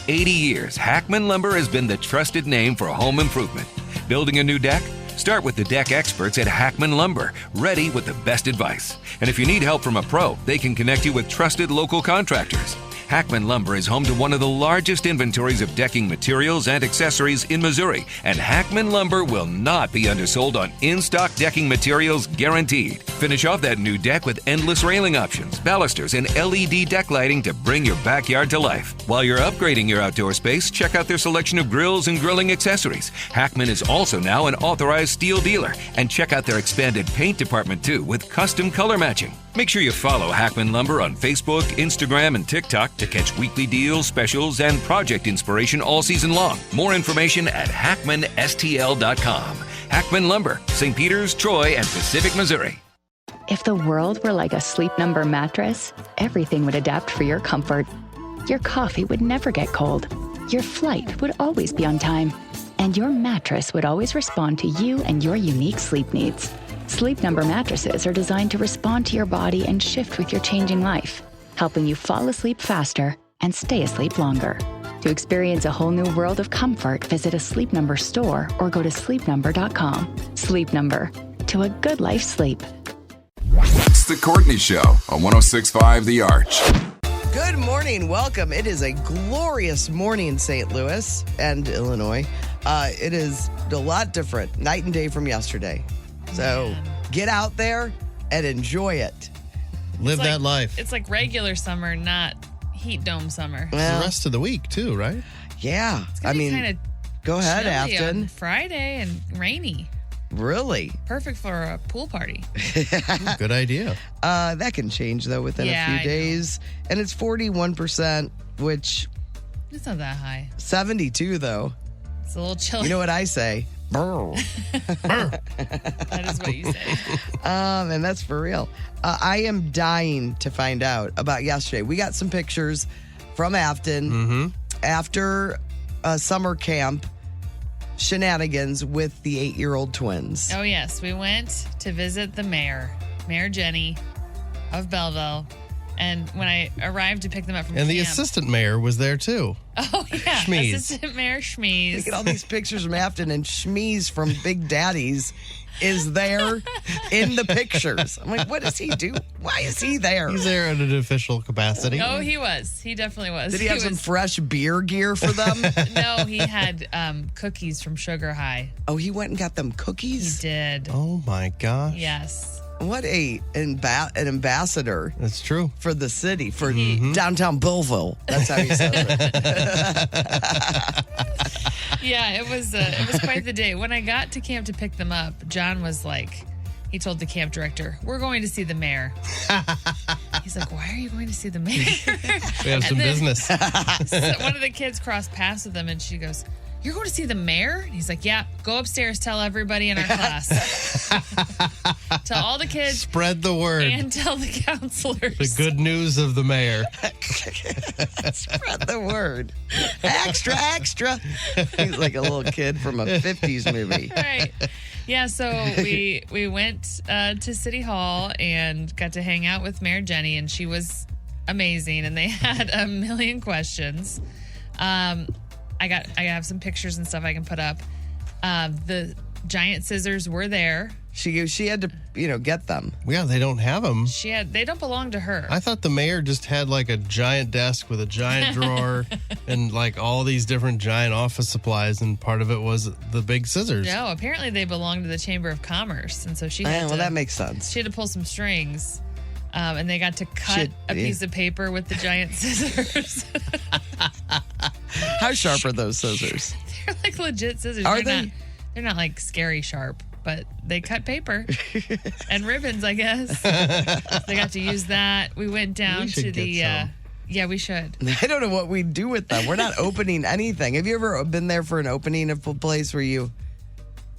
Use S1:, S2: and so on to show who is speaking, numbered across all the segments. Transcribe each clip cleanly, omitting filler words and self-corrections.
S1: 80 years, Hackman Lumber has been the trusted name for home improvement. Building a new deck? Start with the deck experts at Hackman Lumber, ready with the best advice. And if you need help from a pro, they can connect you with trusted local contractors. Hackman Lumber is home to one of the largest inventories of decking materials and accessories in Missouri, and Hackman Lumber will not be undersold on in-stock decking materials guaranteed. Finish off that new deck with endless railing options, balusters, and LED deck lighting to bring your backyard to life. While you're upgrading your outdoor space, check out their selection of grills and grilling accessories. Hackman is also now an authorized steel dealer, and check out their expanded paint department too with custom color matching. Make sure you follow Hackman Lumber on Facebook, Instagram, and TikTok to catch weekly deals, specials, and project inspiration all season long. More information at hackmanstl.com. Hackman Lumber, St. Peters, Troy, and Pacific, Missouri.
S2: If the world were like a Sleep Number mattress, everything would adapt for your comfort. Your coffee would never get cold. Your flight would always be on time. And your mattress would always respond to you and your unique sleep needs. Sleep Number mattresses are designed to respond to your body and shift with your changing life, helping you fall asleep faster and stay asleep longer. To experience a whole new world of comfort, visit a Sleep Number store or go to sleepnumber.com. Sleep Number, to a good life sleep.
S3: It's the Courtney Show on 106.5 The Arch.
S4: Good morning. Welcome. It is a glorious morning in St. Louis and Illinois. It is a lot different, night and day from yesterday. So get out there and enjoy it.
S5: Live that life.
S6: It's like regular summer, not heat dome summer.
S5: Well, the rest of the week, too, right?
S4: Yeah.
S6: It's going to be kind of
S4: go ahead, Afton.
S6: On Friday and rainy.
S4: Really?
S6: Perfect for a pool party.
S5: Good idea.
S4: That can change, though, within a few days. And it's 41%, which...
S6: It's not that high.
S4: 72, though.
S6: It's a little chilly.
S4: You know what I say? Brr.
S6: That is what you say.
S4: And that's for real. I am dying to find out about yesterday. We got some pictures from Afton after summer camp shenanigans with the 8-year-old twins.
S6: Oh, yes. We went to visit the mayor, Mayor Jenny of Belleville. And when I arrived to pick them up from
S5: And the
S6: camp,
S5: assistant mayor was there, too.
S6: Oh, yeah.
S5: Schmeez.
S6: Assistant Mayor Schmeez.
S4: Look at all these pictures from Afton, and Schmeez from Big Daddy's is there in the pictures. I'm like, what does he do? Why is he there?
S5: He's there in an official capacity.
S6: Oh, he was. He definitely was.
S4: Did he have some fresh beer gear for them?
S6: No, he had cookies from Sugar High.
S4: Oh, he went and got them cookies?
S6: He did.
S5: Oh, my gosh.
S6: Yes.
S4: What an ambassador.
S5: That's true.
S4: For the city, for downtown Belleville. That's how he says it.
S6: Yeah, it was quite the day. When I got to camp to pick them up, John was like, he told the camp director, "We're going to see the mayor." He's like, "Why are you going to see the mayor?"
S5: We have some business.
S6: So one of the kids crossed paths with him, and she goes, "You're going to see the mayor?" And he's like, "Yeah, go upstairs, tell everybody in our class." Tell all the kids.
S5: Spread the word.
S6: And tell the counselors.
S5: The good news of the mayor.
S4: Spread the word. Extra, extra. He's like a little kid from a 50s movie.
S6: Right. Yeah, so we went to City Hall and got to hang out with Mayor Jenny, and she was amazing, and they had a million questions. I have some pictures and stuff I can put up. The giant scissors were there.
S4: She had to, get them.
S5: Yeah, they don't have them.
S6: They don't belong to her.
S5: I thought the mayor just had like a giant desk with a giant drawer and like all these different giant office supplies, and part of it was the big scissors.
S6: No, apparently they belong to the Chamber of Commerce, and so she had
S4: well, that makes sense.
S6: She had to pull some strings, and they got to cut a piece of paper with the giant scissors.
S4: How sharp are those scissors?
S6: They're like legit scissors.
S4: Are they?
S6: They're not like scary sharp, but they cut paper and ribbons, I guess. They got to use that. We went down to the. Yeah, we should.
S4: I don't know what we do with them. We're not opening anything. Have you ever been there for an opening of a place where you?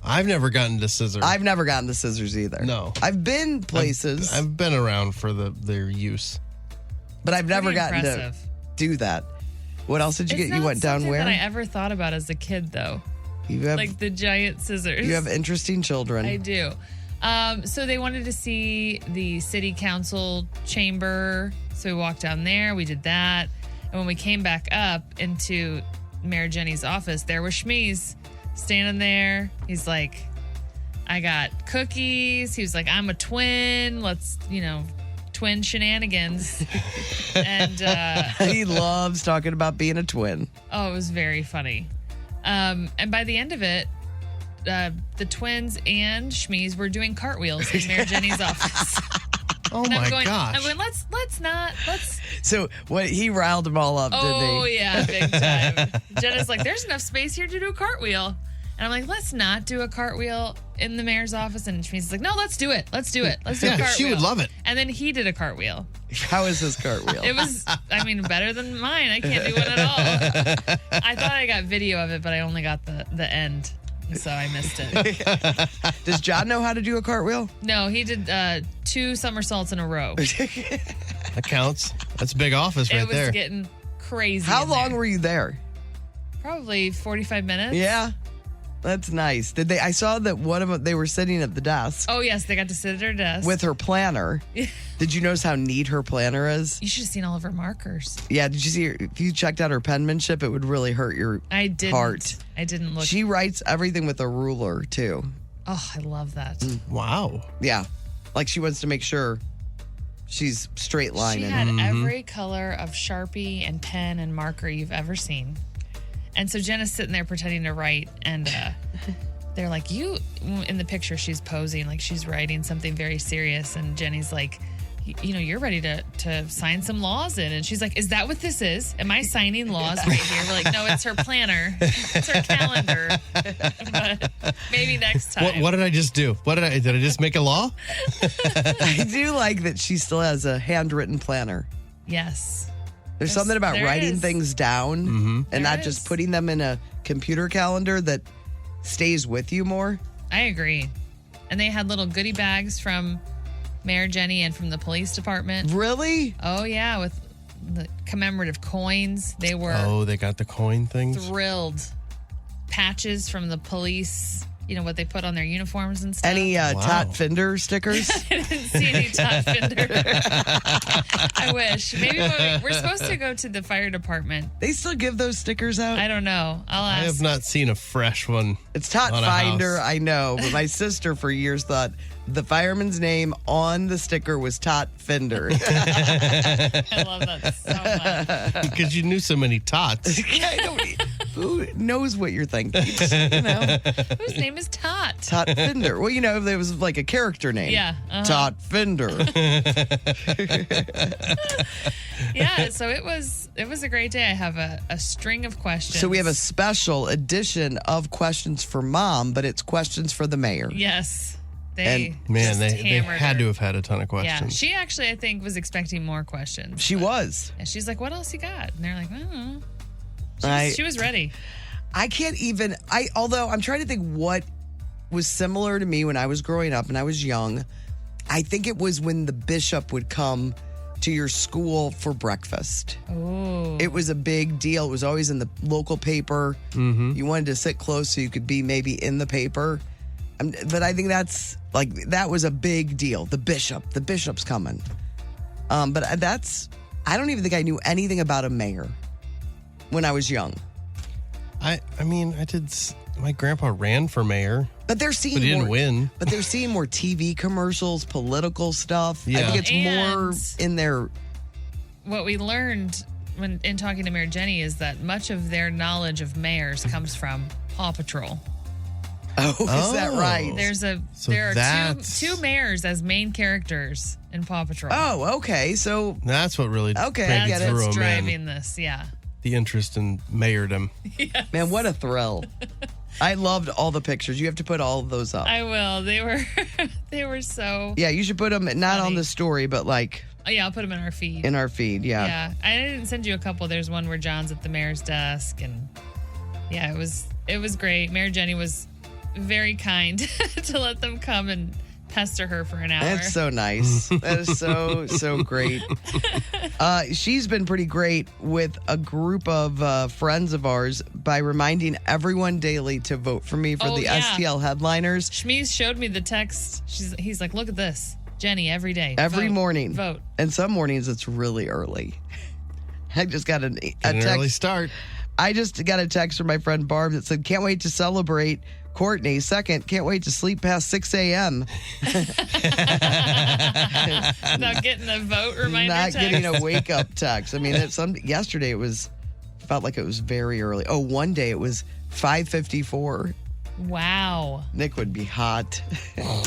S5: I've never gotten to scissors.
S4: I've never gotten the scissors either.
S5: No.
S4: I've been places.
S5: I've been around for their use.
S4: But I've never gotten
S6: impressive.
S4: to do that. What else did you get? You went down where?
S6: It's not something that I ever thought about as a kid, though.
S4: You have,
S6: like the giant scissors.
S4: You have interesting children.
S6: I do. So they wanted to see the city council chamber. So we walked down there. We did that. And when we came back up into Mayor Jenny's office, there was Schmeez standing there. He's like, I got cookies. He was like, I'm a twin. Let's, twin shenanigans. And
S4: he loves talking about being a twin.
S6: oh, it was very funny. And by the end of it, the twins and Schmeez were doing cartwheels in Mayor Jenny's office.
S5: Oh
S6: And
S5: my
S6: gosh.
S5: gosh.
S6: I'm going, let's.
S4: So he riled them all up, didn't he?
S6: Oh, yeah, big time. Jenna's like, there's enough space here to do a cartwheel. And I'm like, let's not do a cartwheel in the mayor's office. And Schmeez like, no, let's do it. Let's do it. Let's do a cartwheel.
S5: she would love it.
S6: And then he did a cartwheel.
S4: How is this cartwheel?
S6: It was, better than mine. I can't do one at all. I thought I got video of it, but I only got the end. So I missed it.
S4: Does John know how to do a cartwheel?
S6: No, he did 2 somersaults in a row.
S5: That counts. That's a big office right
S6: It was
S5: there.
S6: getting crazy.
S4: How
S6: in
S4: long
S6: there.
S4: were you there?
S6: Probably 45 minutes.
S4: Yeah. That's nice. Did they? I saw that one of them, they were sitting at the desk
S6: Oh, yes, they got to sit at her desk.
S4: with her planner. Did you notice how neat her planner is?
S6: You should have seen all of her markers.
S4: Yeah. Did you see her? If you checked out her penmanship, it would really hurt your
S6: I didn't.
S4: heart.
S6: I didn't look.
S4: She writes everything with a ruler too.
S6: Oh, I love that.
S5: Wow.
S4: Yeah. Like she wants to make sure she's straight
S6: She
S4: lining.
S6: had every color of Sharpie and pen and marker you've ever seen. And so Jenna's sitting there pretending to write, and they're like, in the picture, she's posing like she's writing something very serious. And Jenny's like, you're ready to sign some laws in. And she's like, is that what this is? Am I signing laws right here? We're like, no, it's her planner. It's her calendar. But maybe next time.
S5: What did I just do? Did I just make a law?
S4: I do like that she still has a handwritten planner.
S6: Yes.
S4: There's something about
S6: there
S4: writing
S6: is.
S4: things down and
S6: There
S4: not
S6: is.
S4: just putting them in a computer calendar that stays with you more.
S6: I agree. And they had little goodie bags from Mayor Jenny and from the police department.
S4: Really?
S6: Oh, yeah, with the commemorative coins. They were
S5: Oh, they got the coin things?
S6: thrilled. Patches from the police, what they put on their uniforms and stuff.
S4: Any Tot Fender stickers?
S6: I didn't see any Tot Fender. I wish. Maybe we're supposed to go to the fire department.
S4: They still give those stickers out?
S6: I don't know. I'll
S5: I
S6: ask.
S5: have not seen a fresh one.
S4: It's Tot
S5: on a
S4: Finder,
S5: house.
S4: I know, but my sister for years thought the fireman's name on the sticker was Tot Fender.
S6: I love that so much.
S5: Because you knew so many tots.
S4: Who knows what you're thinking? Just,
S6: Whose name is Tot?
S4: Tot Fender. Well, there was like a character name.
S6: Yeah, uh-huh.
S4: Tot Fender.
S6: Yeah, so it was a great day. I have a string of questions.
S4: So we have a special edition of Questions for Mom, but it's questions for the mayor.
S6: Yes. They
S5: Man,
S6: just
S5: they
S6: hammered
S5: had
S6: her.
S5: to have had a ton of
S6: Yeah,
S5: questions.
S6: she actually, I think, was expecting more questions.
S4: She was.
S6: And she's like, what else you got? And they're like, I don't know. She was ready.
S4: I can't even, although I'm trying to think what was similar to me when I was growing up and I was young. I think it was when the bishop would come to your school for breakfast.
S6: Oh.
S4: It was a big deal. It was always in the local paper. Mm-hmm. You wanted to sit close so you could be maybe in the paper. But I think that was a big deal. The bishop's coming. But I don't even think I knew anything about a mayor when I was young.
S5: I mean, my grandpa ran for mayor,
S4: But they're seeing
S5: but he didn't
S4: more,
S5: win.
S4: But they're seeing more TV commercials, political stuff. I
S5: Yeah.
S4: think it's more
S6: And-
S4: in their.
S6: What we learned in talking to Mayor Jenny is that much of their knowledge of mayors comes from Paw Patrol.
S4: Oh, is that right?
S5: So
S6: There are
S5: that's-
S6: two mayors as main characters in Paw Patrol.
S4: Oh, okay. So
S5: That's what really
S4: Okay, I
S5: maybe
S4: get it.
S5: threw
S6: That's
S5: him
S6: driving
S5: in.
S6: this, yeah.
S5: The interest in mayordom.
S4: man, what a thrill! I loved all the pictures. You have to put all of those up.
S6: I will. They were so.
S4: Yeah, you should put them not on
S6: Funny.
S4: the story, but like
S6: Oh, yeah, I'll put them in our feed.
S4: in our feed. Yeah.
S6: Yeah, I didn't send you a couple. There's one where John's at the mayor's desk, and yeah, it was great. Mayor Jenny was very kind to let them come and pester her for an hour.
S4: That's so nice. That is so great. She's been pretty great with a group of friends of ours by reminding everyone daily to vote for me for
S6: Oh,
S4: the
S6: yeah.
S4: STL headliners.
S6: Schmeez showed me the text. He's like, look at this, Jenny, every day,
S4: Every
S6: vote,
S4: morning.
S6: vote.
S4: And some mornings it's really early. I just got a
S5: An early
S4: text.
S5: start.
S4: I just got a text from my friend Barb that said, "Can't wait to celebrate Courtney. Second, can't wait to sleep past 6 a.m.
S6: Not getting a vote reminder
S4: Not
S6: text.
S4: getting a wake up text. I mean, yesterday felt like it was very early. Oh, one day it was 5:54.
S6: Wow.
S4: Nick would be hot.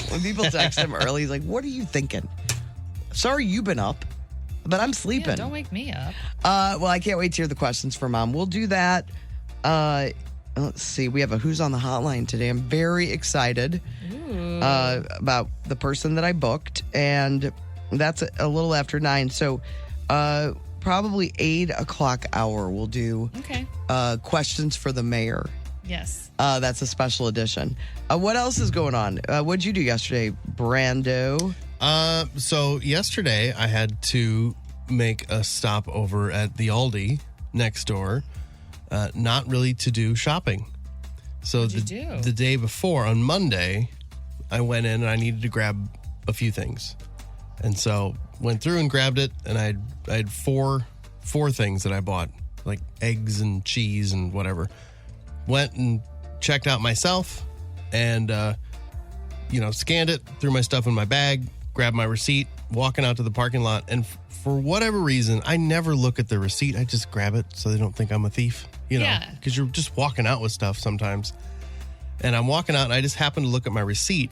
S4: When people text him early, he's like, "What are you thinking? Sorry you've been up, but I'm sleeping."
S6: Yeah, don't wake me up.
S4: Well, I can't wait to hear the questions from Mom. We'll do that. Let's see. We have a Who's on the Hotline today. I'm very excited about the person that I booked, and that's a little after 9. So probably 8 o'clock hour, we'll do questions for the mayor.
S6: Yes.
S4: That's a special edition. What else is going on? What'd you do yesterday, Brando?
S5: So yesterday I had to make a stop over at the Aldi next door, not really to do shopping. So the day before, on Monday, I went in and I needed to grab a few things. And so went through and grabbed it, and I had four things that I bought, like eggs and cheese and whatever. Went and checked out myself and, scanned it, threw my stuff in my bag, grabbed my receipt, walking out to the parking lot. And for whatever reason, I never look at the receipt. I just grab it so they don't think I'm a thief, because you're just walking out with stuff sometimes. And I'm walking out and I just happened to look at my receipt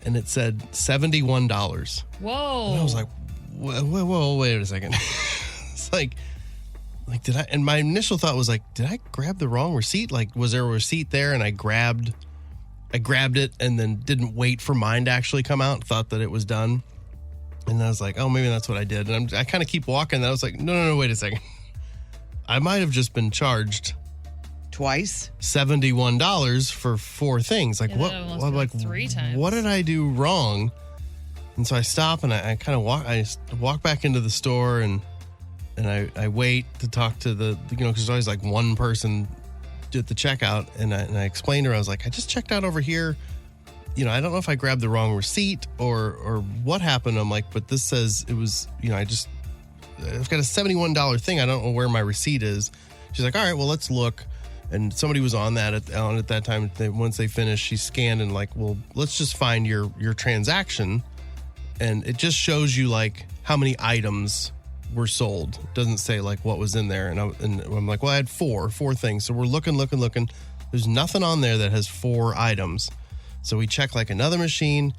S5: and it said $71.
S6: Whoa.
S5: And I was like, whoa, wait a second. It's like, did I? And my initial thought was like, did I grab the wrong receipt? Like, was there a receipt there and I grabbed it and then didn't wait for mine to actually come out, thought that it was done. And I was like, oh, maybe that's what I did. And I kind of keep walking. And I was like, no, wait a second. I might have just been charged
S4: Twice?
S5: $71 for 4 things. Like, what? Like
S6: 3 times.
S5: What did I do wrong? And so I stop and I kind of walk back into the store and I wait to talk to because there's always like one person at the checkout, and I explained to her, I was like, I just checked out over here. I don't know if I grabbed the wrong receipt or what happened. I'm like, but this says it was, I've got a $71 thing. I don't know where my receipt is. She's like, all right, well, let's look. And somebody was on that at that time. Once they finished, she scanned and like, well, let's just find your transaction. And it just shows you like how many items were sold. It doesn't say like what was in there. And I'm like, well, I had four things. So we're looking. There's nothing on there that has 4 items. So we check like another machine.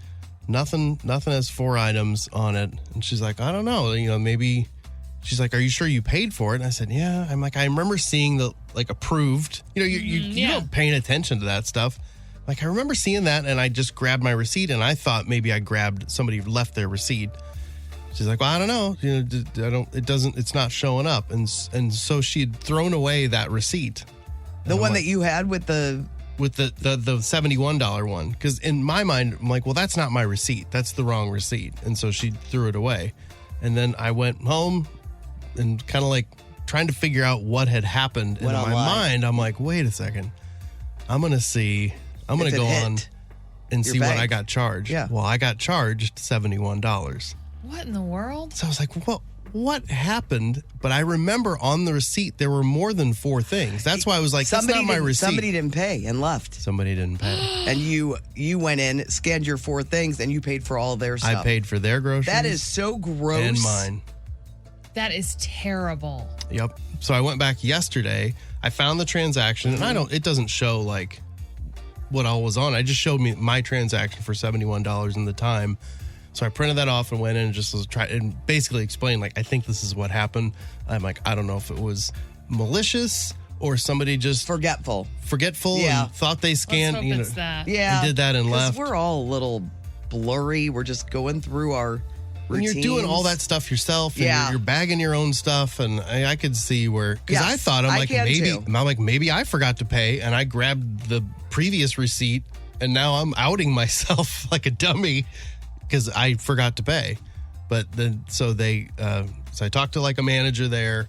S5: Nothing has 4 items on it. And she's like, I don't know. Maybe. She's like, are you sure you paid for it? And I said, yeah. I'm like, I remember seeing the like approved. You don't pay attention to that stuff. Like, I remember seeing that, and I just grabbed my receipt, and I thought maybe I grabbed somebody left their receipt. She's like, well, I don't know. It's not showing up. And so she had thrown away that receipt.
S4: The one that you had with the
S5: $71 one. Because in my mind, I'm like, well, that's not my receipt. That's the wrong receipt. And so she threw it away. And then I went home and kind of like trying to figure out what had happened. And in my mind, I'm like, wait a second. I'm going to go on and see what I got charged.
S4: Yeah.
S5: Well, I got charged $71.
S6: What in the world?
S5: So I was like, what happened? But I remember on the receipt, there were more than 4 things. That's why I was like, that's not my receipt.
S4: Somebody didn't pay and left.
S5: Somebody didn't pay.
S4: And you went in, scanned your 4 things, and you paid for all their stuff.
S5: I paid for their groceries.
S4: That is so gross.
S5: And mine.
S6: That is terrible.
S5: Yep. So I went back yesterday. I found the transaction, and it doesn't show like what all was on. It just showed me my transaction for $71 and the time. So I printed that off and went in and just tried and basically explained, like, I think this is what happened. I'm like, I don't know if it was malicious or somebody just
S4: forgetful
S5: and thought they scanned.
S6: Let's hope it's that.
S4: Yeah,
S5: and did that and left.
S4: We're all a little blurry. We're just going through our routines.
S5: When you're doing all that stuff yourself, and you're bagging your own stuff, and I could see where, because I thought maybe I forgot to pay, and I grabbed the previous receipt, and now I'm outing myself like a dummy because I forgot to pay. But then, so I talked to like a manager there.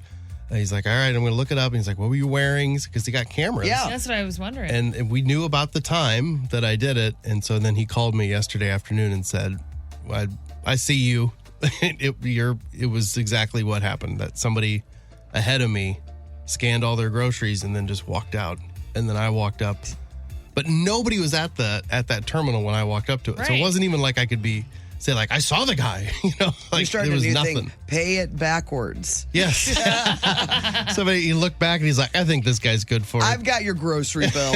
S5: And he's like, all right, I'm going to look it up. And he's like, what were you wearing? Because he got cameras.
S4: Yeah.
S6: That's what I was wondering.
S5: And we knew about the time that I did it. And so then he called me yesterday afternoon and said, I see you. It was exactly what happened. That somebody, ahead of me scanned all their groceries and then just walked out. And then I walked up. But nobody was at that terminal when I walked up to it. So it
S6: Right.
S5: wasn't even like I could say like, I saw the guy,
S4: You
S5: like
S4: started
S5: there was
S4: a new
S5: nothing.
S4: thing. Pay it backwards.
S5: Yes. Somebody, he looked back and he's like, I think this guy's good for it.
S4: I've got your grocery bill.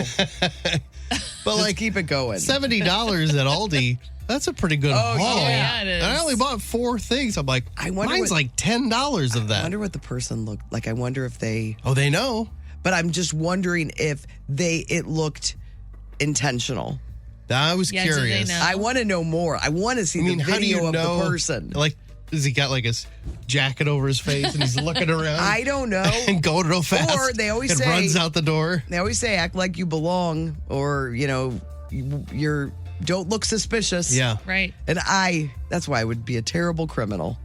S5: But
S4: Just
S5: like
S4: keep it going.
S5: $70 at Aldi, that's a pretty good haul.
S6: yeah, it is.
S5: And I only bought 4 things. I'm like,
S4: I wonder
S5: mine's
S4: what-
S5: like $10 of
S4: I
S5: that.
S4: wonder what the person looked like. I wonder if they.
S5: Oh, they know.
S4: But I'm just wondering if it looked intentional.
S5: I was
S6: Yeah, do they
S5: curious.
S6: know?
S4: I want to know more. I want to see
S5: I mean,
S4: the
S5: how do you
S4: video of
S5: know?
S4: the person.
S5: Like, has he got like his jacket over his face and he's looking around?
S4: I don't know.
S5: And going real fast.
S4: Or they always
S5: and
S4: say-
S5: runs out the door.
S4: They always say act like you belong, or you're don't look suspicious.
S5: Yeah.
S6: Right.
S4: And that's why I would be a terrible criminal.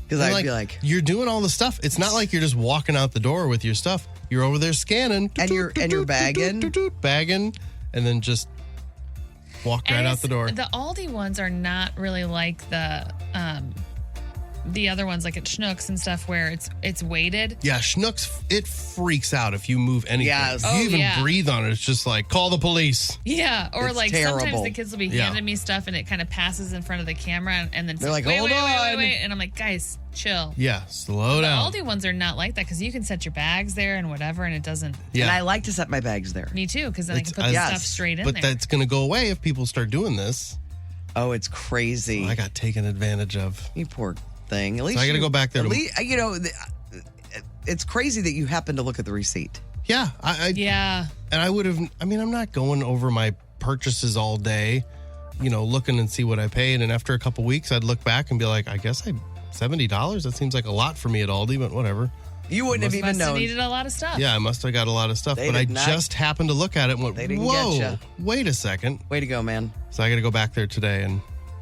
S4: Because
S5: And
S4: I'd be like,
S5: you're doing all the stuff. It's not like you're just walking out the door with your stuff. You're over there scanning.
S4: And you're bagging.
S5: Bagging. And then just walk right
S6: And
S5: out the door.
S6: The Aldi ones are not really like the other ones, like at Schnucks and stuff, where it's weighted.
S5: Yeah, Schnucks, it freaks out if you move anything.
S4: Yes.
S5: If
S6: Oh,
S5: you even
S6: yeah.
S5: breathe on it, it's just like, call the police.
S6: Yeah, or
S4: It's
S6: like
S4: terrible.
S6: sometimes the kids will be
S5: Yeah.
S6: handing me stuff and it kind of passes in front of the camera and then
S4: They're
S6: say,
S4: like,
S6: wait,
S4: "Hold
S6: wait,
S4: on."
S6: wait, and I'm like, guys, chill.
S5: Yeah, slow
S6: The
S5: down.
S6: Aldi ones are not like that because you can set your bags there and whatever, and it doesn't.
S5: Yeah.
S4: and I like to set my bags there.
S6: Me too, because then I
S5: It's-
S6: can put the
S4: yes.
S6: stuff straight in
S5: But
S6: there.
S5: that's going to go away if people start doing this.
S4: Oh, it's crazy.
S5: I got taken advantage of.
S4: You poor thing. At least
S5: I gotta go back there
S4: At
S5: to-
S4: least, it's crazy that you happen to look at the receipt.
S5: Yeah,
S6: yeah.
S5: and I would have. I mean, I'm not going over my purchases all day, looking and see what I paid. And after a couple weeks, I'd look back and be like, I guess $70. That seems like a lot for me at Aldi, but whatever.
S4: You wouldn't have even
S6: Must have
S4: known.
S6: needed a lot of stuff.
S5: Yeah, I must have got a lot of stuff,
S4: They
S5: but I
S4: did not-
S5: just happened to look at it and went,
S4: They didn't
S5: whoa,
S4: get
S5: wait a second.
S4: Way to go, man.
S5: So I got to go back there today and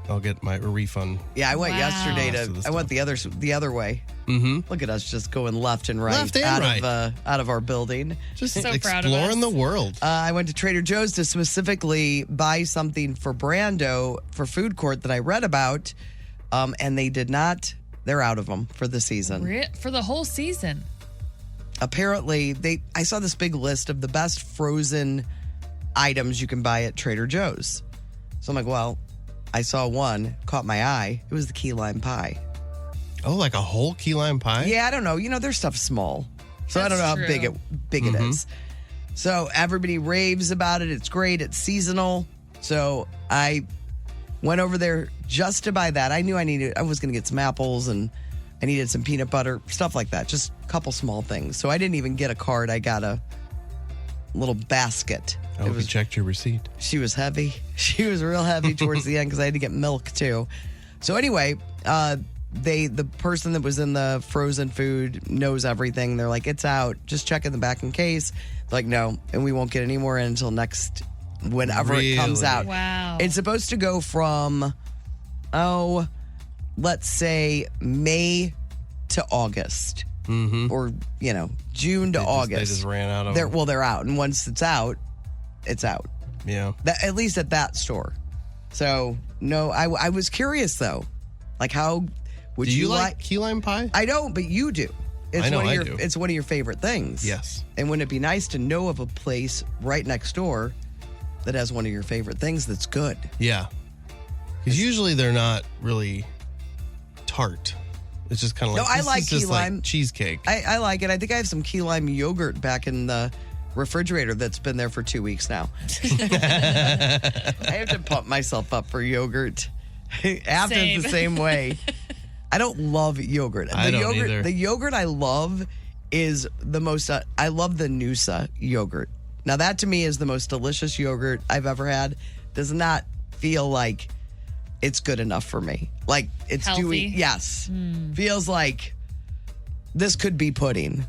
S5: I'll get my refund.
S4: Yeah, I went
S6: Wow.
S4: yesterday
S5: Most of the
S4: I went the other way.
S5: Mm-hmm.
S4: Look at us just going left and right,
S5: Left and
S4: out
S5: right.
S4: of out of our building.
S5: Just
S6: So proud of
S5: exploring
S6: us.
S5: the world.
S4: I went to Trader Joe's to specifically buy something for Brando for food court that I read about, and they did not. They're out of them for the season.
S6: For the whole season.
S4: Apparently, I saw this big list of the best frozen items you can buy at Trader Joe's. So I'm like, well, I saw one, caught my eye. It was the key lime pie.
S5: Oh, like a whole key lime pie?
S4: Yeah, I don't know. Their stuff's small. So I don't know how
S6: That's
S4: big
S6: true.
S4: it is. So everybody raves about it. It's great. It's seasonal. So I went over there just to buy that. I knew I was going to get some apples and I needed some peanut butter, stuff like that. Just a couple small things. So I didn't even get a cart. I got a little basket.
S5: I hope you checked your receipt.
S4: She was heavy. She was real heavy towards the end because I had to get milk too. So anyway, the person that was in the frozen food knows everything. They're like, it's out. Just check in the back in case. They're like, no, and we won't get any more in until whenever it comes
S5: Really?
S4: out.
S6: Wow.
S4: It's supposed to go from, let's say May to August.
S5: Mm-hmm.
S4: Or, June to August.
S5: They just ran out of
S4: They're,
S5: them.
S4: well, they're out. And once it's out, it's out.
S5: Yeah.
S4: At least at that store. So, no, I was curious, though. Like, how would
S5: Do you like
S4: like
S5: key lime pie?
S4: I don't, but you do. It's
S5: I know
S4: one of
S5: I
S4: your,
S5: do.
S4: It's one of your favorite things.
S5: Yes.
S4: And wouldn't it be nice to know of a place right next door that has one of your favorite things that's good?
S5: Yeah. Because usually they're not really tart. It's just kind of
S4: No,
S5: like,
S4: I
S5: this
S4: like
S5: is just
S4: key lime.
S5: like cheesecake.
S4: I like it. I think I have some key lime yogurt back in the refrigerator that's been there for 2 weeks now. I have to pump myself up for yogurt. Afton's
S6: Same.
S4: the same way. I don't love yogurt.
S5: I don't
S4: yogurt,
S5: either.
S4: The yogurt I love is the most. I love the Noosa yogurt. Now that to me is the most delicious yogurt I've ever had. Does not feel like it's good enough for me. Like it's
S6: Healthy?
S4: doing. Yes, feels like this could be pudding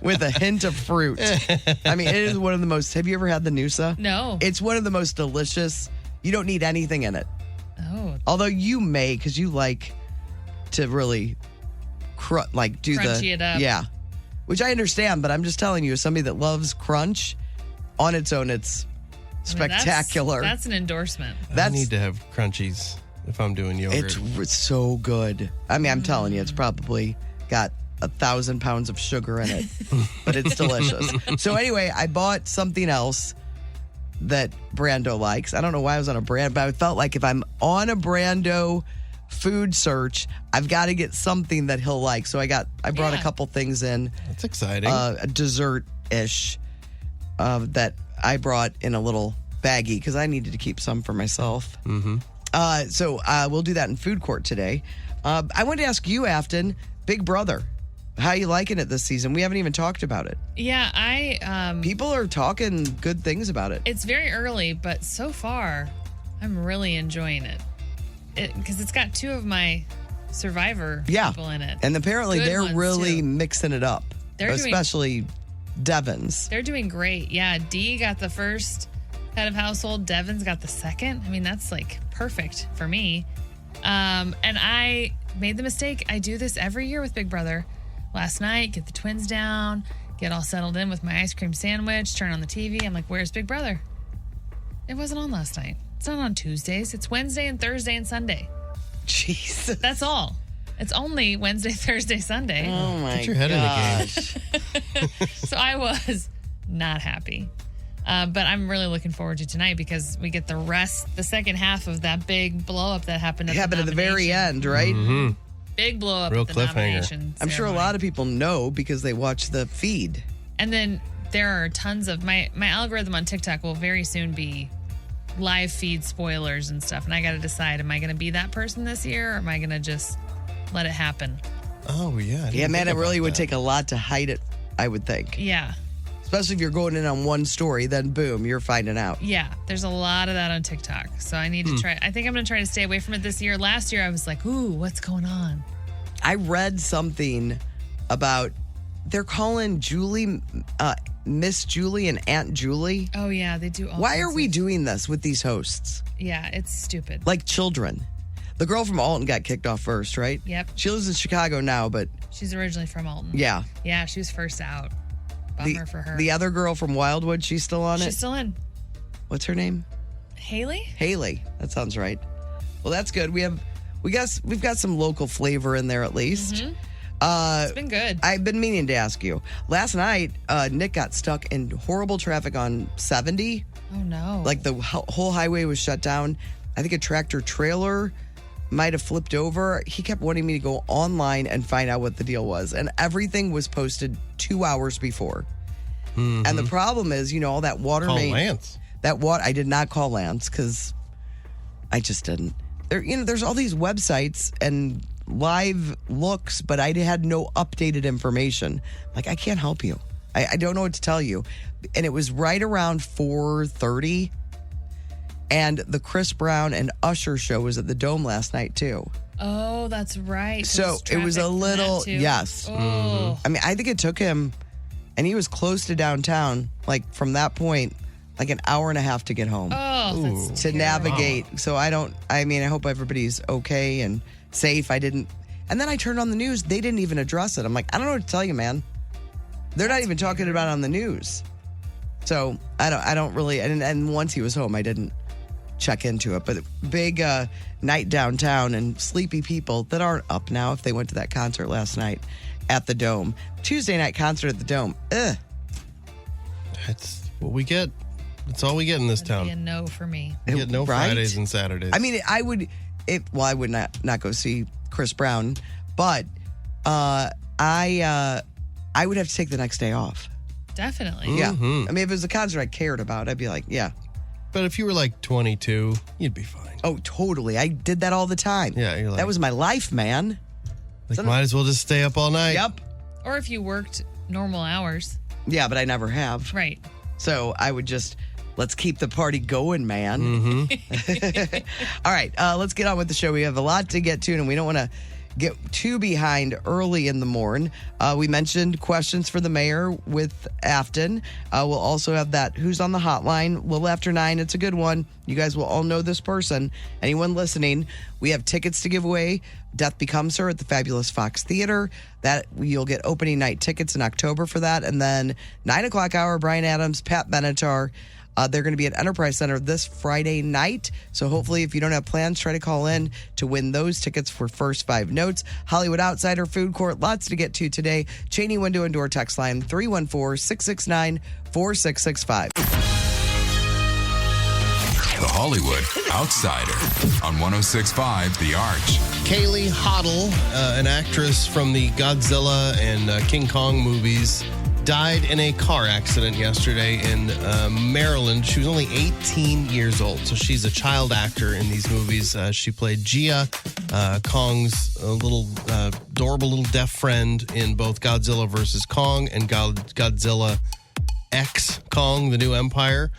S4: with a hint of fruit. I mean, it is one of the most. Have you ever had the Noosa?
S6: No.
S4: It's one of the most delicious. You don't need anything in it.
S6: Oh,
S4: Although you may, because you like to really do
S6: Crunchy it up.
S4: Yeah. Which I understand, but I'm just telling you, as somebody that loves crunch, on its own, it's
S6: I mean,
S4: spectacular.
S6: That's an endorsement.
S5: I need to have crunchies if I'm doing yogurt.
S4: It's so good. I mean, I'm telling you, it's probably got 1,000 pounds of sugar in it, but it's delicious. So anyway, I bought something else that Brando likes. I don't know why I was on a brand, but I felt like if I'm on a Brando food search, I've got to get something that he'll like. So I brought a couple things in.
S5: That's exciting.
S4: A dessert-ish that I brought in a little baggie because I needed to keep some for myself.
S5: Mm-hmm.
S4: So we'll do that in food court today. I wanted to ask you, Afton, Big Brother, how you liking it this season? We haven't even talked about it.
S6: Yeah,
S4: People are talking good things about it.
S6: it's very early, but so far, I'm really enjoying it. Because it's got two of my Survivor people in it.
S4: And apparently
S6: Good
S4: they're
S6: ones,
S4: really
S6: too.
S4: mixing it up, especially Devon's.
S6: They're doing great. Yeah, Dee got the first head of household. Devon's got the second. I mean, that's like perfect for me. And I made the mistake. I do this every year with Big Brother. Last night, get the twins down, get all settled in with my ice cream sandwich, turn on the TV. I'm like, where's Big Brother? It wasn't on last night. It's not on Tuesdays. It's Wednesday and Thursday and Sunday.
S4: Jesus.
S6: That's all. It's only Wednesday, Thursday, Sunday.
S4: Oh, my
S5: Get your head
S4: gosh.
S5: in the game.
S6: So I was not happy. But I'm really looking forward to tonight because we get the second half of that big blow up that happened at
S4: Happened at the very
S6: nomination.
S4: end, right?
S5: Mm-hmm.
S6: Big blow up
S5: Real
S6: at the
S5: cliffhanger.
S6: nomination.
S4: I'm sure a lot of people know because they watch the feed.
S6: And then there are tons of my algorithm on TikTok will very soon be live feed spoilers and stuff. And I got to decide, am I going to be that person this year or am I going to just let it happen?
S5: Oh, yeah. I didn't
S4: Yeah, man,
S5: think
S4: it really
S5: about
S4: would
S5: that.
S4: take a lot to hide it, I would think.
S6: Yeah.
S4: Especially if you're going in on one story, then boom, you're finding out.
S6: Yeah. There's a lot of that on TikTok. So I need to try. I think I'm going to try to stay away from it this year. Last year I was like, ooh, what's going on?
S4: I read something about they're calling Julie, Miss Julie and Aunt Julie.
S6: Oh, yeah. They do all
S4: Why
S6: kinds
S4: are we
S6: of-
S4: doing this with these hosts?
S6: Yeah, it's stupid.
S4: Like children. The girl from Alton got kicked off first, right?
S6: Yep.
S4: She lives in Chicago now, but
S6: She's originally from Alton.
S4: yeah.
S6: Yeah, she was first out. Bummer for her.
S4: The other girl from Wildwood, she's still on
S6: She's
S4: it.
S6: still in.
S4: What's her name?
S6: Haley?
S4: Haley. That sounds right. Well, that's good. We've got some local flavor in there at least.
S6: It's been good.
S4: I've been meaning to ask you. Last night, Nick got stuck in horrible traffic on 70.
S6: Oh, no.
S4: Like the whole highway was shut down. I think a tractor trailer might have flipped over. He kept wanting me to go online and find out what the deal was. And everything was posted 2 hours before. And the problem is, all that water
S5: Call
S4: main.
S5: Lance.
S4: I did not call Lance because I just didn't. There's all these websites and live looks, but I had no updated information. Like, I can't help you. I don't know what to tell you. And it was right around 4:30. And the Chris Brown and Usher show was at the Dome last night, too.
S6: Oh, that's right.
S4: So
S6: There's
S4: it was a
S6: traffic from that,
S4: little,
S6: too.
S4: yes.
S6: Oh.
S4: I mean, I think it took him, and he was close to downtown, like from that point, like an hour and a half to get home.
S6: Oh, that's
S4: To
S6: terrible.
S4: navigate. So I hope everybody's okay and safe. And then I turned on the news. They didn't even address it. I'm like, I don't know what to tell you, man. They're not even talking about it on the news. So I don't really, and once he was home, I didn't check into it. But big night downtown and sleepy people that aren't up now if they went to that concert last night at the Dome. Tuesday night concert at the Dome. Ugh.
S5: That's what we get. That's all we get in this
S6: That'd be a
S5: town.
S6: no for me.
S5: We get no
S4: Right?
S5: Fridays and Saturdays.
S4: I mean, I would not go see Chris Brown, but I would have to take the next day off.
S6: Definitely.
S4: Yeah. I mean, if it was a concert I cared about, I'd be like, yeah.
S5: but if you were like 22, you'd be fine.
S4: Oh, totally. I did that all the time.
S5: Yeah, you're like-
S4: that was my life, man.
S5: Like, might as well just stay up all night.
S4: Yep.
S6: Or if you worked normal hours.
S4: Yeah, but I never have.
S6: Right.
S4: So I would just, let's keep the party going, man. All right, let's get on with the show. We have a lot to get to, and we don't want to get too behind early in the morning. We mentioned questions for the mayor with Afton. We'll also have that Who's on the Hotline a little after 9. It's a good one. You guys will all know this person. Anyone listening, we have tickets to give away. Death Becomes Her at the Fabulous Fox Theater. That you'll get opening night tickets in October for that. And then 9 o'clock hour, Brian Adams, Pat Benatar. They're going to be at Enterprise Center this Friday night. So hopefully, if you don't have plans, try to call in to win those tickets for First 5 Notes. Hollywood Outsider Food Court, lots to get to today. Cheney Window and Door text line 314-669-4665.
S3: The Hollywood Outsider on 106.5 The Arch.
S5: Kaylee Hoddle, an actress from the Godzilla and King Kong movies, died in a car accident yesterday in Maryland. She was only 18 years old, so she's a child actor in these movies. She played Gia, Kong's little adorable little deaf friend in both Godzilla vs. Kong and Godzilla X Kong, the New Empire.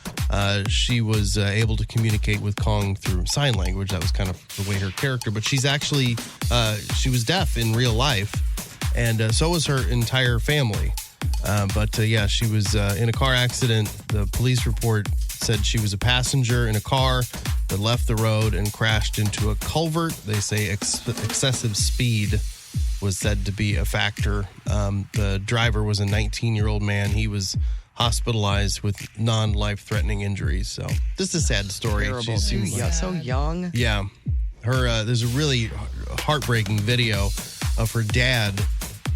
S5: She was able to communicate with Kong through sign language. That was kind of the way her character, but she's actually, she was deaf in real life, and so was her entire family. But she was in a car accident. The police report said she was a passenger in a car that left the road and crashed into a culvert. They say excessive speed was said to be a factor. The driver was a 19-year-old man. He was hospitalized with non-life-threatening injuries. So just a sad story.
S4: Terrible.
S5: She seems like,
S4: So young.
S5: yeah. Her there's a really heartbreaking video of her dad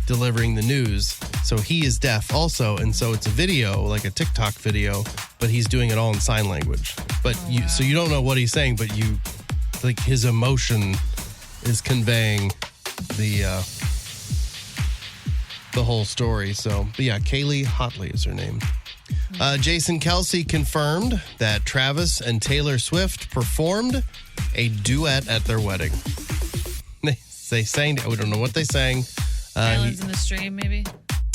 S5: delivering the news. So he is deaf also, and so it's a video, like a TikTok video, but he's doing it all in sign language. But so you don't know what he's saying, but you like his emotion is conveying the whole story. So, but yeah, Kaylee Hotley is her name. Jason Kelce confirmed that Travis and Taylor Swift performed a duet at their wedding. They sang, we don't know what they sang.
S6: Islands in the Stream, maybe?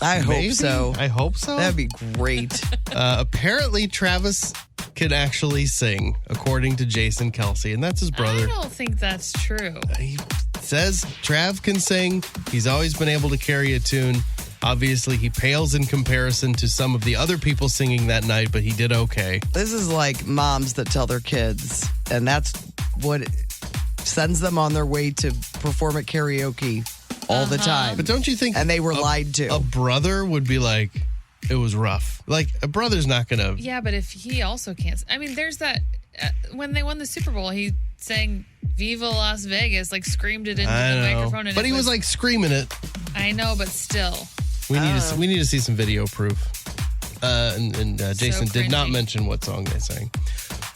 S4: I hope so.
S5: I hope so.
S4: That'd be great.
S5: Apparently, Travis can actually sing, according to Jason Kelce, and that's his brother.
S6: I don't think that's true.
S5: He says Trav can sing. He's always been able to carry a tune. Obviously, he pales in comparison to some of the other people singing that night, but he did okay.
S4: This is like moms that tell their kids, and that's what sends them on their way to perform at karaoke all the time.
S5: But don't you think...
S4: And they were lied to.
S5: A brother would be like, it was rough. Like, a brother's not going to...
S6: Yeah, but if he also can't... I mean, there's that... when they won the Super Bowl, he sang Viva Las Vegas, like screamed it into the microphone. And
S5: but he was like screaming it.
S6: I know, but still.
S5: We need to see some video proof. And Jason did not
S6: cringy.
S5: mention what song they sang.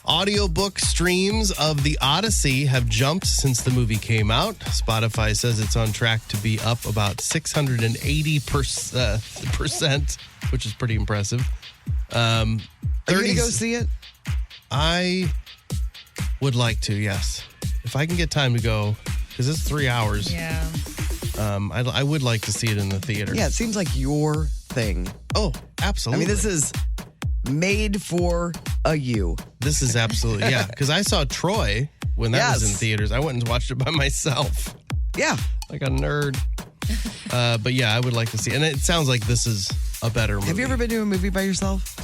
S5: Audiobook streams of The Odyssey have jumped since the movie came out. Spotify says it's on track to be up about 680%, which is pretty impressive.
S4: Are you going to go see it?
S5: I would like to, yes. If I can get time to go, because it's 3 hours.
S6: Yeah.
S5: I would like to see it in the theater.
S4: Yeah, it seems like your thing.
S5: Oh, absolutely.
S4: I mean, this is made for a you.
S5: This is absolutely, yeah. Because I saw Troy when that was in theaters. I went and watched it by myself.
S4: Yeah.
S5: Like a nerd. But yeah, I would like to see it. And it sounds like this is a better movie.
S4: Have you ever been to a movie by yourself?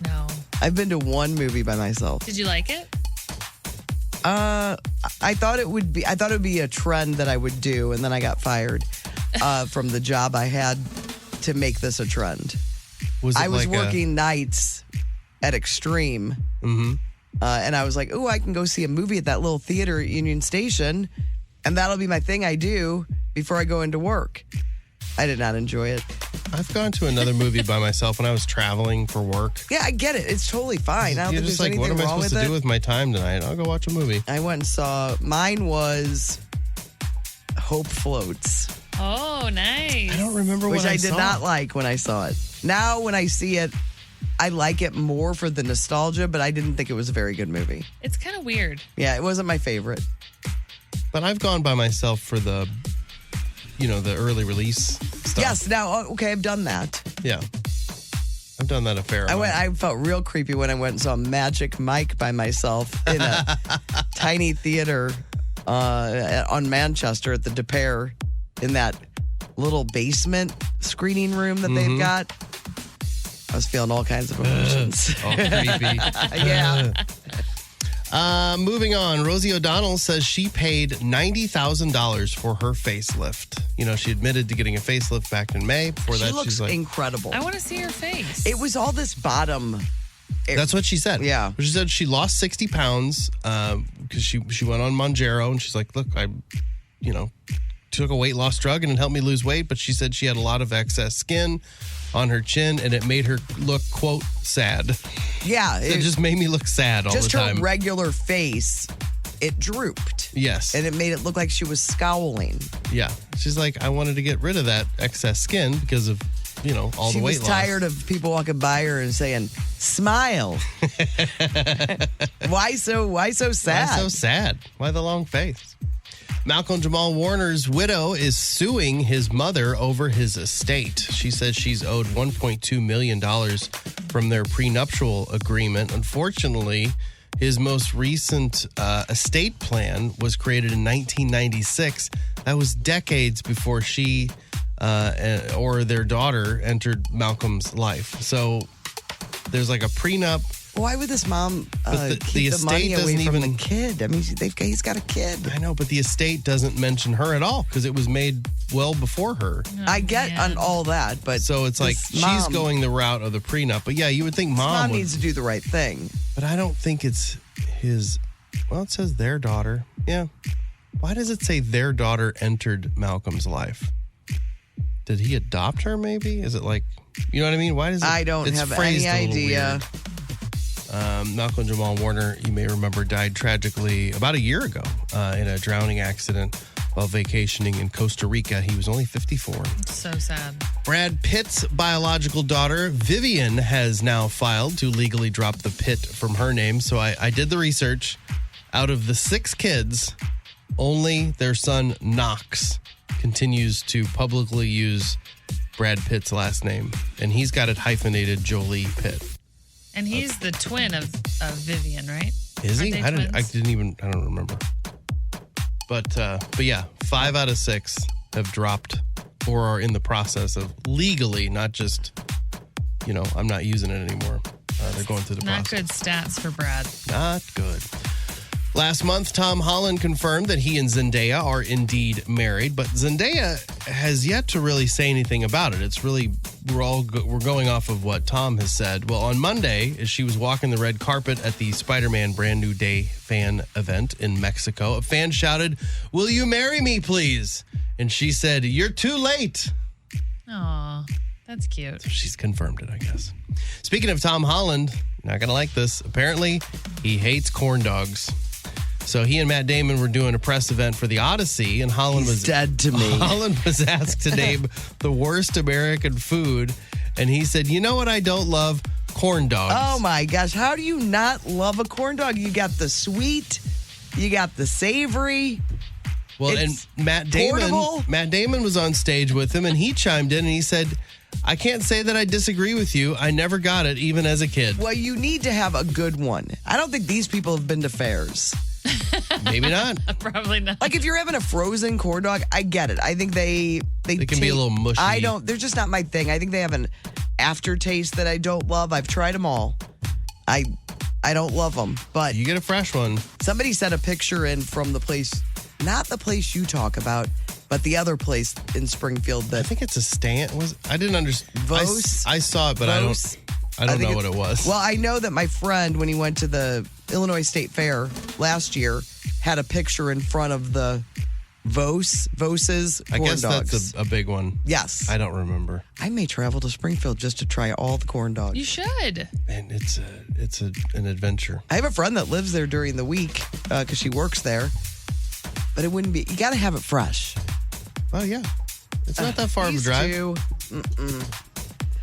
S6: No.
S4: I've been to one movie by myself.
S6: Did you like it?
S4: I thought it would be a trend that I would do, and then I got fired from the job I had to make this a trend. I was working nights at Extreme, and I was like, "Oh, I can go see a movie at that little theater at Union Station, and that'll be my thing I do before I go into work." I did not enjoy it.
S5: I've gone to another movie by myself when I was traveling for work.
S4: Yeah, I get it. It's totally fine. I don't
S5: You're
S4: think
S5: just
S4: there's
S5: like, what
S4: anything
S5: am I
S4: wrong
S5: supposed
S4: with
S5: to
S4: it.
S5: do with my time tonight? I'll go watch a movie.
S4: I went and saw, mine was Hope Floats.
S6: Oh, nice.
S5: I don't remember what
S4: Which I did
S5: saw.
S4: not like when I saw it. Now, when I see it, I like it more for the nostalgia, but I didn't think it was a very good movie.
S6: It's kind of weird.
S4: Yeah, it wasn't my favorite.
S5: But I've gone by myself for the early release stuff.
S4: Yes, now, okay, I've done that.
S5: Yeah. I've done that a fair amount.
S4: I felt real creepy when I went and saw Magic Mike by myself in a tiny theater on Manchester at the De Pere in that little basement screening room that they've got. I was feeling all kinds of emotions.
S5: Oh, creepy.
S4: Yeah.
S5: Moving on, Rosie O'Donnell says she paid $90,000 for her facelift. You know, she admitted to getting a facelift back in May. Before
S4: She
S5: that,
S4: looks
S5: she's like,
S4: incredible.
S6: I want to see her face.
S4: It was all this bottom
S5: That's what she said.
S4: Yeah.
S5: She said she lost 60 pounds because she went on Mounjaro, and she's like, look, I took a weight loss drug and it helped me lose weight, but she said she had a lot of excess skin on her chin and it made her look, quote, sad.
S4: Yeah.
S5: It just made me look sad all the time.
S4: Just her regular face, it drooped.
S5: Yes.
S4: And it made it look like she was scowling.
S5: Yeah. She's like, I wanted to get rid of that excess skin because of, all the weight loss.
S4: She was tired of people walking by her and saying, smile. Why so sad?
S5: Why so sad? Why the long face? Malcolm Jamal Warner's widow is suing his mother over his estate. She says she's owed $1.2 million from their prenuptial agreement. Unfortunately, his most recent estate plan was created in 1996. That was decades before she or their daughter entered Malcolm's life. So there's like a prenup.
S4: Why would this mom keep the money away from the kid? I mean, he's got a kid.
S5: I know, but the estate doesn't mention her at all because it was made well before her.
S4: I get on all that, but
S5: so it's like she's going the route of the prenup. But yeah, you would think mom
S4: needs to do the right thing.
S5: But I don't think it's his. Well, it says their daughter. Yeah. Why does it say their daughter entered Malcolm's life? Did he adopt her? Maybe is it like you know what I mean? Why does it?
S4: I don't have any idea.
S5: Malcolm Jamal Warner, you may remember, died tragically about a year ago in a drowning accident while vacationing in Costa Rica. He was only 54.
S6: So sad.
S5: Brad Pitt's biological daughter, Vivian, has now filed to legally drop the Pitt from her name. So I did the research. Out of the 6 kids, only their son, Knox, continues to publicly use Brad Pitt's last name. And he's got it hyphenated Jolie Pitt.
S6: And he's the twin of Vivian, right?
S5: Is he? I don't remember. But yeah, 5 out of 6 have dropped or are in the process of legally, not just, I'm not using it anymore. They're going through the process.
S6: Not good stats for Brad.
S5: Not good. Last month, Tom Holland confirmed that he and Zendaya are indeed married, but Zendaya has yet to really say anything about it. It's really, we're going off of what Tom has said. Well, on Monday, as she was walking the red carpet at the Spider-Man Brand New Day fan event in Mexico, a fan shouted, "Will you marry me, please?" And she said, "You're too late."
S6: Aw, that's cute.
S5: So she's confirmed it, I guess. Speaking of Tom Holland, not going to like this. Apparently, he hates corn dogs. So he and Matt Damon were doing a press event for the Odyssey, and Holland was
S4: dead to me.
S5: Holland was asked to name the worst American food, and he said, "You know what I don't love? Corn dogs."
S4: Oh my gosh, how do you not love a corn dog? You got the sweet, you got the savory.
S5: Well,
S4: it's
S5: and Matt Damon was on stage with him, and he chimed in and he said, "I can't say that I disagree with you. I never got it, even as a kid."
S4: Well, you need to have a good one. I don't think these people have been to fairs.
S5: Maybe not.
S6: Probably not.
S4: Like if you're having a frozen corn dog, I get it. I think they
S5: can be a little mushy.
S4: They're just not my thing. I think they have an aftertaste that I don't love. I've tried them all. I don't love them, but
S5: you get a fresh one.
S4: Somebody sent a picture in from the place, not the place you talk about, but the other place in Springfield that
S5: I think it's a stand. I didn't understand.
S4: Vos?
S5: I saw it, but
S4: Vos?
S5: I don't know what it was.
S4: Well, I know that my friend, when he went to the Illinois State Fair last year, had a picture in front of the Vos's corn
S5: I guess
S4: dogs.
S5: that's a big one.
S4: Yes.
S5: I don't remember.
S4: I may travel to Springfield just to try all the corn dogs.
S6: You should.
S5: And it's an adventure.
S4: I have a friend that lives there during the week because she works there. But it wouldn't be, you got to have it fresh.
S5: Oh, yeah. It's not that far of a drive.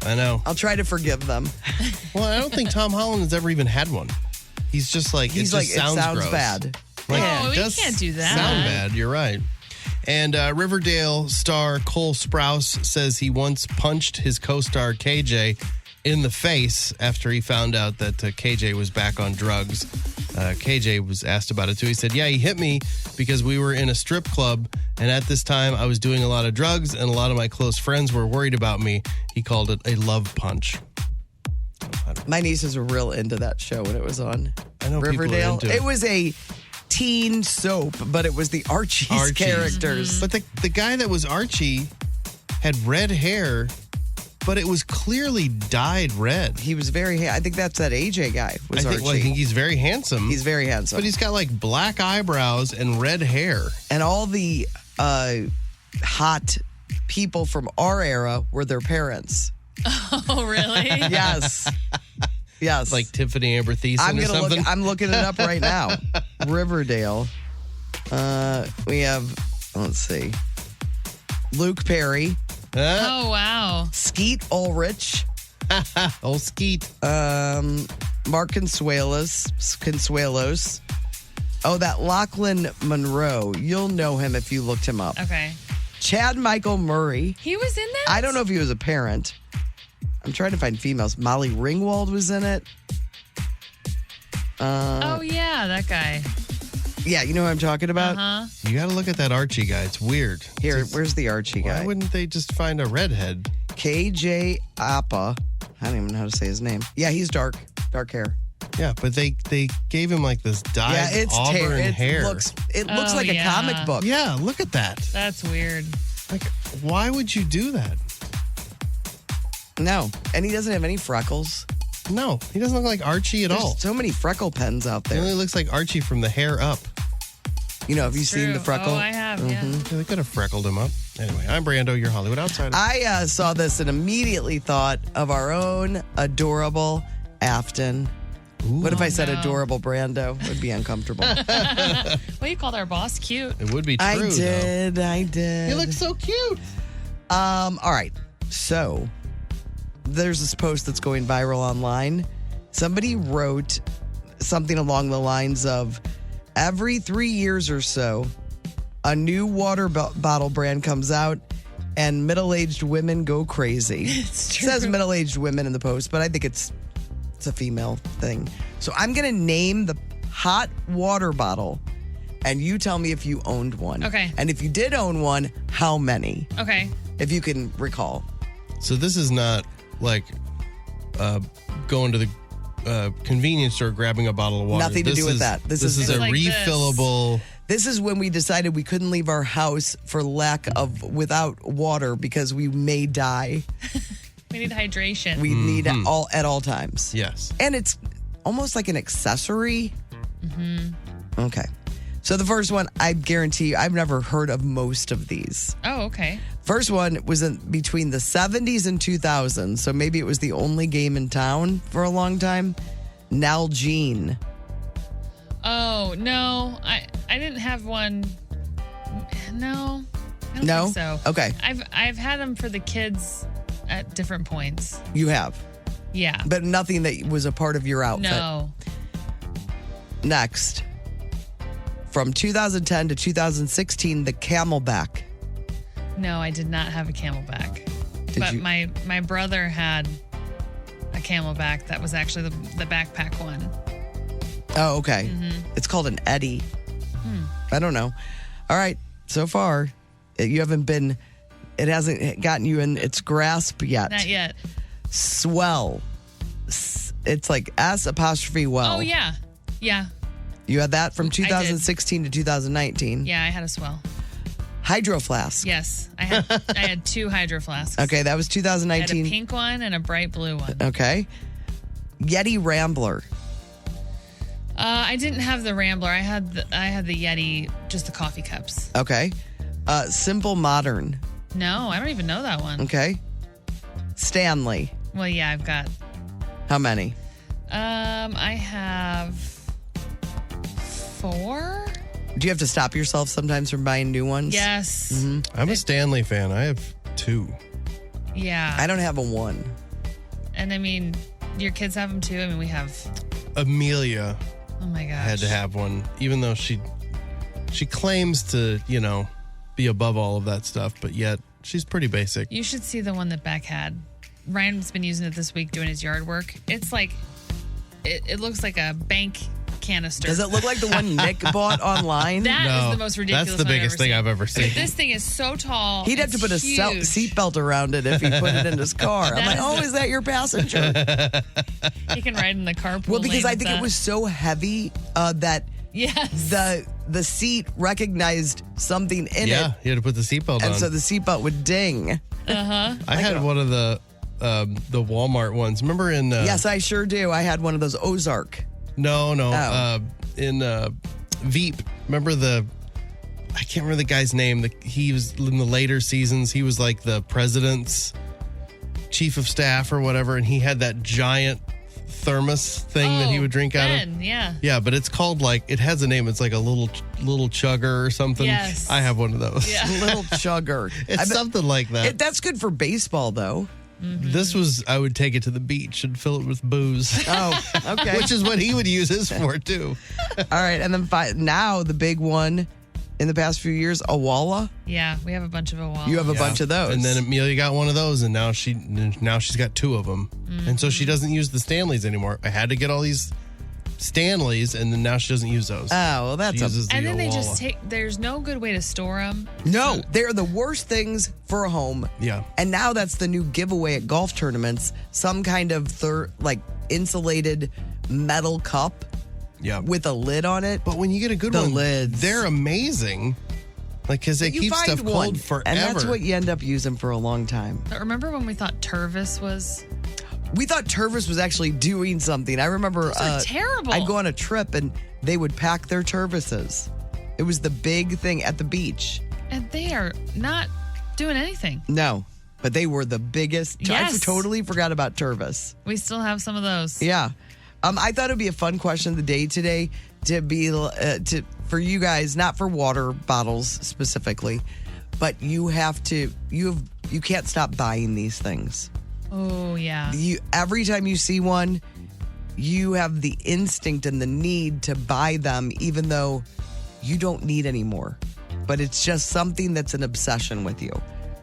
S5: I know.
S4: I'll try to forgive them.
S5: Well, I don't think Tom Holland has ever even had one. He's just like, it sounds gross.
S4: bad.
S5: Like,
S6: you can't do that.
S5: Sound bad. You're right. And Riverdale star Cole Sprouse says he once punched his co-star KJ in the face after he found out that KJ was back on drugs. KJ was asked about it too. He said, "Yeah, he hit me because we were in a strip club, and at this time I was doing a lot of drugs, and a lot of my close friends were worried about me." He called it a love punch.
S4: My nieces were real into that show when it was on.
S5: I know
S4: Riverdale.
S5: People are into
S4: it was a teen soap, but it was the Archie's characters.
S5: But the guy that was Archie had red hair but it was clearly dyed red.
S4: He was I think that's that AJ guy. Was Archie.
S5: I think he's very handsome.
S4: He's very handsome.
S5: But he's got like black eyebrows and red hair.
S4: And all the hot people from our era were their parents.
S6: Oh, really?
S4: Yes. Yes.
S5: Like Tiffany Amber Thiessen or something.
S4: I'm looking it up right now. Riverdale. We have, let's see, Luke Perry.
S6: Oh, wow.
S4: Skeet Ulrich.
S5: Oh, Skeet.
S4: Mark Consuelos. Oh, that Lachlan Monroe. You'll know him if you looked him up.
S6: Okay.
S4: Chad Michael Murray.
S6: He was in that?
S4: I don't know if he was a parent. I'm trying to find females. Molly Ringwald was in it.
S6: Oh, yeah, that guy.
S4: Yeah, you know what I'm talking about?
S6: Uh-huh.
S5: You got to look at that Archie guy. It's weird.
S4: Here, where's the Archie guy?
S5: Why wouldn't they just find a redhead?
S4: KJ Appa. I don't even know how to say his name. Yeah, he's dark hair.
S5: Yeah, but they gave him like this dyed auburn hair.
S4: It looks like a comic book.
S5: Yeah, look at that.
S6: That's weird.
S5: Like, why would you do that?
S4: No, and he doesn't have any freckles.
S5: No, he doesn't look like Archie at all.
S4: There's so many freckle pens out
S5: He
S4: there.
S5: only looks like Archie from the hair up.
S4: You know, have you seen the freckle?
S6: Oh, I have, yeah.
S5: Yeah, they could have freckled him up. Anyway, I'm Brando, your Hollywood Outsider.
S4: I saw this and immediately thought of our own adorable Afton. What if I said adorable Brando? It would be uncomfortable.
S6: Well, you called our boss cute.
S5: It would be true,
S4: I
S5: though.
S4: did.
S5: You look so cute.
S4: All right. So there's this post that's going viral online. Somebody wrote something along the lines of, every 3 years or so, a new water bottle brand comes out and middle-aged women go crazy.
S6: It's true.
S4: It says middle-aged women in the post, but I think it's a female thing. So I'm going to name the hot water bottle, and you tell me if you owned one.
S6: Okay.
S4: And if you did own one, how many?
S6: Okay.
S4: If you can recall.
S5: So this is not like going to the convenience store grabbing a bottle of water.
S4: Nothing to do with that.
S5: This is a
S6: like this.
S5: refillable.
S4: This is when we decided we couldn't leave our house without water because we may die.
S6: We need hydration.
S4: We need it at all times.
S5: Yes.
S4: And it's almost like an accessory. Mm-hmm. Okay. So the first one, I guarantee you, I've never heard of most of these.
S6: Oh, okay.
S4: First one was between the 70s and 2000s, so maybe it was the only game in town for a long time. Nalgene.
S6: Oh, no. I didn't have one. No. I don't
S4: No?
S6: think so.
S4: Okay.
S6: I've had them for the kids at different points.
S4: You have,
S6: Yeah.
S4: but nothing that was a part of your outfit.
S6: No.
S4: Next, from 2010 to 2016, the Camelback.
S6: No, I did not have a Camelback.
S4: Did you?
S6: My brother had a Camelback that was actually the backpack one.
S4: Oh, okay. It's called an Eddie. I don't know. All right. So far, you haven't been, it hasn't gotten you in its grasp yet.
S6: Not yet.
S4: Swell. It's like S''well.
S6: Oh, yeah. Yeah.
S4: You had that from
S6: I did.
S4: 2016 to 2019.
S6: Yeah, I had a Swell.
S4: Hydro Flask.
S6: Yes. I had 2 Hydro Flasks.
S4: Okay, that was
S6: I had a
S4: 2019.
S6: pink one and a bright blue one.
S4: Okay. Yeti Rambler.
S6: I didn't have the Rambler. I had the Yeti, just the coffee cups.
S4: Okay. Simple Modern.
S6: No, I don't even know that one.
S4: Okay. Stanley.
S6: Well, yeah, I've got.
S4: How many?
S6: I have 4.
S4: Do you have to stop yourself sometimes from buying new ones?
S6: Yes.
S5: I'm a Stanley fan. I have 2.
S6: Yeah.
S4: I don't have a 1.
S6: And I mean, your kids have them too. I mean, we have.
S5: Amelia
S6: Oh my gosh.
S5: had to have one, even though she claims to, be above all of that stuff, but yet she's pretty basic.
S6: You should see the one that Beck had. Ryan's been using it this week doing his yard work. It's like, it looks like a bank canister.
S4: Does it look like the one Nick bought online?
S6: That
S5: No,
S6: is the most ridiculous
S5: that's the
S6: one
S5: biggest thing I've ever seen.
S6: This thing is so tall.
S4: He'd have to
S6: it's
S4: put a
S6: huge.
S4: seatbelt around it if he put it in his car. I'm
S6: That
S4: like,
S6: is
S4: oh, is that your passenger?
S6: He can ride in the carpool.
S4: Well, because
S6: lane
S4: I
S6: with
S4: think it
S6: that.
S4: was so heavy that
S6: Yes.
S4: the seat recognized something in
S5: Yeah,
S4: it,
S5: you had to put the seatbelt
S4: and
S5: on.
S4: so the seatbelt would ding.
S5: I had one of the the Walmart ones. Remember in
S4: yes, I sure do. I had one of those Ozark.
S5: No.
S4: Oh.
S5: In Veep. Remember I can't remember the guy's name. He was in the later seasons. He was like the president's chief of staff or whatever, and he had that giant thermos thing that he would drink out of. Yeah, but it's called it has a name. It's like a little chugger or something.
S6: Yes.
S5: I have one of those.
S6: Yeah.
S4: Little chugger.
S5: It's something like that.
S4: That's good for baseball, though.
S5: This was, I would take it to the beach and fill it with booze.
S4: Oh, okay.
S5: Which is what he would use his for, too.
S4: All right, and then now the big one in the past few years, Awala.
S6: Yeah, we have a bunch of Awala.
S4: You have a bunch of those.
S5: And then Amelia got one of those, and now she's got two of them. And so she doesn't use the Stanleys anymore. I had to get all these Stanleys, and then now she doesn't use those.
S4: Oh, well, that's
S5: she uses the
S6: And then they just
S5: Awala.
S6: there's no good way to store them.
S4: No, they're the worst things for a home.
S5: Yeah.
S4: And now that's the new giveaway at golf tournaments. Some kind of insulated metal cup
S5: Yeah.
S4: with a lid on it.
S5: But when you get a good
S4: The
S5: one,
S4: lids.
S5: they're amazing. Because they
S4: You
S5: keep
S4: find
S5: stuff
S4: one,
S5: cold forever.
S4: and that's what you end up using for a long time.
S6: But remember when we thought Tervis was?
S4: We thought Tervis was actually doing something. I remember
S6: Those are terrible.
S4: I'd go on a trip and they would pack their Tervises. It was the big thing at the beach.
S6: And they are not doing anything.
S4: No, but they were the biggest.
S6: Yes.
S4: I totally forgot about Tervis.
S6: We still have some of those.
S4: Yeah. I thought it'd be a fun question of the day today to be for you guys, not for water bottles specifically, but you can't stop buying these things.
S6: Oh, yeah.
S4: Every time you see one, you have the instinct and the need to buy them, even though you don't need any more. But it's just something that's an obsession with you.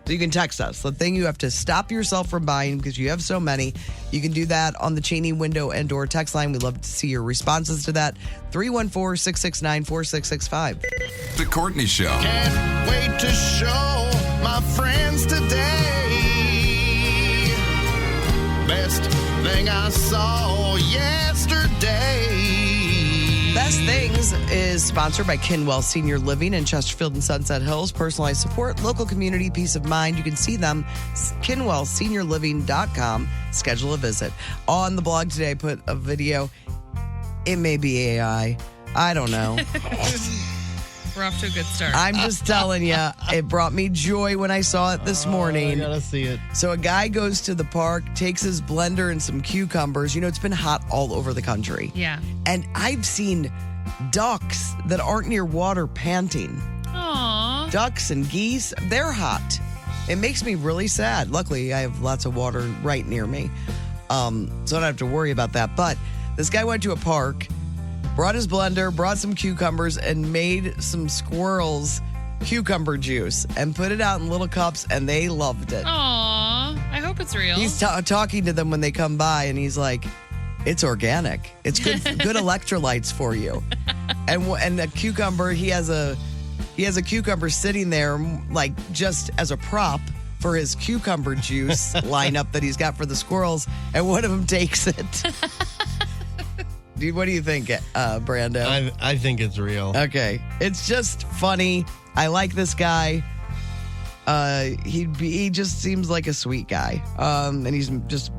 S4: So you can text us. The thing you have to stop yourself from buying because you have so many. You can do that on the Cheney window and door text line. We'd love to see your responses to that. 314-669-4665.
S3: The Courtney Show.
S7: Can't wait to show my friends today. Best thing I saw yesterday.
S4: Best Things is sponsored by Kinwell Senior Living in Chesterfield and Sunset Hills. Personalized support, local community, peace of mind. You can see them, kinwellseniorliving.com. Schedule a visit. On the blog today, I put a video. It may be AI. I don't know.
S6: We're off to a good start.
S4: I'm just telling you, it brought me joy when I saw it this morning.
S5: I gotta see it.
S4: So a guy goes to the park, takes his blender and some cucumbers. You know, it's been hot all over the country.
S6: Yeah.
S4: And I've seen ducks that aren't near water panting.
S6: Aw.
S4: Ducks and geese, they're hot. It makes me really sad. Luckily, I have lots of water right near me. So I don't have to worry about that. But this guy went to a park, brought his blender, brought some cucumbers, and made some squirrels cucumber juice and put it out in little cups, and they loved it.
S6: Aw. I hope it's real.
S4: He's talking to them when they come by, and he's like, it's organic. It's good electrolytes for you. And the cucumber, he has a cucumber sitting there like just as a prop for his cucumber juice lineup that he's got for the squirrels, and one of them takes it. Dude, what do you think, Brando?
S5: I think it's real.
S4: Okay. It's just funny. I like this guy. He just seems like a sweet guy. And he's just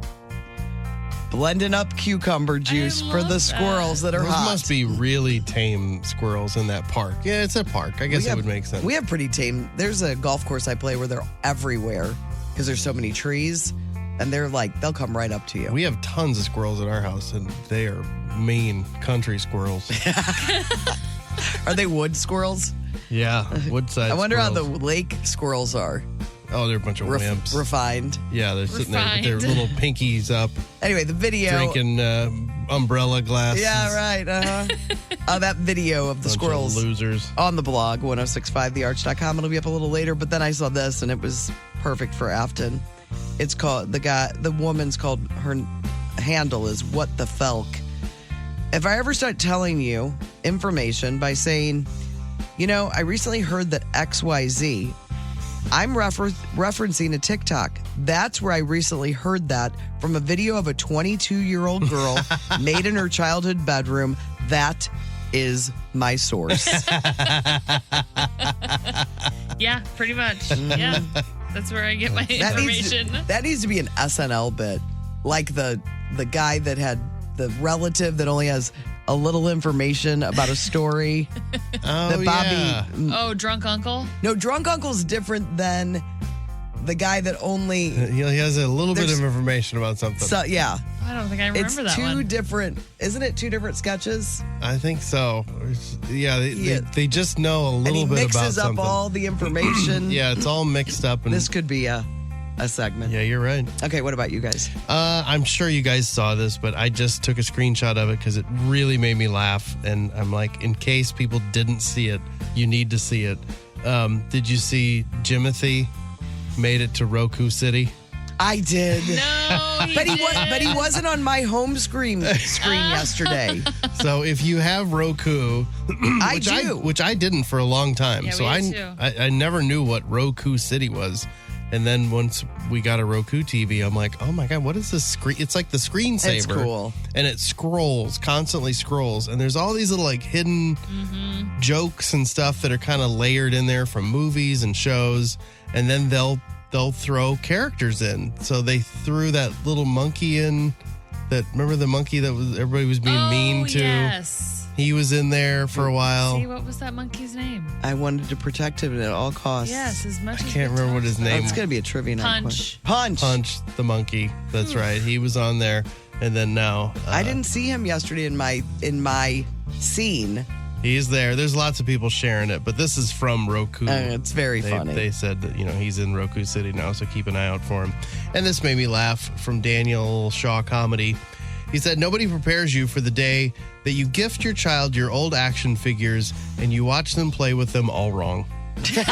S4: blending up cucumber juice for the squirrels that are
S5: Those
S4: hot.
S5: must be really tame squirrels in that park. Yeah, it's a park. I guess it would make sense.
S4: We have pretty tame. There's a golf course I play where they're everywhere because there's so many trees, and they'll come right up to you.
S5: We have tons of squirrels at our house, and they are mean country squirrels.
S4: Are they wood squirrels?
S5: Yeah, woodside
S4: I wonder how the
S5: squirrels.
S4: lake squirrels are.
S5: Oh, they're a bunch of wimps.
S4: Refined.
S5: Yeah, they're sitting there with their
S6: Refined.
S5: little pinkies up,
S4: Anyway, the video.
S5: drinking umbrella glasses.
S4: Yeah, right. That video of the
S5: Bunch
S4: squirrels
S5: of losers.
S4: on the blog, 1065thearch.com. It'll be up a little later, but then I saw this and it was perfect for Afton. It's called, the woman's called, her handle is What the Felk. If I ever start telling you information by saying, I recently heard that XYZ, I'm referencing a TikTok. That's where I recently heard that from a video of a 22-year-old girl made in her childhood bedroom. That is my source.
S6: Yeah, pretty much. Yeah. That's where I get my information.
S4: That needs to be an SNL bit. Like the guy that had the relative that only has a little information about a story.
S5: Oh, yeah.
S6: Oh, Drunk Uncle?
S4: No, Drunk Uncle's different than the guy that only...
S5: He has a little bit of information about something.
S4: So, yeah.
S6: I don't think I remember that one.
S4: It's two different... Isn't it two different sketches?
S5: I think so. Yeah, they just know a little bit about something.
S4: And he mixes up all the information.
S5: Yeah, it's all mixed up. And
S4: this could be a segment.
S5: Yeah, you're right.
S4: Okay, what about you guys?
S5: I'm sure you guys saw this, but I just took a screenshot of it because it really made me laugh. And I'm like, in case people didn't see it, you need to see it. Did you see Jimothy made it to Roku City?
S4: I did.
S6: No,
S4: but he wasn't on my home screen yesterday.
S5: So if you have Roku, which I didn't for a long time.
S6: Yeah,
S5: so
S6: too.
S5: I never knew what Roku City was. And then once we got a Roku TV, I'm like, oh my God, what is this screen? It's like the screensaver.
S4: It's cool.
S5: And it constantly scrolls. And there's all these little like hidden jokes and stuff that are kind of layered in there from movies and shows. And then they'll throw characters in. So they threw that little monkey in. Remember the monkey that everybody was being mean to?
S6: Yes.
S5: He was in there for a while.
S6: See, what was that monkey's name?
S4: I wanted to protect him at all costs.
S6: Yes, as much as
S5: I can't remember what his name was.
S4: It's going to be a trivia night.
S6: Punch
S5: the monkey. That's right. He was on there. And then now.
S4: I didn't see him yesterday in my scene.
S5: He's there. There's lots of people sharing it, but this is from Roku.
S4: It's very funny.
S5: They said that, he's in Roku City now, so keep an eye out for him. And this made me laugh from Daniel Shaw Comedy. He said, nobody prepares you for the day that you gift your child your old action figures and you watch them play with them all wrong.
S6: That's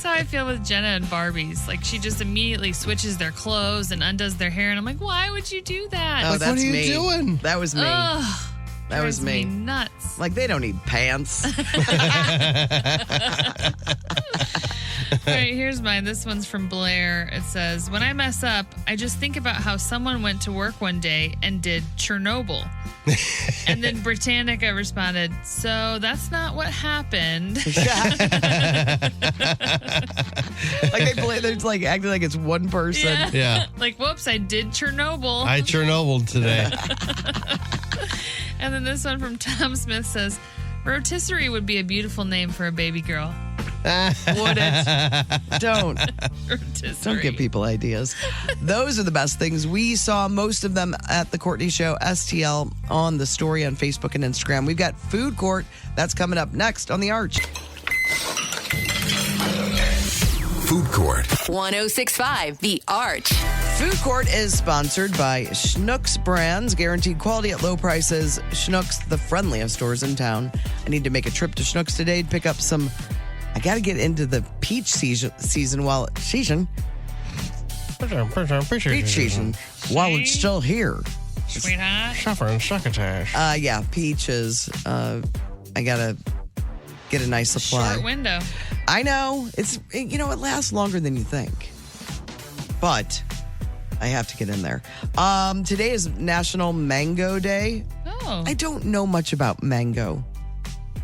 S6: how I feel with Jenna and Barbies. Like, she just immediately switches their clothes and undoes their hair. And I'm like, why would you do that?
S4: Oh,
S5: what are you doing?
S4: That was me.
S6: Ugh,
S4: that was me.
S6: Nuts.
S4: Like, they don't need pants.
S6: All right, here's mine. This one's from Blair. It says, when I mess up, I just think about how someone went to work one day and did Chernobyl. And then Britannica responded, so that's not what happened.
S4: Like they're like acting like it's one person.
S5: Yeah.
S6: Like, whoops, I did Chernobyl.
S5: I Chernobyl today.
S6: And then this one from Tom Smith says, rotisserie would be a beautiful name for a baby girl.
S4: Would it? Don't give people ideas. Those are the best things. We saw most of them at the Courtney Show STL on the story on Facebook and Instagram. We've got Food Court. That's coming up next on The Arch.
S3: Food Court.
S8: 106.5 The Arch.
S4: Food Court is sponsored by Schnucks Brands, guaranteed quality at low prices. Schnucks, the friendliest stores in town. I need to make a trip to Schnucks today to pick up some. I got to get into the peach season while it's still here.
S6: Sweetheart.
S5: Suffering succotash.
S4: Yeah, peaches. I got to get a nice supply.
S6: Short window.
S4: I know. It lasts longer than you think. But I have to get in there. Today is National Mango Day.
S6: Oh.
S4: I don't know much about mango.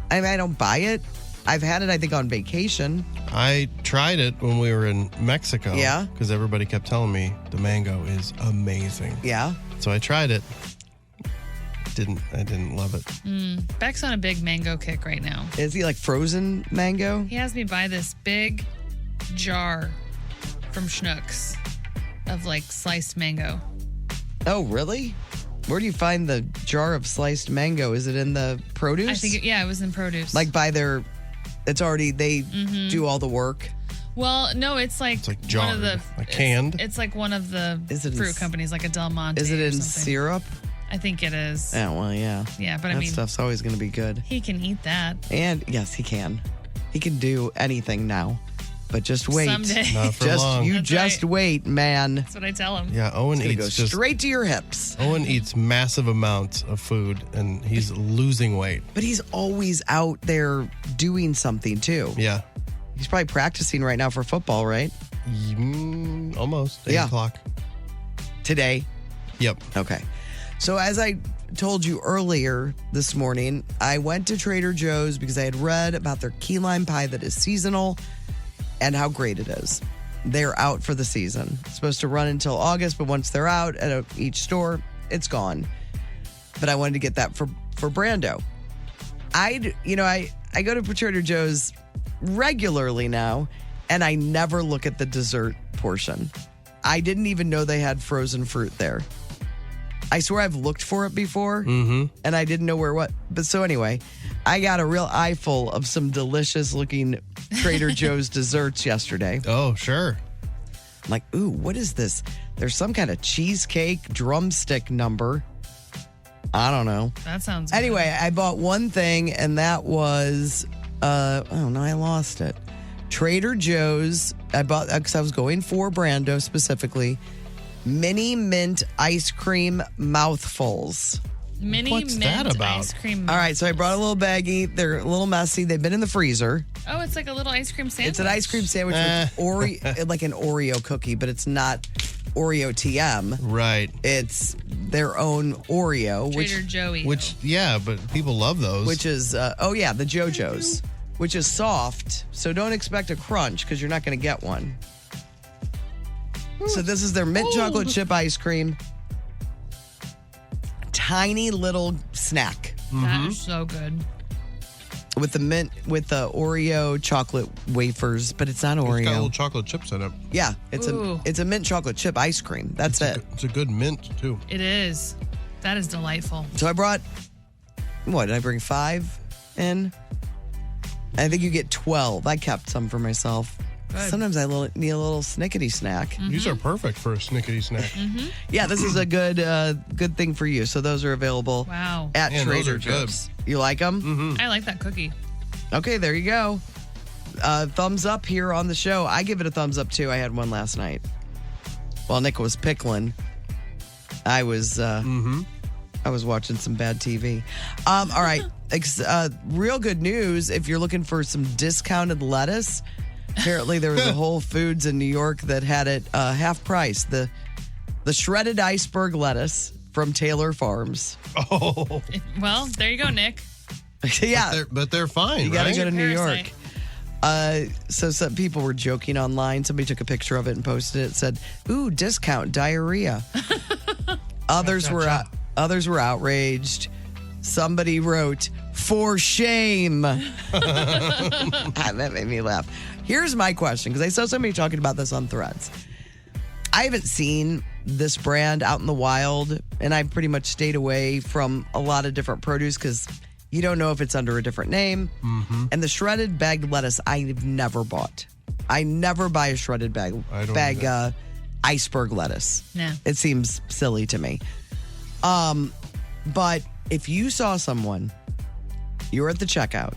S4: I don't buy it. I've had it, I think, on vacation.
S5: I tried it when we were in Mexico.
S4: Yeah?
S5: Because everybody kept telling me the mango is amazing.
S4: Yeah?
S5: So I tried it. I didn't love it.
S6: Beck's on a big mango kick right now.
S4: Is he like frozen mango?
S6: He has me buy this big jar from Schnucks of like sliced mango.
S4: Oh, really? Where do you find the jar of sliced mango? Is it in the produce?
S6: I think, it was in produce.
S4: Like by their, it's already, they do all the work.
S6: Well, no, it's like
S5: jarred,
S6: one of the
S5: like canned.
S6: It's like one of the fruit companies, like a Del Monte.
S4: Is it in
S6: something.
S4: syrup?
S6: I think it is.
S4: Yeah, well, yeah.
S6: Yeah, but
S4: that stuff's always going to be good.
S6: He can eat that.
S4: And yes, he can. He can do anything now. But just wait.
S6: Someday.
S5: Not for long.
S4: You
S6: That's
S4: just
S6: right.
S4: wait, man.
S6: That's what I tell him.
S5: Yeah, Owen
S4: It's
S5: eats
S4: go straight to your hips.
S5: Owen eats massive amounts of food, and he's losing weight.
S4: But he's always out there doing something too.
S5: Yeah.
S4: He's probably practicing right now for football, right?
S5: Almost. 8 o'clock.
S4: Today.
S5: Yep.
S4: Okay. So as I told you earlier this morning, I went to Trader Joe's because I had read about their key lime pie that is seasonal and how great it is. They're out for the season. It's supposed to run until August, but once they're out at each store, it's gone. But I wanted to get that for Brando. I go to Trader Joe's regularly now, and I never look at the dessert portion. I didn't even know they had frozen fruit there. I swear I've looked for it before, and I didn't know where what. But so anyway, I got a real eyeful of some delicious-looking Trader Joe's desserts yesterday.
S5: Oh, sure.
S4: I'm like, ooh, what is this? There's some kind of cheesecake drumstick number. I don't know.
S6: That sounds good.
S4: Anyway, I bought one thing, and that was, oh no, I lost it. Trader Joe's, I bought, because I was going for Brando specifically, mini mint ice cream mouthfuls.
S6: Mini
S5: What's
S6: mint
S5: that about?
S6: ice cream.
S4: All right, so I brought a little baggie. They're a little messy. They've been in the freezer.
S6: Oh, it's like a little ice cream sandwich.
S4: It's an ice cream sandwich with Oreo, like an Oreo cookie, but it's not Oreo TM.
S5: Right.
S4: It's their own Oreo,
S6: Trader Joey.
S5: Which, yeah, but people love those.
S4: which is the JoJo's, which is soft. So don't expect a crunch because you're not going to get one. So this is their mint chocolate chip ice cream. Tiny little snack
S6: That is so good.
S4: with the Oreo chocolate wafers, but it's not
S5: It's got
S4: Oreo.
S5: little chocolate chips in it.
S4: Yeah, it's
S6: Ooh.
S4: a mint chocolate chip ice cream. That's it.
S5: It's a good mint, too.
S6: It is. That is delightful.
S4: So I brought, what, did I bring 5 in? I think you get 12. I kept some for myself.
S6: Good.
S4: Sometimes I need a little snickety snack.
S5: These are perfect for a snickety snack.
S4: Yeah, this is a good thing for you. So those are available
S6: Wow.
S4: at
S5: Man, those
S4: Trader
S5: are good.
S4: Joe's. You like them?
S6: I like that cookie.
S4: Okay, there you go. Thumbs up here on the show. I give it a thumbs up too. I had one last night. While Nick was pickling, I was watching some bad TV. All right, real good news. If you're looking for some discounted lettuce, apparently there was a Whole Foods in New York that had it half price. The shredded iceberg lettuce from Taylor Farms.
S5: Oh.
S6: Well, there you go, Nick.
S4: Yeah,
S5: But they're fine,
S4: you got to
S5: right?
S4: go to New York.
S6: Parasite.
S4: So some people were joking online. Somebody took a picture of it and posted it. It said, "Ooh, discount diarrhea." Others were outraged. Somebody wrote, "For shame." That made me laugh. Here's my question, because I saw somebody talking about this on Threads. I haven't seen this brand out in the wild, and I pretty much stayed away from a lot of different produce because you don't know if it's under a different name. And the shredded bagged lettuce, I've never bought. I never buy a shredded bag iceberg lettuce.
S6: Yeah.
S4: It seems silly to me. But if you saw someone, you were at the checkout,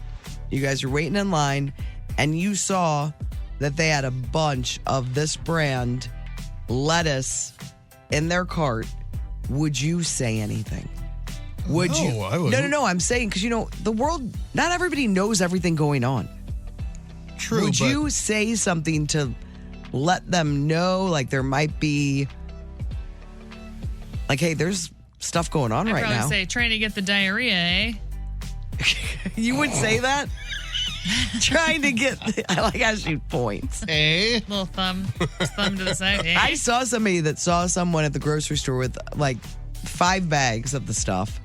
S4: you guys are waiting in line, and you saw that they had a bunch of this brand lettuce in their cart, would you say anything? Would you?
S5: I wouldn't.
S4: No. I'm saying because, the world, not everybody knows everything going on.
S5: True,
S4: Would you say something to let them know, like there might be, like, hey, there's stuff going on
S6: I'd
S4: right
S6: probably
S4: now?
S6: say trying to get the diarrhea, eh?
S4: You would say that? Trying to get, I like how she points.
S5: Hey.
S6: Little thumb to the side, eh?
S4: I saw somebody that saw someone at the grocery store with like 5 bags of the stuff,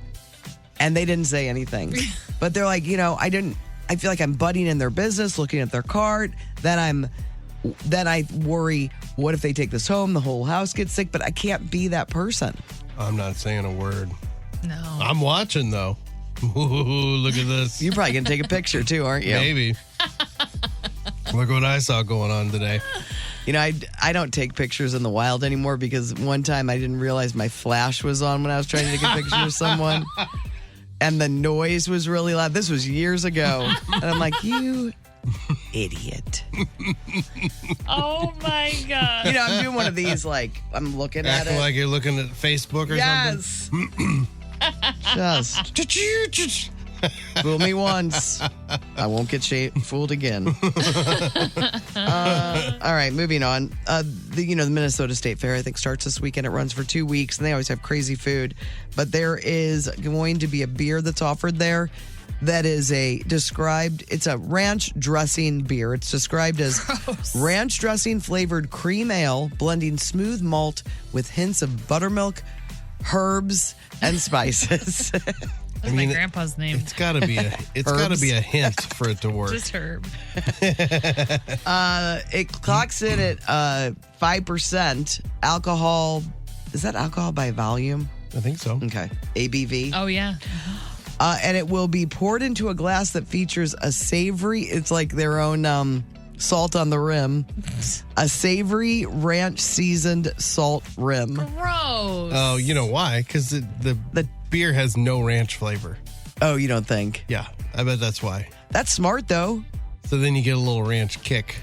S4: and they didn't say anything. But they're like, I feel like I'm butting in their business, looking at their cart. Then I worry, what if they take this home? The whole house gets sick, but I can't be that person.
S5: I'm not saying a word.
S6: No.
S5: I'm watching, though. Ooh, look at this.
S4: You're probably going to take a picture too, aren't you?
S5: Maybe. Look what I saw going on today.
S4: I don't take pictures in the wild anymore because one time I didn't realize my flash was on when I was trying to take a picture of someone. And the noise was really loud. This was years ago. And I'm like, you idiot.
S6: Oh, my God.
S4: I'm doing one of these, like, I'm looking at
S5: Acting
S4: it.
S5: like you're looking at Facebook or something.
S4: Yes. Just. Fool me once. I won't get fooled again. All right, moving on. The Minnesota State Fair, I think, starts this weekend. It runs for 2 weeks, and they always have crazy food. But there is going to be a beer that's offered there that is it's a ranch dressing beer. It's described as ranch dressing flavored cream ale, blending smooth malt with hints of buttermilk, herbs, and spices.
S6: That's my grandpa's name.
S5: It's got to be a hint for it to work.
S6: Just Herb.
S4: It clocks in at 5% alcohol. Is that alcohol by volume?
S5: I think so.
S4: Okay. ABV.
S6: Oh, yeah.
S4: And it will be poured into a glass that features a savory, it's like their own salt on the rim, a savory ranch seasoned salt rim.
S6: Gross.
S5: Oh, you know why? Because the beer has no ranch flavor.
S4: Oh, you don't think?
S5: Yeah, I bet that's why.
S4: That's smart, though.
S5: So then you get a little ranch kick.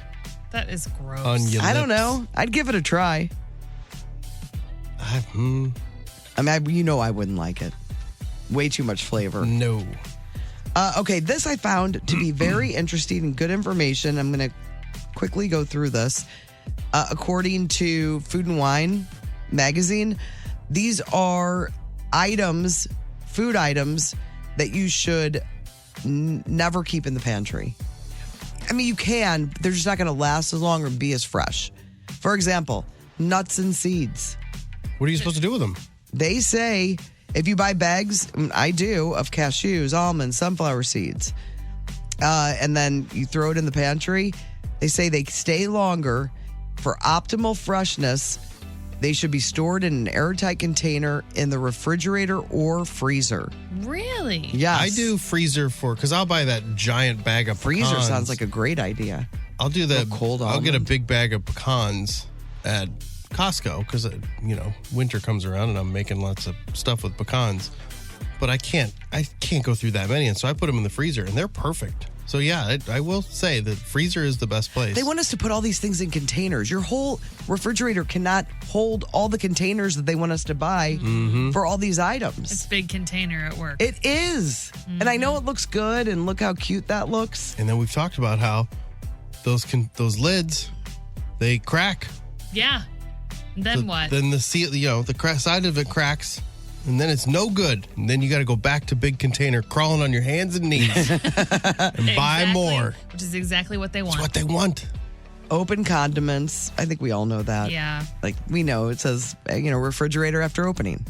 S6: That is gross.
S5: On your
S4: I don't
S5: lips.
S4: know. I'd give it a try.
S5: I
S4: mean, I wouldn't like it. Way too much flavor.
S5: No.
S4: Okay, this I found to be very interesting and good information. I'm going to quickly go through this. According to Food and Wine magazine, these are food items that you should never keep in the pantry. I mean, you can, but they're just not going to last as long or be as fresh. For example, nuts and seeds.
S5: What are you supposed to do with them?
S4: They say if you buy bags, I do, of cashews, almonds, sunflower seeds, and then you throw it in the pantry, they say they stay longer. For optimal freshness, they should be stored in an airtight container in the refrigerator or freezer.
S6: Really?
S4: Yes.
S5: I do freezer because I'll buy that giant bag of
S4: freezer
S5: pecans.
S4: sounds like a great idea.
S5: I'll do that.
S4: Cold
S5: I'll get a
S4: almond.
S5: big bag of pecans at Costco because winter comes around and I'm making lots of stuff with pecans. But I can't go through that many, and so I put them in the freezer, and they're perfect. So yeah, I will say that freezer is the best place.
S4: They want us to put all these things in containers. Your whole refrigerator cannot hold all the containers that they want us to buy for all these items.
S6: It's a big container at work.
S4: It is. And I know it looks good, and look how cute that looks.
S5: And then we've talked about how those lids, they crack.
S6: Yeah. Then what?
S5: Then the side of it cracks, and then it's no good. And then you got to go back to big container, crawling on your hands and knees, and buy more.
S6: Which is exactly what they want.
S5: It's what they want.
S4: Open condiments. I think we all know that.
S6: Yeah.
S4: Like, we know it says, refrigerator after opening.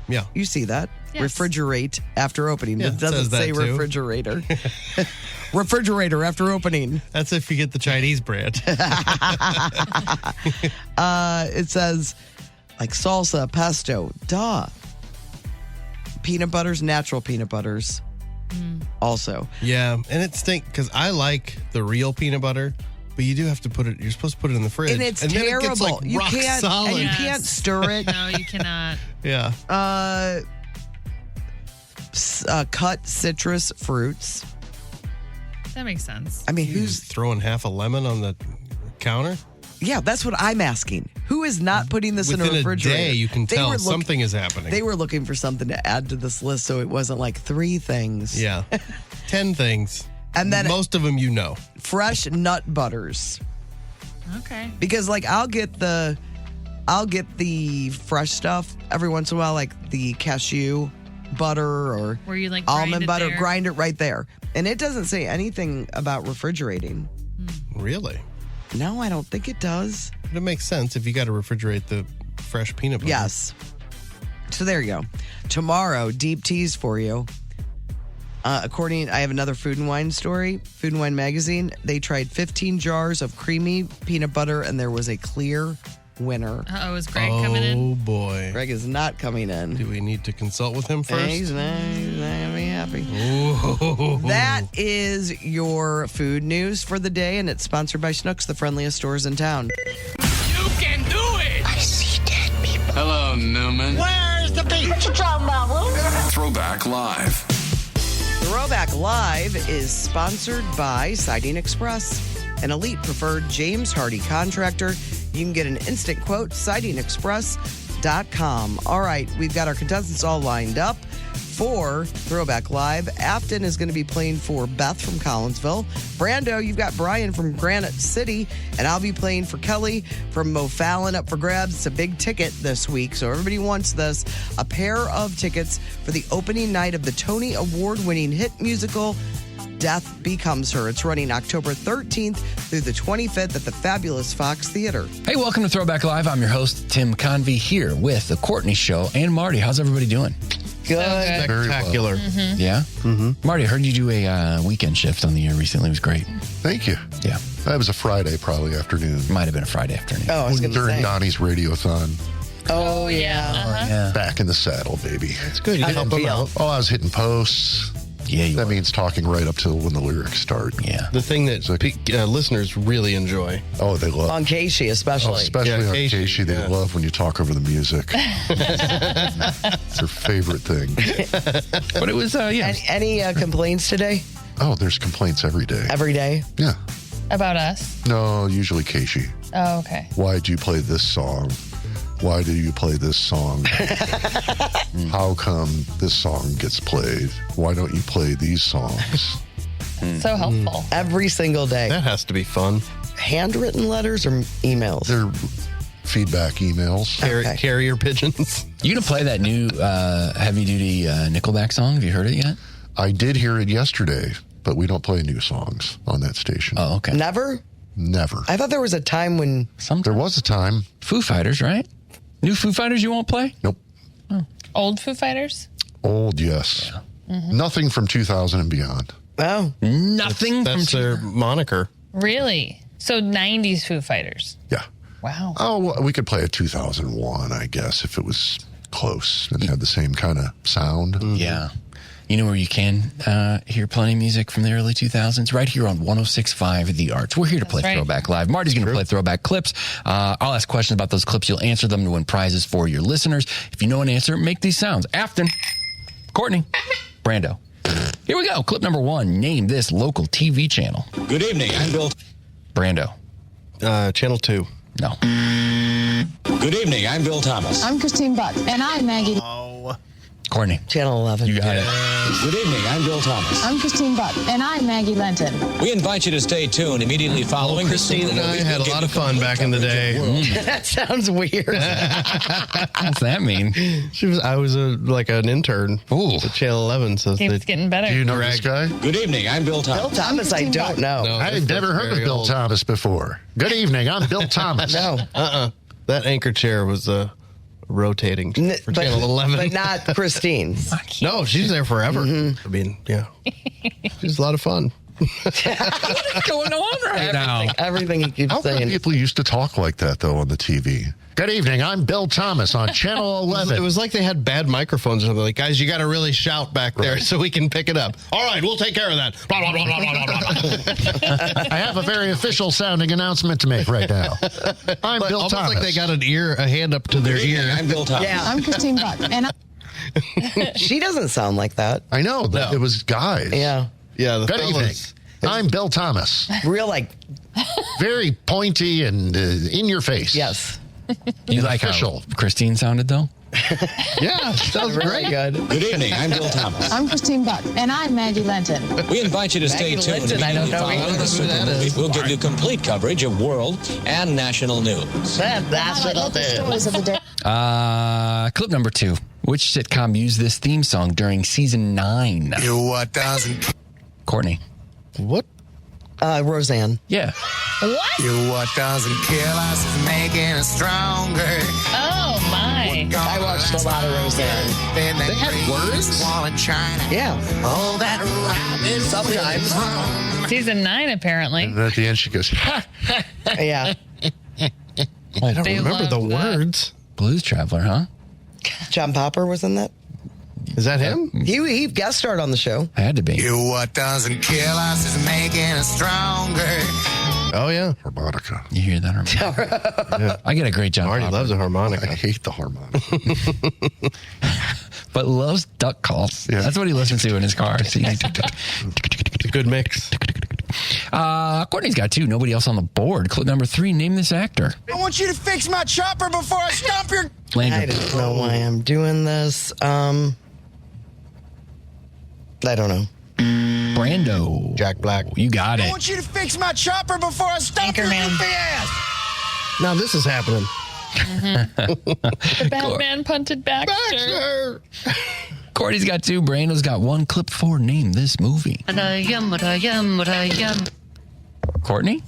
S5: Yeah.
S4: You see that?
S6: Yes.
S4: Refrigerate after opening.
S5: Yeah,
S4: It doesn't
S5: says that
S4: say
S5: too.
S4: refrigerator. Refrigerator after opening.
S5: That's if you get the Chinese brand.
S4: It says, like, salsa, pesto. Duh. Peanut butters, natural peanut butters. Also.
S5: Yeah, and it stinks because I like the real peanut butter, but you do have to you're supposed to put it in the fridge.
S4: And it's
S5: then
S4: terrible.
S5: It gets like
S4: you
S5: rock
S4: can't,
S5: solid.
S4: and you
S6: Yes.
S4: can't stir it.
S6: No, you cannot.
S5: Yeah.
S4: Cut citrus fruits.
S6: That makes sense.
S4: I mean,
S5: Who's throwing half a lemon on the counter?
S4: Yeah, that's what I'm asking. Who is not putting this in a
S5: Within
S4: refrigerator?
S5: day, you can
S4: They
S5: tell
S4: were
S5: something is happening.
S4: They were looking for something to add to this list, so it wasn't like 3 things.
S5: Yeah. 10 things.
S4: And then
S5: most of them you know.
S4: fresh nut butters.
S6: Okay.
S4: Because like I'll get the fresh stuff every once in a while, like the cashew butter or
S6: Where you like grind
S4: almond
S6: it
S4: butter,
S6: there?
S4: grind it right there. And it doesn't say anything about refrigerating.
S5: Really?
S4: No, I don't think it does.
S5: But it makes sense if you got to refrigerate the fresh peanut butter.
S4: Yes. So there you go. Tomorrow, deep tease for you. I have another Food and Wine story. Food and Wine magazine. They tried 15 jars of creamy peanut butter, and there was a clear winner.
S6: Uh-oh, is Greg coming in?
S5: Oh, boy.
S4: Greg is not coming in.
S5: Do we need to consult with him first?
S4: He's not gonna be happy.
S5: Ooh.
S4: That is your food news for the day, and it's sponsored by Schnucks, the friendliest stores in town.
S7: You can do it. I see dead people. Hello, Newman. Where's the beach? What you talking about,
S3: Throwback Live.
S4: Throwback Live is sponsored by Siding Express, an elite preferred James Hardy contractor. You can get an instant quote, sidingexpress.com. All right, we've got our contestants all lined up 4, Throwback Live. Afton is going to be playing for Beth from Collinsville. Brando, you've got Brian from Granite City, and I'll be playing for Kelly from O'Fallon up for grabs. It's a big ticket this week, so everybody wants this. A pair of tickets for the opening night of the Tony Award-winning hit musical Death Becomes Her. It's running October 13th through the 25th at the fabulous Fox Theater.
S9: Hey, welcome to Throwback Live. I'm your host, Tim Convey, here with The Courtney Show and Marty. How's everybody doing?
S4: Good.
S5: Spectacular.
S9: Yeah? Mm-hmm. Marty, I heard you do a weekend shift on the air recently. It was great.
S10: Thank you.
S9: Yeah.
S10: That was a Friday, probably afternoon.
S9: Might have been a Friday afternoon.
S4: Oh, I was going to
S10: During
S4: say.
S10: Donnie's radiothon.
S4: Oh, yeah.
S9: Yeah.
S10: Back in the saddle, baby.
S5: It's good. You can help them out.
S10: Oh, I was hitting posts.
S9: Yeah, you
S10: That
S9: were.
S10: means talking right up till when the lyrics start.
S9: Yeah.
S5: The thing that listeners really enjoy.
S10: Oh, they love
S4: On Casey, especially.
S10: especially
S5: Yeah,
S10: on
S5: Casey,
S10: Casey, they
S5: yeah.
S10: love when you talk over the music. It's their favorite thing.
S9: But it was, yeah.
S4: Any complaints today?
S10: Oh, there's complaints every day.
S4: Every day?
S10: Yeah.
S6: About us?
S10: No, usually Casey.
S6: Oh, okay.
S10: Why'd you play this song? Why do you play this song? How come this song gets played? Why don't you play these songs?
S6: So helpful.
S4: Every single day.
S5: That has to be fun.
S4: Handwritten letters or emails?
S10: They're feedback emails.
S4: Okay.
S5: Carrier pigeons.
S9: You going to play that new heavy-duty Nickelback song? Have you heard it yet?
S10: I did hear it yesterday, but we don't play new songs on that station.
S9: Oh, okay.
S4: Never?
S10: Never.
S4: I thought there was a time when...
S10: There was a time.
S9: Foo Fighters, right? New Foo Fighters you won't play?
S10: Nope.
S6: Old Foo Fighters?
S10: Old, yes. Nothing from 2000 and beyond.
S4: Oh.
S9: Nothing
S5: That's
S9: from
S5: their moniker.
S6: Really? So 90s Foo Fighters.
S10: Yeah.
S6: Wow.
S10: Oh, well, we could play a 2001, I guess, if it was close and had the same kind of sound.
S9: Yeah. You know where you can hear plenty of music from the early 2000s? Right here on 106.5 The Arch. We're here to play
S6: right.
S9: Throwback Live. Marty's going to play Throwback clips. I'll ask questions about those clips. You'll answer them to win prizes for your listeners. If you know an answer, make these sounds. Afton, Courtney, Brando. Here we go. Clip number 1. Name this local TV channel.
S11: Good evening. I'm Bill.
S9: Brando.
S5: Channel 2.
S9: No.
S11: Good evening. I'm Bill Thomas.
S12: I'm Christine Buck. And I'm Maggie.
S9: Courtney.
S4: Channel 11.
S9: You got it.
S11: Good evening. I'm Bill Thomas.
S12: I'm Christine Buck. And I'm Maggie Lenton.
S11: We invite you to stay tuned immediately following
S5: Christine and I had a lot of fun back in the day.
S4: That sounds weird.
S9: What's that mean?
S5: I was like an intern at Channel 11. So
S6: Keeps getting better.
S10: Do you know this guy?
S11: Good evening. I'm Bill Thomas.
S4: Bill Thomas, I don't know.
S5: No.
S10: I've never heard of
S5: very
S10: Bill
S5: old.
S10: Thomas before. Good evening. I'm Bill Thomas.
S4: No.
S5: That anchor chair was rotating for
S4: but,
S5: Channel 11.
S4: But not Christine.
S5: No, she's there forever. I mean, yeah. She's a lot of fun.
S9: What's going on right now?
S4: Everything he keeps
S10: How come
S4: saying.
S10: people used to talk like that, though, on the TV? Good evening. I'm Bill Thomas on Channel 11.
S5: It was like they had bad microphones or something. Like, guys, you got to really shout back there so we can pick it up. All right, we'll take care of that. Blah, blah, blah, blah, blah, blah.
S10: I have a very official sounding announcement to make right now. I'm Bill
S5: Almost
S10: Thomas.
S5: like they got a hand up to their ear.
S11: I'm Bill Thomas.
S4: Yeah.
S12: I'm Christine Buck. And
S4: She doesn't sound like that.
S10: I know.
S5: No.
S10: It was guys.
S4: Yeah.
S5: Yeah, the
S10: Good evening.
S5: fellas.
S10: I'm Bill Thomas.
S4: Real, like,
S10: Very pointy and in your face.
S4: yes.
S9: You like
S10: Official.
S9: how Christine sounded, though?
S5: Yeah, sounds
S4: Really
S5: great.
S4: good.
S11: Good evening. I'm Bill Thomas.
S12: I'm Christine Buck. And I'm Maggie Lenton.
S11: We invite you to stay
S4: Maggie
S11: tuned.
S4: Linton, I don't
S11: immediately
S4: know
S11: following
S4: either.
S11: the Super Movie. We'll give you complete coverage of world and national news.
S4: That's what I'll do.
S12: Stories of the day.
S9: Clip number 2. Which sitcom used this theme song during season 9?
S7: What doesn't
S9: Courtney.
S5: What?
S4: Roseanne.
S9: Yeah.
S7: what doesn't kill us is making us stronger.
S6: Oh, my.
S4: I watched a lot of Roseanne.
S7: Then
S5: They had words?
S7: Wall in China.
S4: Yeah.
S7: Oh, that round is
S4: Sometimes.
S6: Season 9, apparently.
S10: And at the end, she goes, ha!
S4: Yeah.
S5: I don't
S6: They
S5: remember the
S6: love that.
S5: words.
S9: Blues Traveler, huh?
S4: John Popper was in that.
S5: Is that him?
S4: He guest starred on the show.
S9: Had to be.
S7: what doesn't kill us is making us stronger.
S5: Oh, yeah.
S10: Harmonica.
S9: You hear that harmonica? I get a great John
S5: Marty
S9: Popper,
S5: loves a
S10: I
S5: harmonica.
S10: hate the harmonica.
S9: but loves duck calls.
S10: Yeah.
S9: That's what he listens to in his car.
S5: It's a good mix.
S9: Courtney's got 2. Nobody else on the board. Clip number 3. Name this actor.
S7: I want you to fix my chopper before I stomp your...
S4: I
S9: Landry.
S4: don't know why I'm doing this. I don't know.
S9: Brando.
S5: Jack Black.
S9: You got
S7: I
S9: it.
S7: want you to fix my chopper before I stop your goofy ass.
S5: Now this is happening.
S6: The Batman punted Baxter.
S9: Courtney's got 2. Brando's got 1. Clip 4. Name this movie.
S13: And I am what I am, what I am.
S9: Courtney?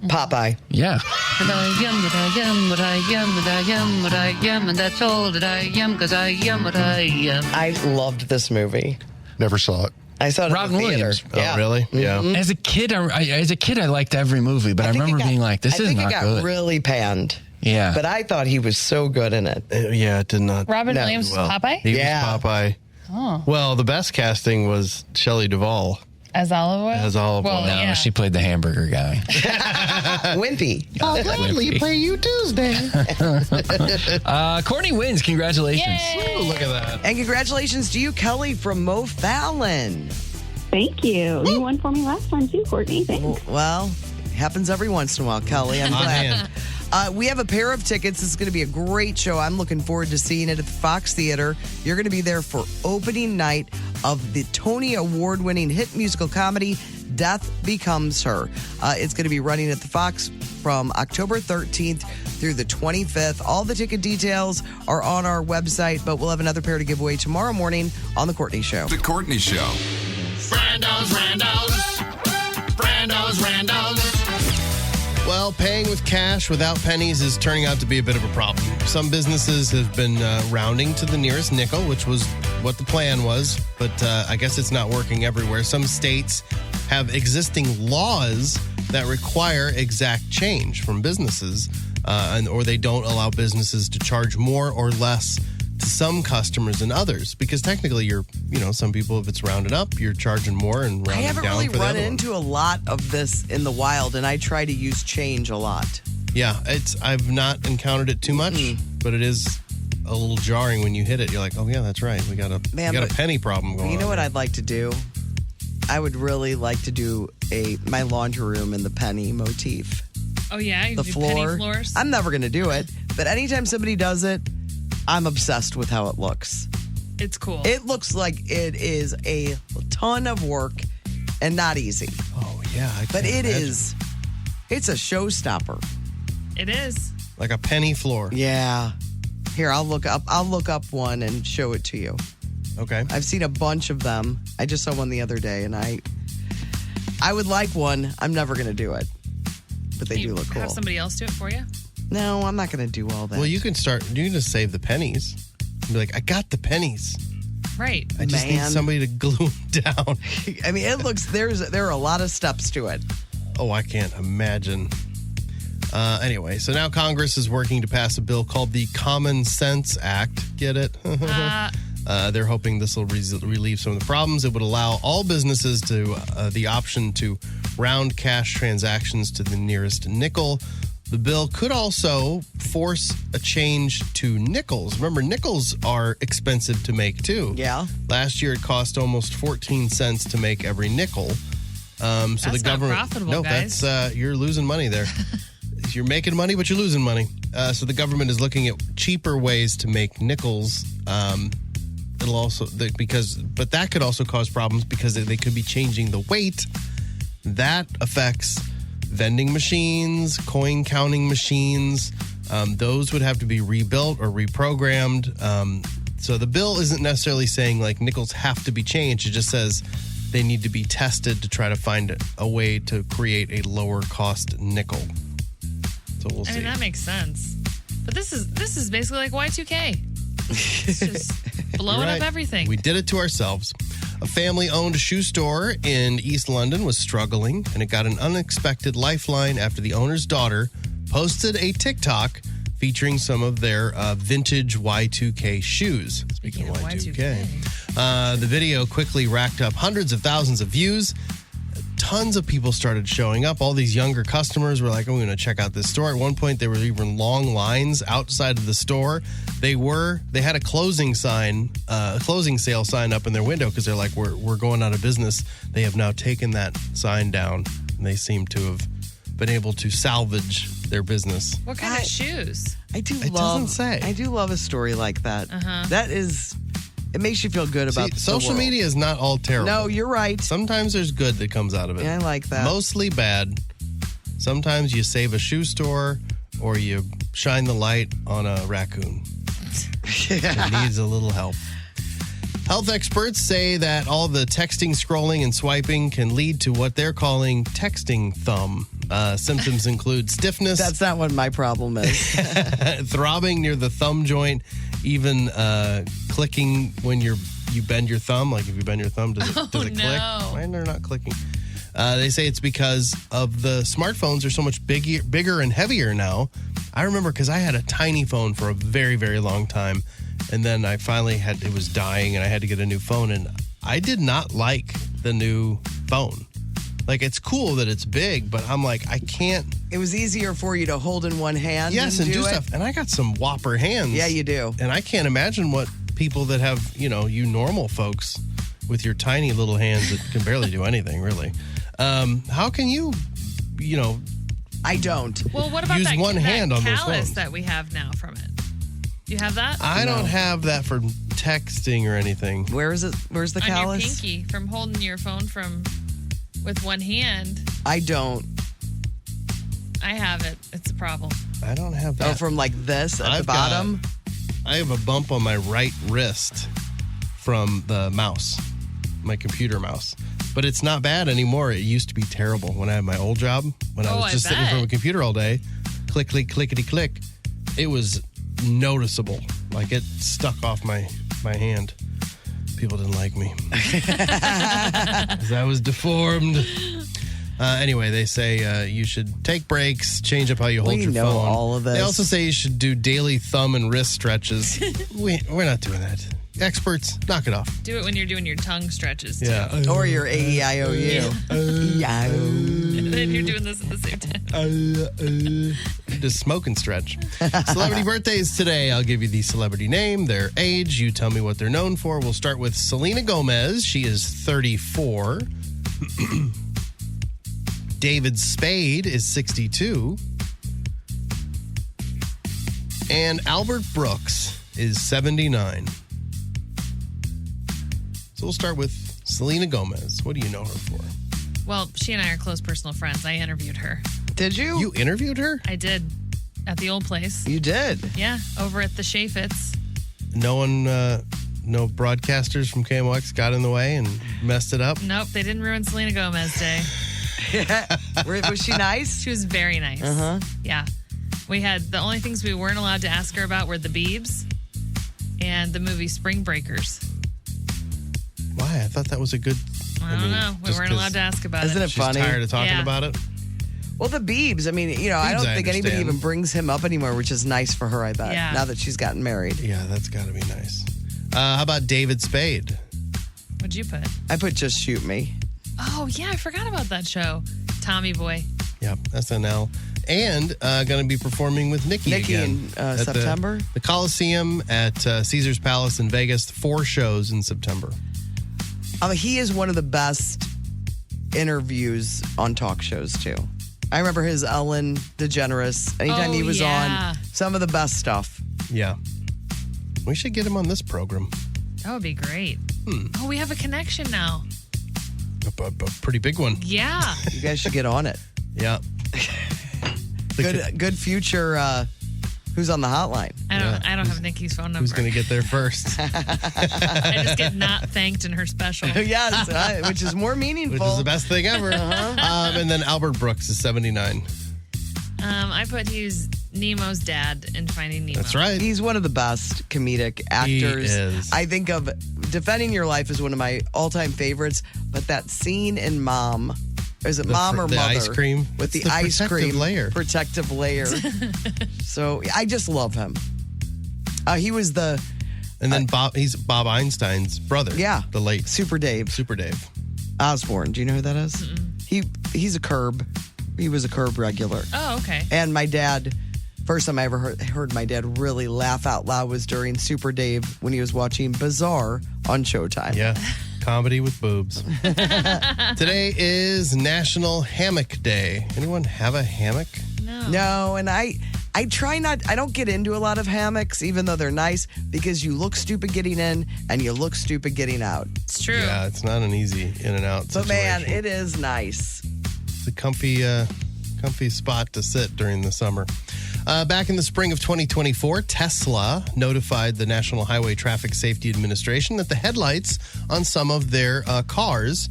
S4: Popeye.
S9: Yeah.
S13: And I am what I am, what I am, what I am, what I am. And that's all that I am, because I am what I am.
S4: I loved this movie.
S10: Never saw it.
S4: I saw it
S9: Robin
S4: in the theater.
S9: Williams.
S5: Oh, really? Yeah.
S9: As a kid, I liked every movie, but I remember being like, this is not
S4: it got
S9: good.
S4: really panned.
S9: Yeah.
S4: But I thought he was so good in it.
S5: Yeah, it did not.
S6: Robin Williams was Popeye?
S5: He was Popeye.
S6: Oh.
S5: Well, the best casting was Shelley Duvall.
S6: As Olive Oil?
S5: As Olive Oil.
S6: Well,
S9: No,
S6: yeah.
S9: she played the hamburger guy.
S4: Wimpy.
S5: I'll gladly play you Tuesday.
S9: Courtney wins. Congratulations.
S5: Ooh, look at that.
S4: And congratulations to you, Kelly from Mo Fallon.
S14: Thank you. You won for me last time too, Courtney. Thanks.
S4: Well, happens every once in a while, Kelly. I'm glad. We have a pair of tickets. This is going to be a great show. I'm looking forward to seeing it at the Fox Theater. You're going to be there for opening night of the Tony Award-winning hit musical comedy, Death Becomes Her. It's going to be running at the Fox from October 13th through the 25th. All the ticket details are on our website, but we'll have another pair to give away tomorrow morning on The Courtney Show.
S3: The Courtney Show.
S7: Brando's.
S5: Well, paying with cash without pennies is turning out to be a bit of a problem. Some businesses have been rounding to the nearest nickel, which was what the plan was, but I guess it's not working everywhere. Some states have existing laws that require exact change from businesses, or they don't allow businesses to charge more or less to some customers than others, because technically some people, if it's rounded up, you're charging more and rounding down.
S4: I haven't really run into a lot of this in the wild, and I try to use change a lot.
S5: Yeah, I've not encountered it too much, but it is a little jarring when you hit it. You're like, oh yeah, that's right. We got a penny problem going on.
S4: You know what I'd like to do? I would really like to do my laundry room in the penny motif.
S6: Oh, yeah? You
S4: The
S6: do
S4: floor.
S6: penny floors?
S4: I'm never going to do it, but anytime somebody does it, I'm obsessed with how it looks.
S6: It's cool.
S4: It looks like it is a ton of work and not easy.
S5: Oh, yeah.
S4: But it is. It's a showstopper.
S6: It is.
S5: Like a penny floor.
S4: Yeah. Here, I'll look up one and show it to you.
S5: Okay.
S4: I've seen a bunch of them. I just saw one the other day, and I would like one. I'm never going to do it. But they do look cool.
S6: Have somebody else do it for you?
S4: No, I'm not going to do all that.
S5: Well, you can just save the pennies. Be like, I got the pennies.
S6: Right.
S5: I just need somebody to glue them down.
S4: I mean, it looks, there are a lot of steps to it.
S5: Oh, I can't imagine. Anyway, so now Congress is working to pass a bill called the Common Sense Act. Get it? They're hoping this will relieve some of the problems. It would allow all businesses to the option to round cash transactions to the nearest nickel. The bill could also force a change to nickels. Remember, nickels are expensive to make, too.
S4: Yeah.
S5: Last year, it cost almost 14 cents to make every nickel. So
S6: that's
S5: the government,
S6: not profitable,
S5: no,
S6: guys.
S5: that's you're losing money there. You're making money, but you're losing money. So the government is looking at cheaper ways to make nickels. It'll also but that could also cause problems because they could be changing the weight. That affects vending machines, coin counting machines. Those would have to be rebuilt or reprogrammed. So the bill isn't necessarily saying like nickels have to be changed. It just says they need to be tested to try to find a way to create a lower cost nickel. So we'll see.
S6: I mean, that makes sense. But this is basically like Y2K. It's just blowing up everything.
S5: We did it to ourselves. A family-owned shoe store in East London was struggling, and it got an unexpected lifeline after the owner's daughter posted a TikTok featuring some of their vintage Y2K shoes. Speaking of Y2K. The video quickly racked up hundreds of thousands of views. Tons of people started showing up. All these younger customers were like, I'm going to check out this store. At one point, there were even long lines outside of the store. They had a closing sale sign up in their window because they're like, we're going out of business. They have now taken that sign down, and they seem to have been able to salvage their business.
S6: What kind of shoes?
S5: Doesn't say.
S4: I do love a story like that.
S6: Uh-huh.
S4: That is It makes you feel good about the
S5: social
S4: world.
S5: media is not all terrible.
S4: No, you're right.
S5: Sometimes there's good that comes out of it.
S4: Yeah, I like that.
S5: Mostly bad. Sometimes you save a shoe store or you shine the light on a raccoon. It needs a little help. Health experts say that all the texting, scrolling, and swiping can lead to what they're calling texting thumb. Symptoms include stiffness.
S4: That's not what my problem is.
S5: Throbbing near the thumb joint, even clicking when you bend your thumb. Like if you bend your thumb, does it click? Why are they not clicking? They say it's because of the smartphones are so much bigger and heavier now. I remember because I had a tiny phone for a very, very long time. And then I finally it was dying and I had to get a new phone. And I did not like the new phone. Like, it's cool that it's big, but I'm like, I can't.
S4: It was easier for you to hold in one hand.
S5: Yes, and do stuff. And I got some whopper hands.
S4: Yeah, you do.
S5: And I can't imagine what people that have, you normal folks with your tiny little hands that can barely do anything, really. How can you,
S4: I don't.
S6: Well, what about
S5: use
S6: that,
S5: one hand on those
S6: callus
S5: phones
S6: that we have now from it? Do you have that?
S5: I don't have that for texting or anything.
S4: Where is it? Where's the
S6: on
S4: callus?
S6: Your pinky from holding your phone with one hand.
S4: I don't.
S6: I have it. It's a problem.
S5: I don't have that.
S4: Oh, from like this at the bottom?
S5: I have a bump on my right wrist from the mouse, my computer mouse. But it's not bad anymore. It used to be terrible when I had my old job, when I was just sitting in front of a computer all day. Click, click, clickety, click. It was noticeable. Like it stuck off my hand. People didn't like me. Because I was deformed. Anyway, they say you should take breaks, change up how you hold your phone.
S4: All of this.
S5: They also say you should do daily thumb and wrist stretches. We're not doing that. Experts, knock it off.
S6: Do it when you're doing your tongue stretches, too.
S5: Yeah.
S4: Or your A-E-I-O-U.
S6: And then you're doing this at the same time.
S5: Just smoke and stretch. Celebrity birthdays today. I'll give you the celebrity name, their age. You tell me what they're known for. We'll start with Selena Gomez. She is 34. David Spade is 62. And Albert Brooks is 79. So we'll start with Selena Gomez. What do you know her for?
S6: Well, she and I are close personal friends. I interviewed her.
S4: Did you?
S5: You interviewed her?
S6: I did. At the old place.
S4: You did?
S6: Yeah, over at the Shafitz.
S5: No one, no broadcasters from KMOX got in the way and messed it up?
S6: Nope, they didn't ruin Selena Gomez Day.
S4: Was she nice?
S6: She was very nice.
S4: Uh-huh.
S6: Yeah. We had, the only things we weren't allowed to ask her about were the Biebs and the movie Spring Breakers.
S5: Why? I thought that was a good...
S6: I don't know. We weren't allowed to ask about
S4: Isn't it funny?
S5: She's tired of talking about it?
S4: Well, the Biebs, I mean, I don't think anybody even brings him up anymore, which is nice for her, I bet, now that she's gotten married.
S5: Yeah, that's got to be nice. How about David Spade?
S6: What'd you put?
S4: I put Just Shoot Me.
S6: Oh, yeah, I forgot about that show. Tommy Boy.
S5: Yep, SNL. And going to be performing with Nikki again.
S4: in September?
S5: The Coliseum at Caesar's Palace in Vegas. 4 shows in September.
S4: He is one of the best interviews on talk shows, too. I remember his Ellen DeGeneres. Anytime he was on, some of the best stuff.
S5: Yeah. We should get him on this program.
S6: That would be great. Oh, we have a connection now.
S5: A pretty big one.
S6: Yeah.
S4: You guys should get on it.
S5: Yeah.
S4: Good future who's on the hotline.
S6: I don't have Nikki's phone number.
S5: Who's going to get there first?
S6: I just get not thanked in her special.
S4: Yes, which is more meaningful.
S5: Which is the best thing ever. And then Albert Brooks is 79.
S6: I put he's Nemo's dad in Finding Nemo.
S5: That's right.
S4: He's one of the best comedic actors.
S5: He is.
S4: I think of Defending Your Life as one of my all-time favorites, but that scene in Mom, is it Mom or
S5: the
S4: Mother?
S5: ice cream?
S4: With the
S5: It's the
S4: ice cream.
S5: protective
S4: Protective layer.
S5: layer.
S4: So I just love him. He was the...
S5: And then he's Bob Einstein's brother.
S4: Yeah.
S5: The late.
S4: Super Dave. Osborne. Do you know who that is? He's a Curb. He was a Curb regular.
S6: Oh, okay.
S4: And my dad, first time I ever heard my dad really laugh out loud was during Super Dave when he was watching Bizarre on Showtime.
S5: Yeah. Comedy with boobs. Today is National Hammock Day. Anyone have a hammock?
S6: No.
S4: No, and I don't get into a lot of hammocks, even though they're nice, because you look stupid getting in and you look stupid getting out.
S6: It's true.
S5: Yeah, it's not an easy in and out
S4: But
S5: situation.
S4: man, it is nice.
S5: It's a comfy spot to sit during the summer. Back in the spring of 2024, Tesla notified the National Highway Traffic Safety Administration that the headlights on some of their cars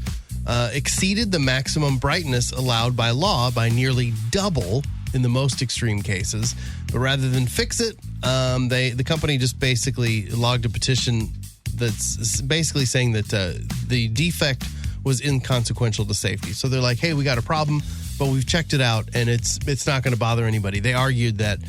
S5: exceeded the maximum brightness allowed by law by nearly double in the most extreme cases. But rather than fix it, the company just basically logged a petition that's basically saying that the defect was inconsequential to safety. So they're like, hey, we got a problem, but we've checked it out, and it's not going to bother anybody. They argued that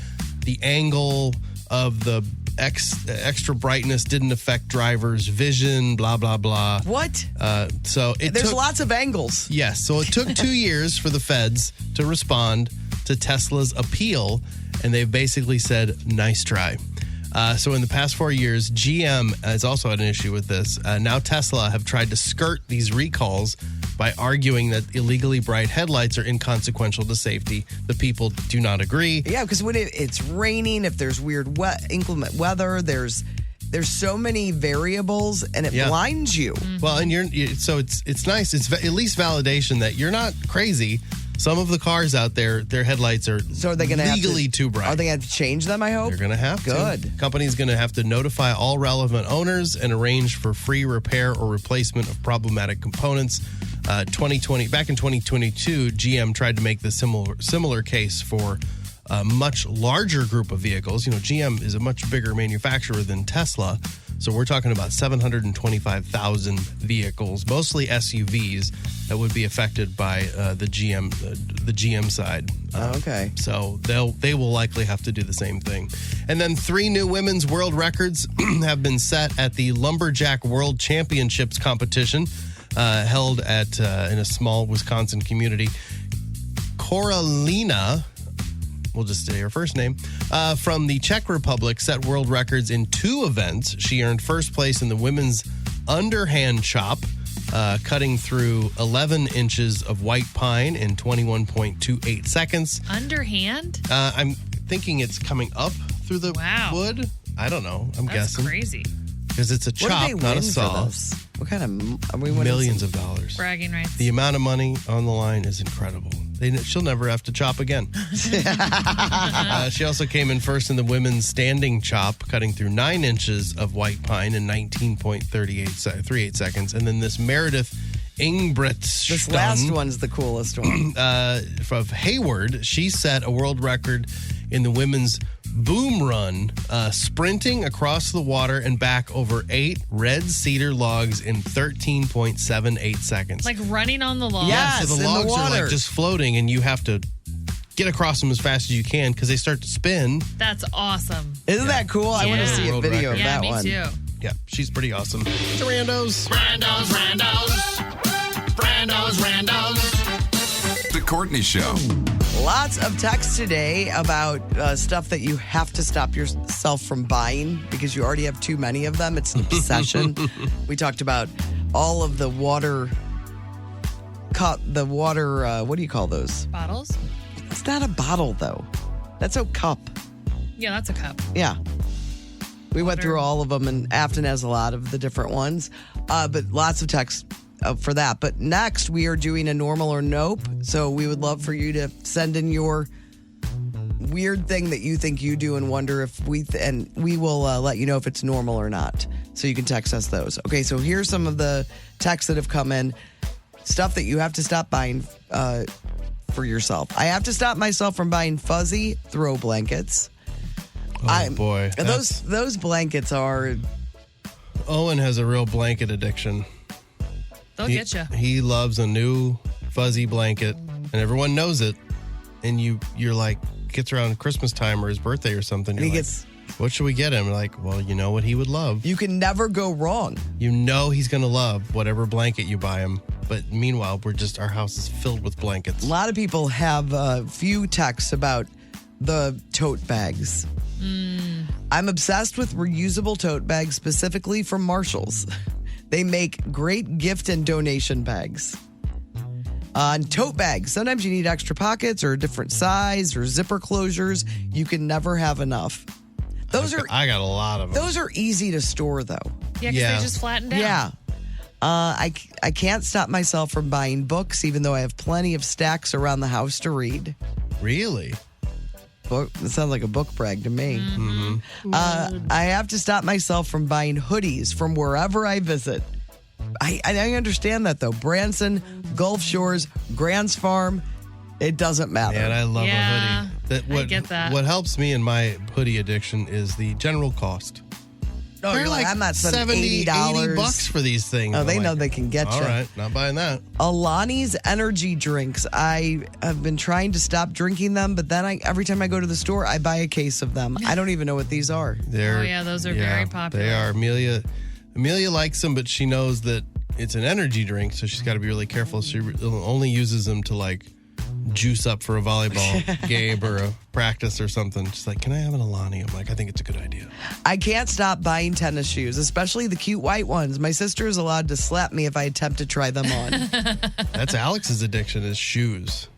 S5: the angle of the extra brightness didn't affect drivers' vision, blah, blah, blah.
S4: What?
S5: There's
S4: lots of angles.
S5: Yes. So it took 2 years for the feds to respond to Tesla's appeal, and they've basically said, nice try. So in the past 4 years, GM has also had an issue with this. Now Tesla have tried to skirt these recalls by arguing that illegally bright headlights are inconsequential to safety. The people do not agree.
S4: Yeah, because when it's raining, if there's weird inclement weather, there's so many variables, and it blinds you.
S5: Well, and so it's nice. It's at least validation that you're not crazy. Some of the cars out there, their headlights are legally too bright.
S4: Are they going to have to change them, I hope?
S5: They're going to have to.
S4: Good.
S5: Company's going to have to notify all relevant owners and arrange for free repair or replacement of problematic components. Back in 2022, GM tried to make the similar case for a much larger group of vehicles. GM is a much bigger manufacturer than Tesla. So we're talking about 725,000 vehicles, mostly SUVs, that would be affected by the GM side.
S4: Okay.
S5: So they will likely have to do the same thing. And then 3 new women's world records have been set at the Lumberjack World Championships competition held at in a small Wisconsin community. Koralina, we'll just say her first name, from the Czech Republic, set world records in 2 events. She earned first place in the women's underhand chop, cutting through 11 inches of white pine in 21.28 seconds.
S6: Underhand?
S5: I'm thinking it's coming up through the wood. I don't know. I'm guessing.
S6: That's crazy.
S5: Because it's a chop,
S4: what do they
S5: not
S4: win
S5: a saw.
S4: For this? What kind of... Are we winning
S5: millions of dollars.
S6: Bragging rights.
S5: The amount of money on the line is incredible. She'll never have to chop again. She also came in first in the women's standing chop, cutting through 9 inches of white pine in 19.38 seconds. And then this Meredith Ingebrigtsen.
S4: This last one's the coolest one.
S5: From Hayward, she set a world record in the women's boom run, sprinting across the water and back over 8 red cedar logs in 13.78 seconds.
S6: Like running on the logs?
S4: Yes,
S5: so the
S4: in
S5: logs
S4: the water.
S5: are like just floating, and you have to get across them as fast as you can because they start to spin.
S6: That's awesome.
S4: Isn't that cool? I want to see a
S5: World
S4: video
S5: record.
S4: of that
S6: me
S4: one.
S6: too.
S5: Yeah, she's pretty awesome. It's a Randos.
S3: The Courtney Show.
S4: Lots of texts today about stuff that you have to stop yourself from buying because you already have too many of them. It's an obsession. We talked about all of the water, what do you call those?
S6: Bottles?
S4: It's not a bottle, though. That's a cup.
S6: Yeah, that's a cup.
S4: Yeah. We went through all of them, and Afton has a lot of the different ones. But lots of texts for that. But next, we are doing a normal or nope. So we would love for you to send in your weird thing that you think you do and wonder if and we will let you know if it's normal or not. So you can text us those. Okay, so here's some of the texts that have come in. Stuff that you have to stop buying for yourself. I have to stop myself from buying fuzzy throw blankets.
S5: Oh, boy.
S4: Those blankets are...
S5: Owen has a real blanket addiction.
S6: They'll get you.
S5: He loves a new fuzzy blanket, and everyone knows it. And you're like, gets around Christmas time or his birthday or something. You're like, what should we get him? Like, well, you know what he would love.
S4: You can never go wrong.
S5: You know he's going to love whatever blanket you buy him. But meanwhile, our house is filled with blankets.
S4: A lot of people have a few texts about the tote bags. I'm obsessed with reusable tote bags, specifically from Marshall's. They make great gift and donation bags. And tote bags. Sometimes you need extra pockets or a different size or zipper closures. You can never have enough.
S5: I got a lot of them.
S4: Those are easy to store, though.
S6: Yeah, because they just flatten down.
S4: Yeah. I can't stop myself from buying books, even though I have plenty of stacks around the house to read.
S5: Really?
S4: It sounds like a book brag to me.
S5: Mm-hmm.
S4: I have to stop myself from buying hoodies from wherever I visit. I understand that, though. Branson, Gulf Shores, Grants Farm, it doesn't matter.
S5: Man, I love a hoodie.
S6: I get that.
S5: What helps me in my hoodie addiction is the general cost.
S4: Oh,
S5: They're
S4: you're like, I'm not spending $80.
S5: $80 for these things.
S4: Oh, they
S5: I'm
S4: know
S5: like,
S4: they can get you.
S5: All right, not buying that.
S4: Alani's energy drinks. I have been trying to stop drinking them, but then every time I go to the store, I buy a case of them. I don't even know what these are.
S6: Those are very popular.
S5: They are. Amelia likes them, but she knows that it's an energy drink, so she's got to be really careful. She only uses them to like juice up for a volleyball game or a practice or something. She's like, can I have an Alani? I'm like, I think it's a good idea.
S4: I can't stop buying tennis shoes, especially the cute white ones. My sister is allowed to slap me if I attempt to try them on.
S5: That's Alex's addiction is shoes.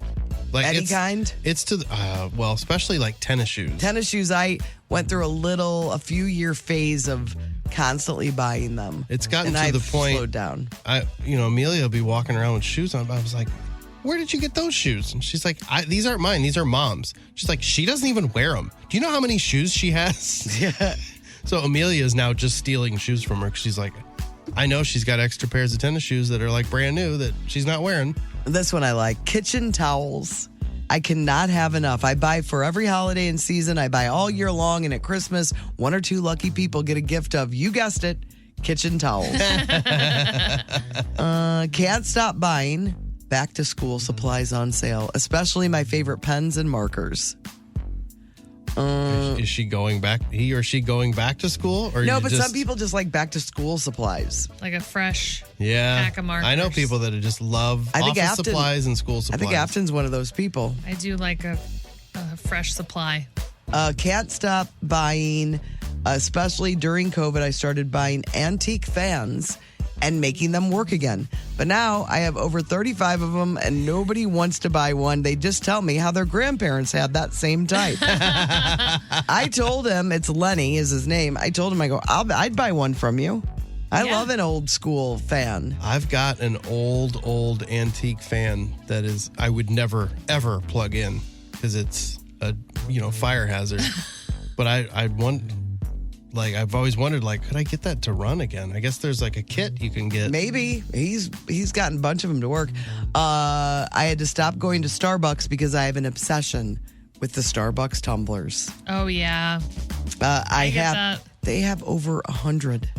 S5: Like
S4: Any kind?
S5: It's to, especially like tennis shoes.
S4: Tennis shoes, I went through a few year phase of constantly buying them.
S5: It's gotten
S4: and
S5: to
S4: I've
S5: the point.
S4: Slowed down.
S5: Amelia will be walking around with shoes on. I was like, where did you get those shoes? And she's like, these aren't mine. These are mom's. She's like, she doesn't even wear them. Do you know how many shoes she has?
S4: Yeah.
S5: So Amelia is now just stealing shoes from her because she's like, I know she's got extra pairs of tennis shoes that are like brand new that she's not wearing.
S4: This one I like. Kitchen towels. I cannot have enough. I buy for every holiday and season. I buy all year long. And at Christmas, 1 or 2 lucky people get a gift of, you guessed it, kitchen towels. Can't stop buying back to school supplies on sale, especially my favorite pens and markers.
S5: Is she going back? He or she going back to school? Or
S4: no, but some people just like back to school supplies.
S6: Like a fresh pack of markers.
S5: I know people that just love office supplies and school supplies.
S4: I think Afton's one of those people.
S6: I do like a fresh supply.
S4: Can't stop buying, especially during COVID, I started buying antique fans and making them work again. But now I have over 35 of them and nobody wants to buy one. They just tell me how their grandparents had that same type. I told him, it's Lenny is his name. I told him, I'd buy one from you. I love an old school fan.
S5: I've got an old antique fan that is, I would never, ever plug in because it's a, fire hazard. But I've always wondered, could I get that to run again? I guess there's a kit you can get.
S4: Maybe. He's gotten a bunch of them to work. I had to stop going to Starbucks because I have an obsession with the Starbucks tumblers.
S6: Oh, yeah.
S4: I get that. They have over 100.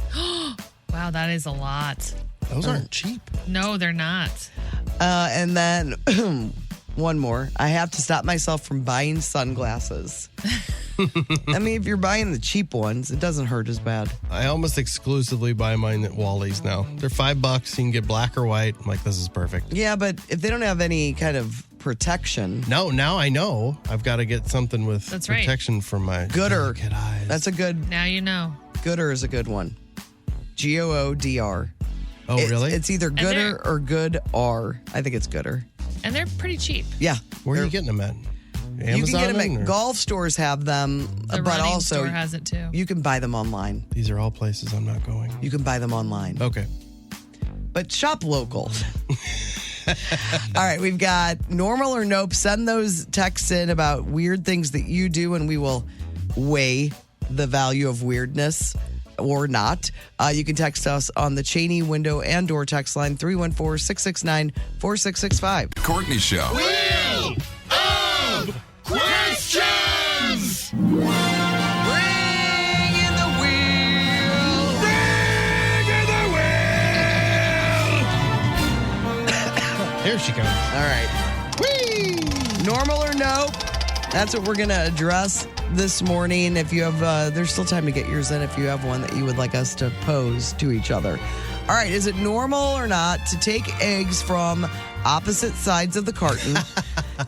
S6: Wow, that is a lot.
S5: Those aren't cheap.
S6: No, they're not.
S4: And then one more. I have to stop myself from buying sunglasses. I mean, if you're buying the cheap ones, it doesn't hurt as bad.
S5: I almost exclusively buy mine at Wally's now. They're $5. You can get black or white. I'm like, this is perfect.
S4: Yeah, but if they don't have any kind of protection.
S5: No, now I know. I've got to get something with protection for my
S4: Gooder.
S5: delicate eyes.
S4: That's a good.
S6: Now you know.
S4: Gooder is a good one. Goodr.
S5: Oh, really?
S4: It's either Gooder or Good R. I think it's Gooder.
S6: And they're pretty cheap.
S4: Yeah.
S5: Where are you getting them at? Amazon,
S4: you can get them at golf stores have them,
S6: the
S4: but
S6: running
S4: also
S6: store has it too.
S4: You can buy them online.
S5: These are all places I'm not going.
S4: You can buy them online.
S5: Okay.
S4: But shop local. All right, we've got normal or nope. Send those texts in about weird things that you do, and we will weigh the value of weirdness or not. You can text us on the Cheney window and door text line 314-669-4665.
S3: Courtney Show.
S7: Wheel of Questions!
S4: Bring in the wheel.
S7: Bring in the wheel!
S5: Here she comes.
S4: All right. Whee! Normal or nope? That's what we're going to address this morning. If you have, there's still time to get yours in if you have one that you would like us to pose to each other. All right, is it normal or not to take eggs from opposite sides of the carton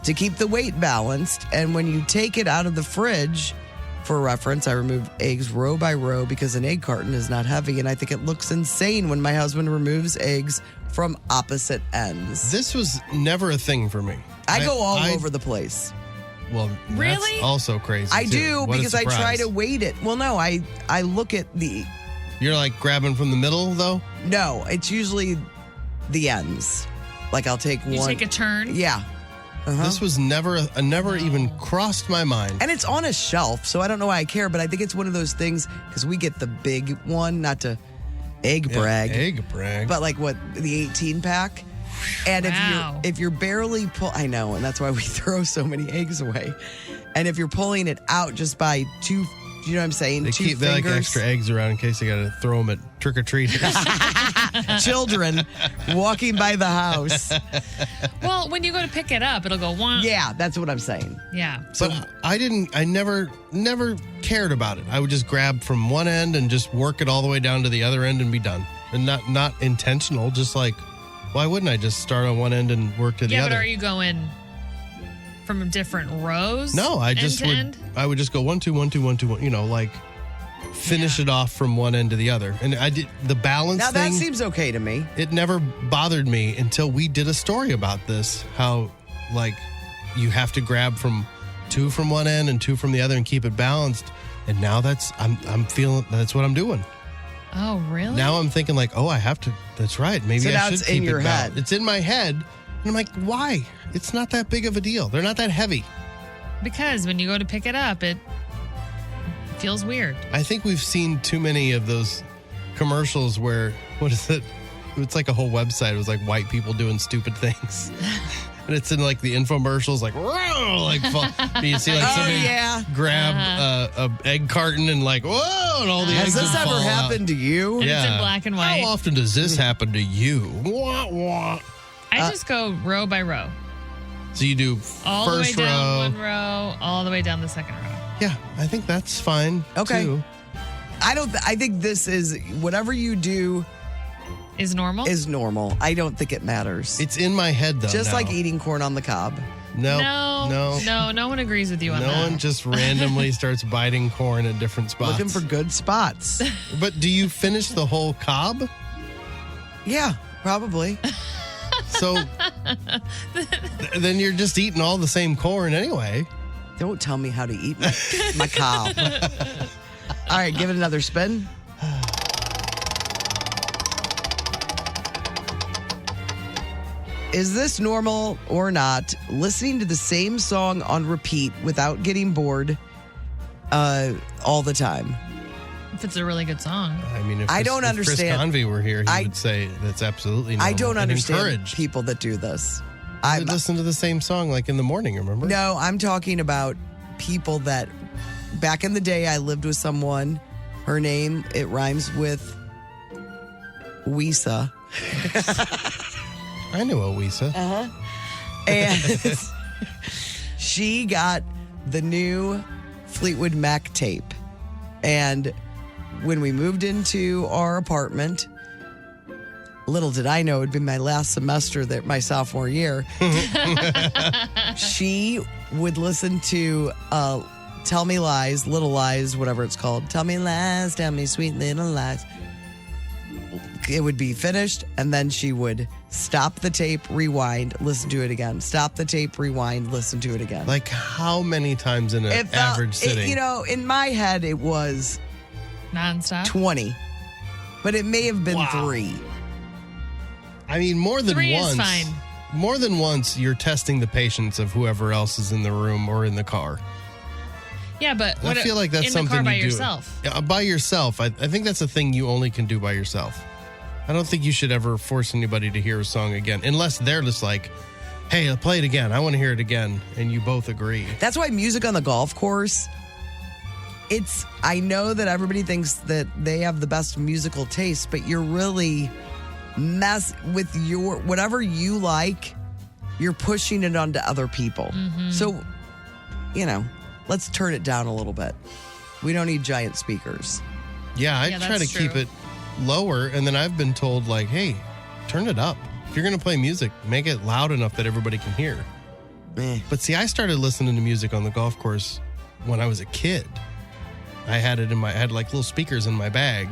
S4: to keep the weight balanced? And when you take it out of the fridge, for reference, I remove eggs row by row because an egg carton is not heavy. And I think it looks insane when my husband removes eggs from opposite ends.
S5: This was never a thing for me.
S4: I go all over the place.
S5: Well,
S6: really?
S5: That's also crazy.
S4: I
S5: too.
S4: do
S5: What a
S4: because I try
S5: surprise.
S4: to weight it. Well, no, I look at the.
S5: You're like grabbing from the middle, though?
S4: No, it's usually the ends. Like I'll take
S6: You
S4: one.
S6: take a turn?
S4: Yeah.
S5: This was never even crossed my mind.
S4: And it's on a shelf, so I don't know why I care, but I think it's one of those things because we get the big one, not to egg brag.
S5: Egg brag.
S4: But like what, the 18 pack? And
S6: Wow.
S4: if you're barely I know, and that's why we throw so many eggs away. And if you're pulling it out just by two, you know what I'm saying?
S5: They
S4: two
S5: keep
S4: fingers.
S5: like extra eggs around in case they got to throw them at trick-or-treaters.
S4: Children walking by the house.
S6: Well, when you go to pick it up, it'll go one.
S4: Yeah, that's what I'm saying.
S6: Yeah.
S5: But I never cared about it. I would just grab from one end and just work it all the way down to the other end and be done. And not intentional, just like, why wouldn't I just start on one end and work to the
S6: Yeah,
S5: other?
S6: but are you going from different rows?
S5: No, I
S6: end
S5: just
S6: to
S5: would.
S6: end?
S5: I would just go 1 2 1 2 1 2 1. You know, like finish it off from one end to the other. And I did the balance
S4: Now
S5: thing.
S4: that seems okay to me.
S5: It never bothered me until we did a story about this. How like you have to grab from 2 from one end and 2 from the other and keep it balanced. And now I'm feeling that's what I'm doing.
S6: Oh, really?
S5: Now I'm thinking like, oh, I have to. That's right. Maybe
S4: So
S5: I
S4: now
S5: should
S4: it's
S5: keep
S4: in your
S5: it balanced.
S4: head.
S5: It's in my head, and I'm like, why? It's not that big of a deal. They're not that heavy.
S6: Because when you go to pick it up, it feels weird.
S5: I think we've seen too many of those commercials where what is it? It's like a whole website. It was like white people doing stupid things. And it's in like the infomercials, like, whoa, like you see like somebody grab a egg carton and like, whoa, and all the eggs
S4: Has this
S5: would
S4: ever
S5: fall
S4: happened
S5: out.
S4: to you?
S6: And it's in black and white.
S5: How often does this happen to you? Wah, wah.
S6: I just go row by row.
S5: So you do
S6: All the way
S5: first
S6: down
S5: row.
S6: one row, all the way down the second row.
S5: Yeah, I think that's fine.
S4: Okay.
S5: Too.
S4: I think this is whatever you do
S6: Is normal?
S4: is normal. I don't think it matters.
S5: It's in my head though.
S4: Just
S5: now.
S4: like eating corn on the cob.
S6: No one agrees with you on
S5: No
S6: that.
S5: one just randomly starts biting corn at different spots.
S4: Looking for good spots.
S5: But do you finish the whole cob?
S4: Yeah, probably.
S5: So then you're just eating all the same corn anyway.
S4: Don't tell me how to eat my cob. All right, give it another spin. Is this normal or not? Listening to the same song on repeat without getting bored all the time.
S6: If it's a really good song.
S5: I mean, if
S4: I
S5: Chris-
S4: don't
S5: if Chris
S4: understand.
S5: Convey were here, he would say that's absolutely normal.
S4: I don't
S5: and
S4: understand
S5: encouraged.
S4: people that do this.
S5: I listen to the same song like in the morning, remember?
S4: No, I'm talking about people that back in the day I lived with someone. Her name, it rhymes with Wisa.
S5: I knew a Wisa.
S4: And she got the new Fleetwood Mac tape. And when we moved into our apartment, little did I know it would be my last semester that my sophomore year. She would listen to Tell Me Lies, Little Lies, whatever it's called. Tell me lies, tell me sweet little lies. It would be finished, and then she would stop the tape, rewind, listen to it again. Stop the tape, rewind, listen to it again.
S5: Like how many times in an average sitting?
S4: In my head, it was
S6: nonstop
S4: 20, but it may have been 3.
S5: I mean, more than
S6: 3
S5: once.
S6: is fine.
S5: More than once, you're testing the patience of whoever else is in the room or in the car.
S6: Yeah, but
S5: I feel like that's
S6: in
S5: something
S6: the car by
S5: you do.
S6: yourself.
S5: Yeah, by yourself. I think that's a thing you only can do by yourself. I don't think you should ever force anybody to hear a song again, unless they're just like, hey, play it again. I want to hear it again. And you both agree.
S4: That's why music on the golf course, I know that everybody thinks that they have the best musical taste, but you're really with your, whatever you like, you're pushing it onto other people.
S6: Mm-hmm.
S4: So, let's turn it down a little bit. We don't need giant speakers.
S5: Yeah, I try to
S6: that's
S5: keep
S6: true.
S5: it lower. And then I've been told, like, hey, turn it up. If you're going to play music, make it loud enough that everybody can hear. But see, I started listening to music on the golf course when I was a kid. I had like little speakers in my bag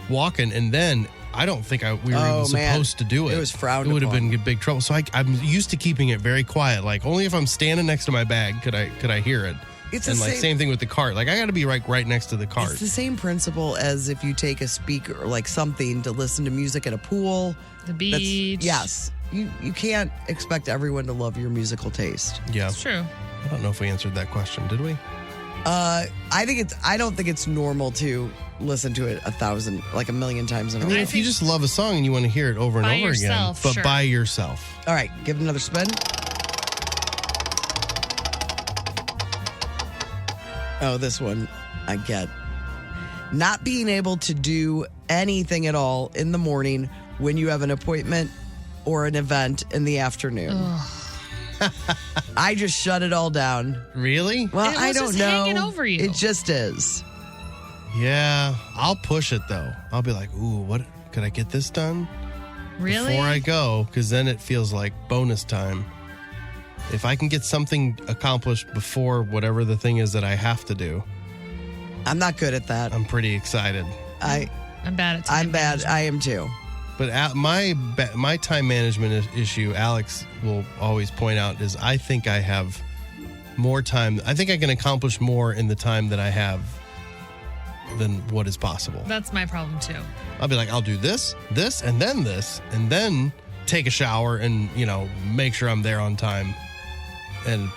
S5: walking, and then I don't think we were even supposed to do it.
S4: It was frowned
S5: It would have
S4: upon.
S5: been big trouble. So I'm used to keeping it very quiet. Like only if I'm standing next to my bag could I hear it.
S4: It's
S5: and
S4: the
S5: like same thing with the cart. Like I got to be right next to the cart.
S4: It's the same principle as if you take a speaker or like something to listen to music at a pool.
S6: The beach.
S4: Yes. You can't expect everyone to love your musical taste.
S5: Yeah.
S6: It's true.
S5: I don't know if we answered that question, did we?
S4: I don't think it's normal to listen to it a million times in a
S5: I
S4: row.
S5: mean, if you just love a song and you want to hear it over and
S6: By
S5: over
S6: yourself,
S5: again, but
S6: sure.
S5: by yourself.
S4: All right, give it another spin. Oh, this one I get. Not being able to do anything at all in the morning when you have an appointment or an event in the afternoon. I just shut it all down.
S5: Really?
S4: Well,
S6: It was
S4: I don't
S6: just
S4: know.
S6: hanging over you.
S4: It just is.
S5: Yeah, I'll push it though. I'll be like, ooh, what could I get this done?
S6: Really?
S5: Before I go, because then it feels like bonus time. If I can get something accomplished before whatever the thing is that I have to do,
S4: I'm not good at that.
S5: I'm pretty excited.
S6: I'm bad at time
S4: I'm bad.
S6: management.
S4: I am too.
S5: But my time management issue, Alex will always point out, is I think I have more time. I think I can accomplish more in the time that I have than what is possible.
S6: That's my problem too.
S5: I'll be like, I'll do this, and then take a shower and, make sure I'm there on time. And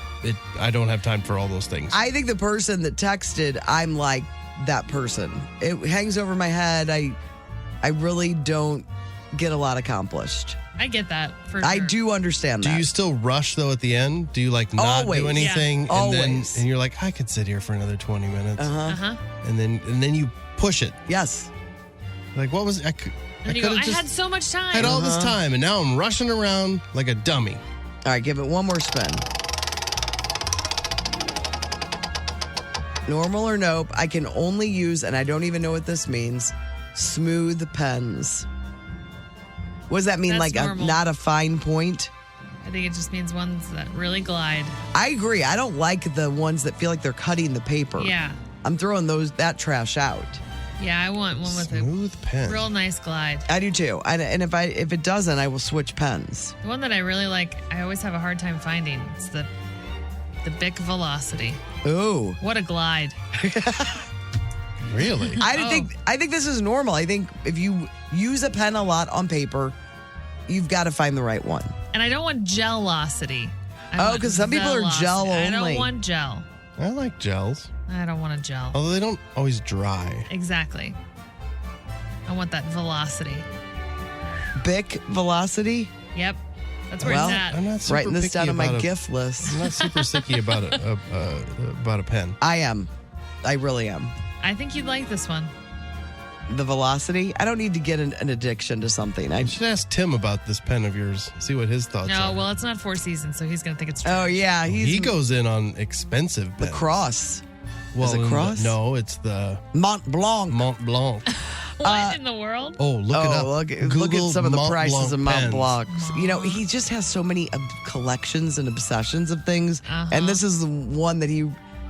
S5: I don't have time for all those things.
S4: I think the person that texted, I'm like that person. It hangs over my head. I really don't get a lot accomplished.
S6: I get that for
S4: I
S6: sure.
S4: do understand that.
S5: Do you still rush though at the end? Do you not
S4: Always.
S5: do anything?
S4: Yeah.
S5: And
S4: Always.
S5: then you're like, I could sit here for another 20 minutes.
S6: Uh-huh.
S5: And then you push it.
S4: Yes.
S5: Like what was
S6: And you go,
S5: could've
S6: I
S5: just
S6: had so much time.
S5: had all this time and now I'm rushing around like a dummy.
S4: All right, give it one more spin. Normal or nope, I can only use, and I don't even know what this means, smooth pens. What does that mean?
S6: That's
S4: like
S6: normal.
S4: not a fine point?
S6: I think it just means ones that really glide.
S4: I agree. I don't like the ones that feel like they're cutting the paper.
S6: Yeah.
S4: I'm throwing that trash out.
S6: Yeah, I want one with
S5: Smooth pen.
S6: a real nice glide.
S4: I do too. And if it doesn't, I will switch pens.
S6: The one that I really like, I always have a hard time finding. It's the Bic Velocity.
S4: Ooh.
S6: What a glide.
S5: Really?
S4: I think this is normal. I think if you use a pen a lot on paper, you've got to find the right one.
S6: And I don't want gelosity.
S4: Oh, because some people are gel only.
S6: I don't want gel.
S5: I like gels.
S6: I don't want a gel.
S5: Although they don't always dry.
S6: Exactly. I want that velocity.
S4: Bic Velocity?
S6: Yep. That's where
S4: Well,
S6: it's at.
S5: I'm not super
S4: Writing this
S5: picky
S4: down on my
S5: about
S4: gift list.
S5: I'm not super sicky about a pen.
S4: I am. I really am.
S6: I think you'd like this one.
S4: The Velocity? I don't need to get an addiction to something.
S5: I should ask Tim about this pen of yours. See what his thoughts
S6: No,
S5: are.
S6: well, it's not Four Seasons, so he's going to think it's
S4: Oh, yeah.
S5: He goes in on expensive
S4: The
S5: pens.
S4: Cross.
S5: Well,
S4: Is it Cross?
S5: No, it's the
S4: Mont Blanc.
S5: Mont Blanc.
S6: What in the world?
S5: Oh, look it up.
S4: Look at
S5: Google
S4: some of the
S5: Mont
S4: prices
S5: Blanc
S4: of Mont
S5: pens.
S4: Blancs. He just has so many collections and obsessions of things.
S6: Uh-huh.
S4: And this is the one that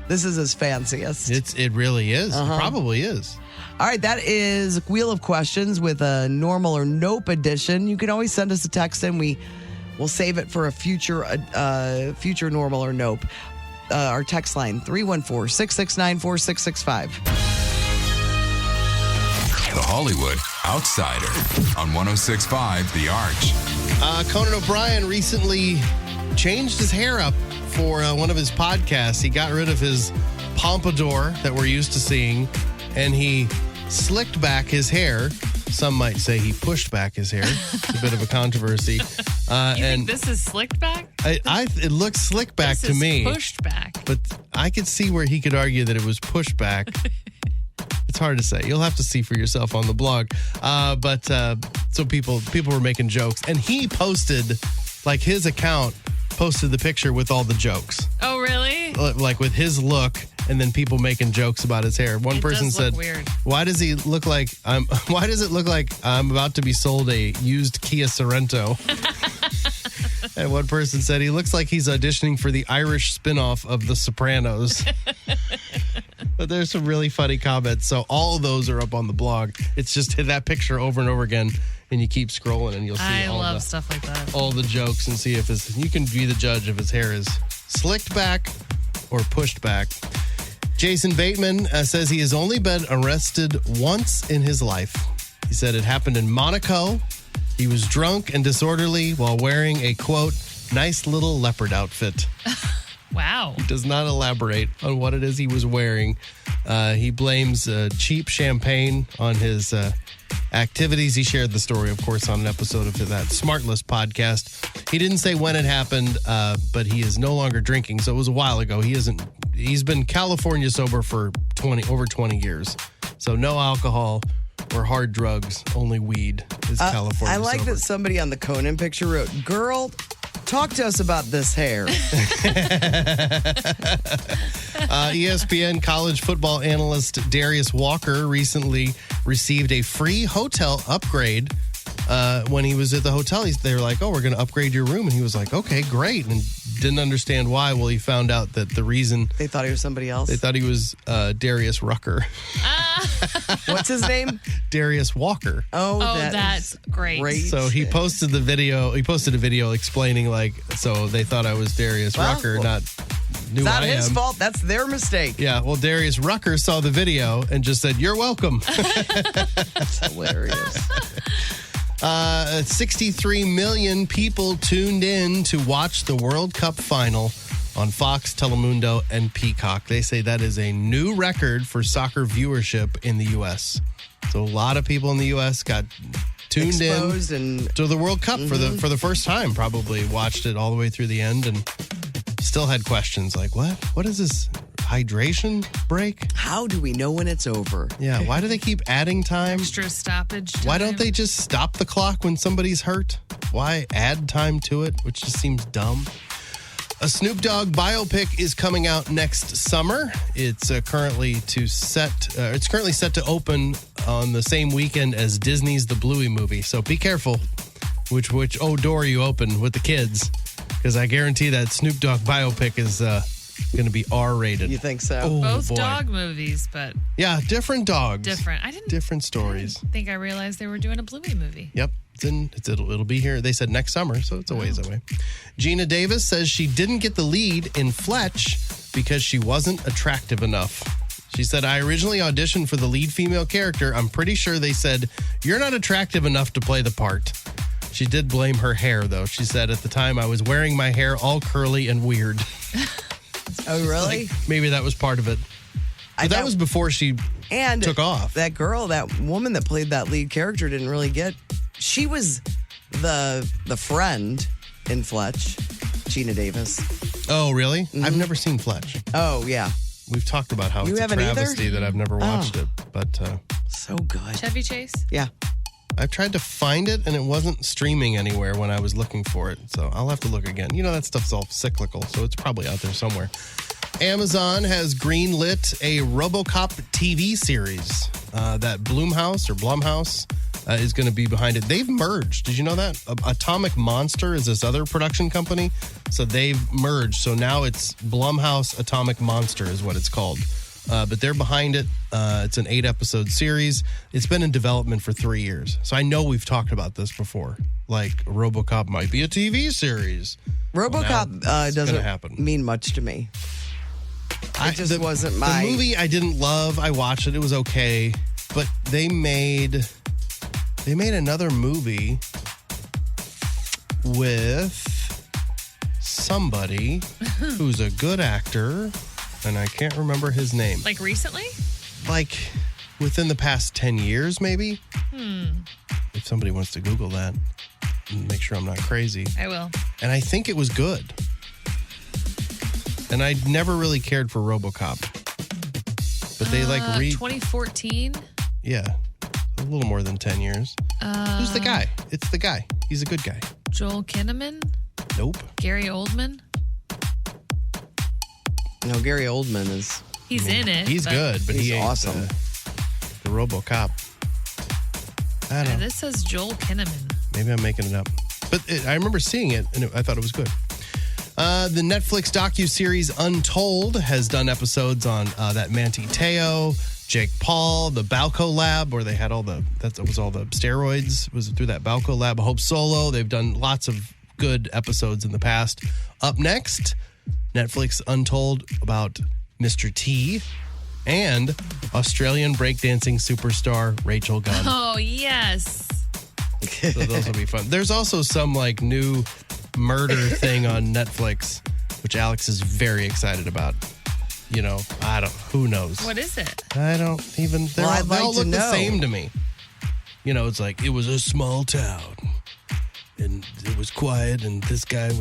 S4: this is his fanciest.
S5: It really is.
S4: Uh-huh.
S5: It probably is.
S4: All right, that is Wheel of Questions with a normal or nope edition. You can always send us a text and we'll save it for a future normal or nope. Our text line, 314-669-4665.
S3: The Hollywood Outsider on 106.5 The Arch.
S5: Conan O'Brien recently changed his hair up for one of his podcasts. He got rid of his pompadour that we're used to seeing, and he slicked back his hair. Some might say he pushed back his hair. It's a bit of a controversy.
S6: You think this is slicked back?
S5: It looks slick back
S6: This
S5: to
S6: is
S5: me.
S6: pushed back.
S5: But I could see where he could argue that it was pushed back. It's hard to say. You'll have to see for yourself on the blog. So people were making jokes, and he posted, like his account posted the picture with all the jokes,
S6: Oh, really?
S5: like with his look, and then people making jokes about his hair. One
S6: It
S5: person
S6: does look
S5: said,
S6: weird.
S5: Why does it look like I'm about to be sold a used Kia Sorento?" And one person said he looks like he's auditioning for the Irish spinoff of The Sopranos. But there's some really funny comments. So all of those are up on the blog. It's just that picture over and over again, and you keep scrolling, and you'll see
S6: I love stuff like that.
S5: All the jokes, and see if you can be the judge if his hair is slicked back or pushed back. Jason Bateman says he has only been arrested once in his life. He said it happened in Monaco. He was drunk and disorderly while wearing a, quote, nice little leopard outfit.
S6: Wow.
S5: He does not elaborate on what it is he was wearing. He blames cheap champagne on his activities. He shared the story, of course, on an episode of that Smartless podcast. He didn't say when it happened, but he is no longer drinking. So it was a while ago. He's been California sober for over 20 years. So no alcohol or hard drugs, only weed is California
S4: I like
S5: sober.
S4: that somebody on the Conan picture wrote, "Girl, talk to us about this hair."
S5: ESPN college football analyst Darius Walker recently received a free hotel upgrade when he was at the hotel. They were like, "Oh, we're going to upgrade your room." And he was like, "Okay, great." And didn't understand why. Well, he found out that the reason...
S4: They thought he was somebody else?
S5: They thought he was Darius Rucker.
S4: What's his name?
S5: Darius Walker.
S4: Oh,
S6: that's great.
S5: So he posted the video. He posted a video explaining, so they thought I was Darius Rucker, not knew
S4: It's not
S5: I
S4: his
S5: am.
S4: fault. That's their mistake.
S5: Yeah, well, Darius Rucker saw the video and just said, "You're welcome."
S4: That's hilarious.
S5: 63 million people tuned in to watch the World Cup final on Fox, Telemundo, and Peacock. They say that is a new record for soccer viewership in the U.S. So a lot of people in the U.S. got tuned in to the World Cup for the first time, probably watched it all the way through the end and still had questions like, what is this hydration break?
S4: How do we know when it's over?
S5: Yeah, why do they keep adding time?
S6: Extra stoppage time.
S5: Why don't they just stop the clock when somebody's hurt? Why add time to it, which just seems dumb? A Snoop Dogg biopic is coming out next summer. It's currently set to open on the same weekend as Disney's The Bluey movie. So be careful which door you open with the kids, because I guarantee that Snoop Dogg biopic is going to be R-rated.
S4: You think so?
S5: Oh,
S6: Both
S5: boy.
S6: dog movies, but
S5: Yeah, different dogs.
S6: different. I didn't
S5: Different stories.
S6: think I realized they were doing a Bluey movie.
S5: Yep. It'll be here. They said next summer, so it's a ways away. Gina Davis says she didn't get the lead in Fletch because she wasn't attractive enough. She said, "I originally auditioned for the lead female character. I'm pretty sure they said, 'You're not attractive enough to play the part.'" She did blame her hair, though. She said, "At the time, I was wearing my hair all curly and weird."
S4: Oh, really?
S5: Maybe that was part of it. But that was before she took off.
S4: That woman that played that lead character didn't really get... She was the friend in Fletch, Gina Davis.
S5: Oh, really? I've never seen Fletch.
S4: Oh, yeah.
S5: We've talked about how
S4: You
S5: it's a
S4: haven't either?
S5: travesty that I've never watched it. But
S4: so good.
S6: Chevy Chase?
S4: Yeah.
S5: I've tried to find it, and it wasn't streaming anywhere when I was looking for it. So I'll have to look again. You know, that stuff's all cyclical, so it's probably out there somewhere. Amazon has greenlit a RoboCop TV series that Blumhouse is going to be behind it. They've merged. Did you know that? Atomic Monster is this other production company. So they've merged. So now it's Blumhouse Atomic Monster is what it's called. But they're behind it. It's an 8-episode series. It's been in development for 3 years. So I know we've talked about this before. Like, RoboCop might be a TV series.
S4: RoboCop doesn't mean much to me. It just wasn't my...
S5: The movie I didn't love. I watched it. It was okay. But they made another movie with somebody who's a good actor, and I can't remember his name.
S6: Like recently?
S5: Like within the past 10 years, maybe? If somebody wants to Google that and make sure I'm not crazy.
S6: I will.
S5: And I think it was good. And I never really cared for RoboCop. But they
S6: 2014?
S5: Yeah. A little more than 10 years. Who's the guy? It's the guy. He's a good guy.
S6: Joel Kinnaman?
S5: Nope.
S6: Gary Oldman?
S4: No, Gary Oldman is...
S6: He's in it.
S5: He's good, but he ain't
S4: awesome.
S5: The RoboCop. I don't know.
S6: This says Joel Kinnaman.
S5: Maybe I'm making it up. But I remember seeing it, and I thought it was good. The Netflix docuseries Untold has done episodes on that Manti Te'o, Jake Paul, the Balco Lab, where they had all the steroids, was through that Balco Lab. Hope Solo. They've done lots of good episodes in the past. Up next, Netflix Untold about Mr. T and Australian breakdancing superstar Rachel Gunn.
S6: Oh, yes.
S5: So those will be fun. There's also some like new murder thing on Netflix, which Alex is very excited about. You know, who knows?
S6: What is it?
S5: I don't even, they all look the same to me. You know, it's like, it was a small town and it was quiet and this guy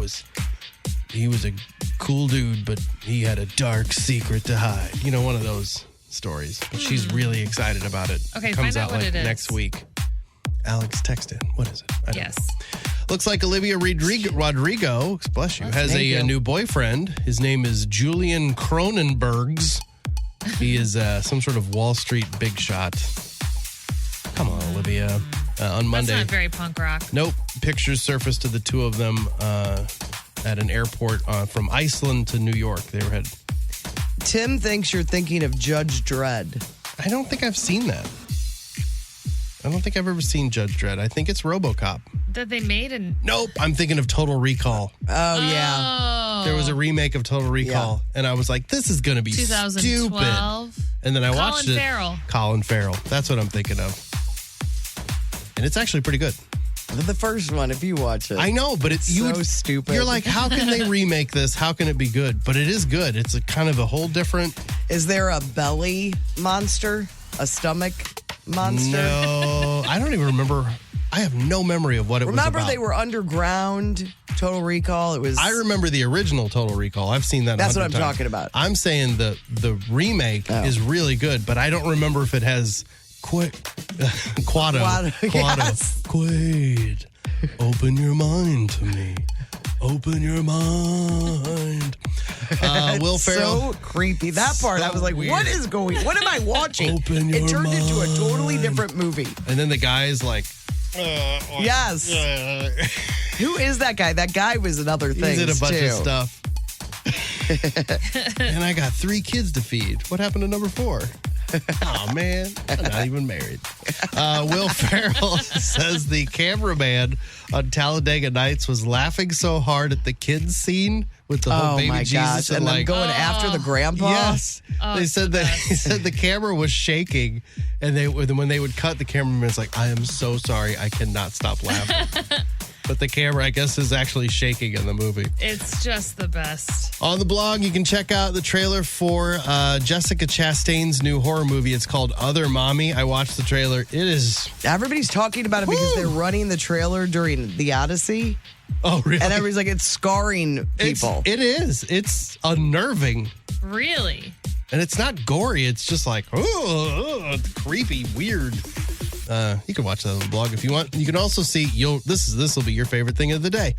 S5: he was a cool dude, but he had a dark secret to hide. You know, one of those stories. But she's really excited about it.
S6: Okay,
S5: Comes
S6: find out
S5: out
S6: what
S5: like
S6: it is.
S5: next week. Alex, text in. What is it? I don't
S6: Yes.
S5: know. Looks like Olivia Rodrigo, bless you, has a new boyfriend. His name is Julian Cronenbergs. He is some sort of Wall Street big shot. Come on, Olivia. On Monday.
S6: That's not very punk rock.
S5: Nope. Pictures surfaced of the two of them at an airport from Iceland to New York. They were headed.
S4: Tim thinks you're thinking of Judge Dredd.
S5: I don't think I've seen that. I don't think I've ever seen Judge Dredd. I think it's RoboCop.
S6: That they made in...
S5: Nope. I'm thinking of Total Recall.
S4: Oh, yeah.
S5: There was a remake of Total Recall, and I was like, this is going to be
S6: 2012.
S5: stupid. And then I watched it.
S6: Colin
S5: Farrell. That's what I'm thinking of. And it's actually pretty good.
S4: The first one, if you watch it.
S5: I know, but it's
S4: so stupid.
S5: You're like, how can they remake this? How can it be good? But it is good. It's a kind of a whole different...
S4: Is there a belly monster? A stomach monster?
S5: No. I don't even remember... I have no memory of what it was about.
S4: Remember they were underground, Total Recall? It was.
S5: I remember the original Total Recall. I've seen that.
S4: That's what I'm
S5: times.
S4: talking about.
S5: I'm saying the remake is really good, but I don't remember if it has Quado.
S4: Yes.
S5: Quaid, open your mind to me. Open your mind. Will Ferrell.
S4: So creepy. That part, I was like,
S5: weird.
S4: what am I watching?
S5: Open your
S4: It turned
S5: mind.
S4: into a totally different movie.
S5: And then the guy's like,
S4: yes. Who is that guy? That guy was in other things,
S5: he's in a bunch
S4: too.
S5: of stuff. And I got 3 kids to feed. What happened to number 4? Oh, man. I'm not even married. Will Ferrell says the cameraman on Talladega Nights was laughing so hard at the kids scene with the whole baby Jesus.
S4: Gosh. And then
S5: like,
S4: going after the grandpa?
S5: Yes. They said that he said the camera was shaking, and when they would cut, the cameraman's like, I am so sorry. I cannot stop laughing. But the camera, I guess, is actually shaking in the movie.
S6: It's just the best.
S5: On the blog, you can check out the trailer for Jessica Chastain's new horror movie. It's called Other Mommy. I watched the trailer. It is...
S4: Everybody's talking about it because they're running the trailer during the Odyssey.
S5: Oh, really?
S4: And everybody's like, it's scarring people.
S5: It is. It's unnerving.
S6: Really?
S5: And it's not gory. It's just like, it's creepy, weird. You can watch that on the blog if you want. You can also see, this will be your favorite thing of the day.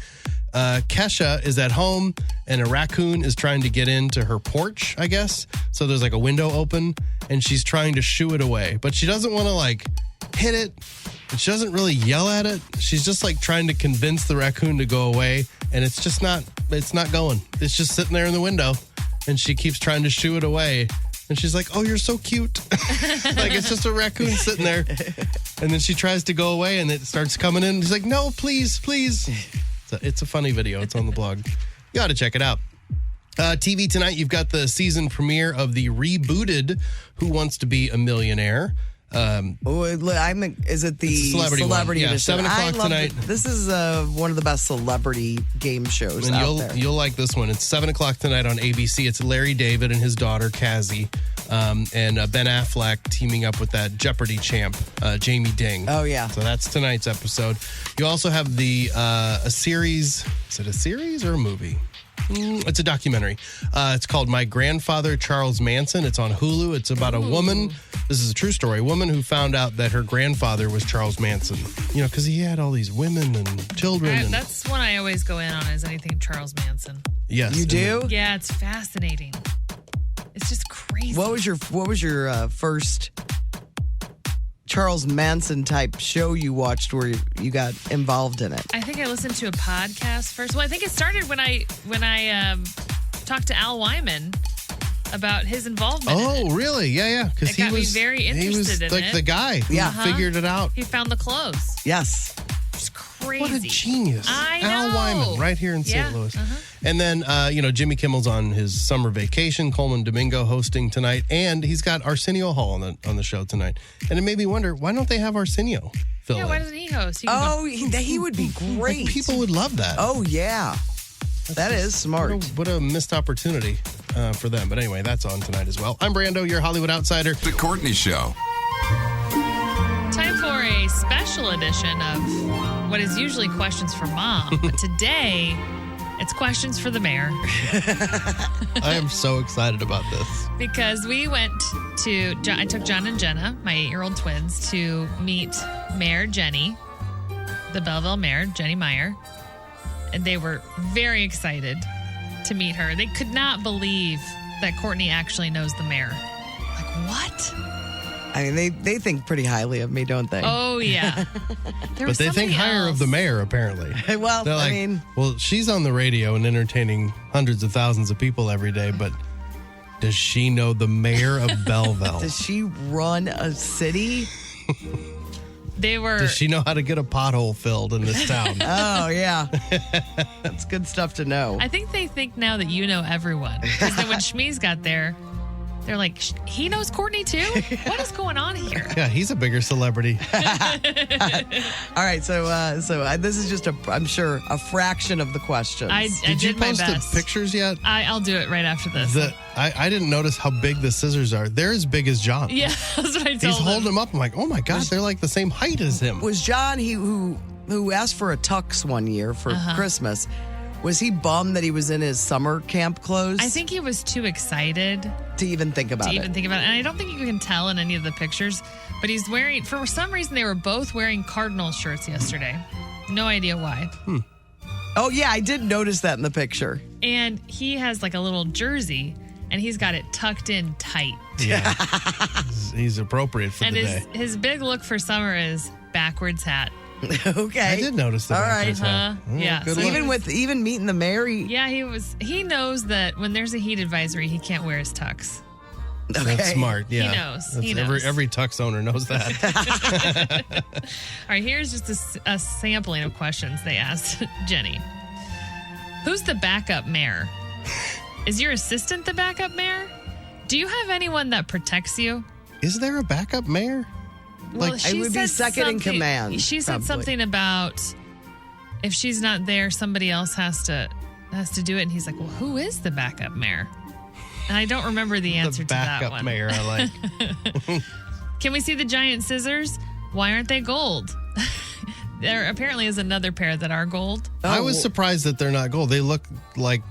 S5: Kesha is at home and a raccoon is trying to get into her porch, I guess. So there's like a window open and she's trying to shoo it away. But she doesn't want to like hit it. And she doesn't really yell at it. She's just like trying to convince the raccoon to go away. And it's just not going. It's just sitting there in the window. And she keeps trying to shoo it away. And she's like, oh, you're so cute. Like, it's just a raccoon sitting there. And then she tries to go away, and it starts coming in. She's like, no, please, please. So it's a funny video. It's on the blog. You ought to check it out. TV tonight, you've got the season premiere of the rebooted Who Wants to Be a Millionaire.
S4: Is it the celebrity
S5: Yeah,
S4: edition?
S5: 7 o'clock tonight.
S4: This is one of the best celebrity game shows
S5: And
S4: out there.
S5: you'll like this one. It's 7 o'clock tonight on ABC. It's Larry David and his daughter, Cassie, and Ben Affleck teaming up with that Jeopardy champ, Jamie Ding.
S4: Oh, yeah.
S5: So that's tonight's episode. You also have a series. Is it a series or a movie? It's a documentary. It's called My Grandfather, Charles Manson. It's on Hulu. It's about a woman. This is a true story. A woman who found out that her grandfather was Charles Manson. You know, because he had all these women and children.
S6: That's one I always go in on, is anything Charles Manson.
S5: Yes.
S4: You do?
S6: Yeah, it's fascinating. It's just crazy.
S4: What was your first Charles Manson type show you watched where you got involved in it?
S6: I think I listened to a podcast first. Well, I think it started when I talked to Al Wyman about his involvement.
S5: Oh, really? Yeah. Because
S6: It got me very interested in
S5: like
S6: it.
S5: the guy who figured it out.
S6: He found the clothes.
S4: Yes.
S6: It's crazy.
S5: What a genius.
S6: I know.
S5: Al Wyman, right here in St. Louis.
S6: Uh-huh.
S5: And then, Jimmy Kimmel's on his summer vacation. Coleman Domingo hosting tonight. And he's got Arsenio Hall on the show tonight. And it made me wonder, why don't they have Arsenio fill in?
S6: Why doesn't he host?
S4: He would be great.
S5: People would love that.
S4: Oh, yeah. That is smart.
S5: What a missed opportunity for them. But anyway, that's on tonight as well. I'm Brando, your Hollywood outsider.
S3: The Courtney Show.
S6: Time for a special edition of what is usually questions for mom. But today, it's questions for the mayor.
S5: I am so excited about this.
S6: Because we went I took John and Jenna, my 8-year-old twins, to meet Mayor Jenny, the Belleville mayor, Jenny Meyer. And they were very excited to meet her. They could not believe that Courtney actually knows the mayor. Like, what?
S4: I mean, they think pretty highly of me, don't they?
S6: Oh, yeah.
S5: But they think higher of the mayor, apparently.
S4: Well,
S5: They're like, well, she's on the radio and entertaining hundreds of thousands of people every day, but does she know the mayor of Belleville?
S4: Does she run a city?
S5: Does she know how to get a pothole filled in this town?
S4: Oh, yeah. That's good stuff to know.
S6: I think they think now that you know everyone. Because then when Shmeez got there, they're like, he knows Courtney too? What is going on here?
S5: Yeah, he's a bigger celebrity.
S4: All right, so this is just I'm sure a fraction of the questions.
S5: Did you post the pictures yet?
S6: I'll do it right after this.
S5: I didn't notice how big the scissors are. They're as big as John.
S6: Yeah, that's what I told
S5: He's holding them up. I'm like, oh my gosh, they're like the same height as him.
S4: Was John who asked for a tux one year for Christmas? Was he bummed that he was in his summer camp clothes?
S6: I think he was too excited
S4: to even think about it.
S6: And I don't think you can tell in any of the pictures, but he's wearing, for some reason, they were both wearing Cardinal shirts yesterday. No idea why.
S4: Oh, yeah, I did notice that in the picture.
S6: And he has like a little jersey, and he's got it tucked in tight.
S5: Yeah. He's appropriate for
S6: and
S5: the day.
S6: His big look for summer is backwards hat.
S4: Okay.
S5: I did notice that.
S4: All right.
S6: Yeah.
S4: So even meeting the mayor.
S6: Yeah, he knows that when there's a heat advisory, he can't wear his tux.
S4: Okay.
S5: That's smart. Yeah.
S6: He knows.
S5: Every tux owner knows that.
S6: All right, here's just a sampling of questions they asked Jenny. Who's the backup mayor? Is your assistant the backup mayor? Do you have anyone that protects you?
S5: Is there a backup mayor?
S6: Well,
S4: I would be second in command.
S6: She said something about if she's not there, somebody else has to do it. And he's like, well, who is the backup mayor? And I don't remember the answer to that one.
S5: Backup mayor, I like.
S6: Can we see the giant scissors? Why aren't they gold? There apparently is another pair that are gold.
S5: I was surprised that they're not gold. They look like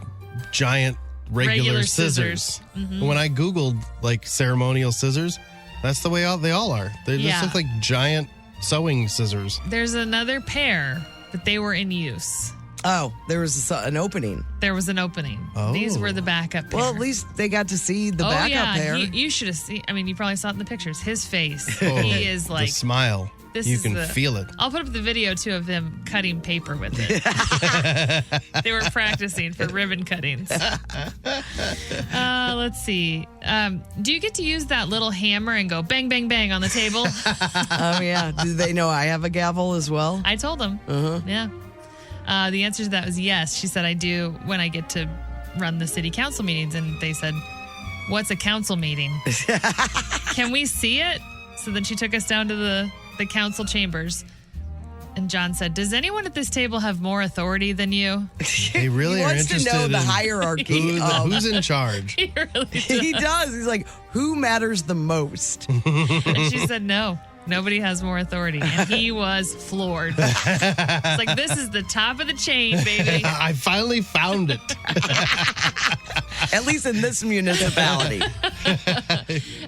S5: giant regular scissors.
S6: Mm-hmm.
S5: When I Googled like ceremonial scissors, that's the way they all are. They just look like giant sewing scissors.
S6: There's another pair, but they were in use.
S4: Oh, there was an opening.
S6: There was an opening.
S5: Oh.
S6: These were the backup pair.
S4: Well, at least they got to see the backup pair.
S6: You should have seen. I mean, you probably saw it in the pictures. His face. He is like
S5: the smile. You can feel it.
S6: I'll put up the video too of them cutting paper with it. They were practicing for ribbon cuttings. Let's see. Do you get to use that little hammer and go bang, bang, bang on the table?
S4: Oh, yeah. Do they know I have a gavel as well?
S6: I told them. Yeah. The answer to that was yes. She said, I do when I get to run the city council meetings. And they said, what's a council meeting? Can we see it? So then she took us down to the council chambers. And John said, does anyone at this table have more authority than you?
S5: They really are interested
S4: to know the hierarchy.
S5: Who's in charge?
S6: He really does.
S4: He does. He's like, who matters the most?
S6: And she said, no. Nobody has more authority. And he was floored. It's like, this is the top of the chain, baby.
S5: I finally found it.
S4: At least in this municipality.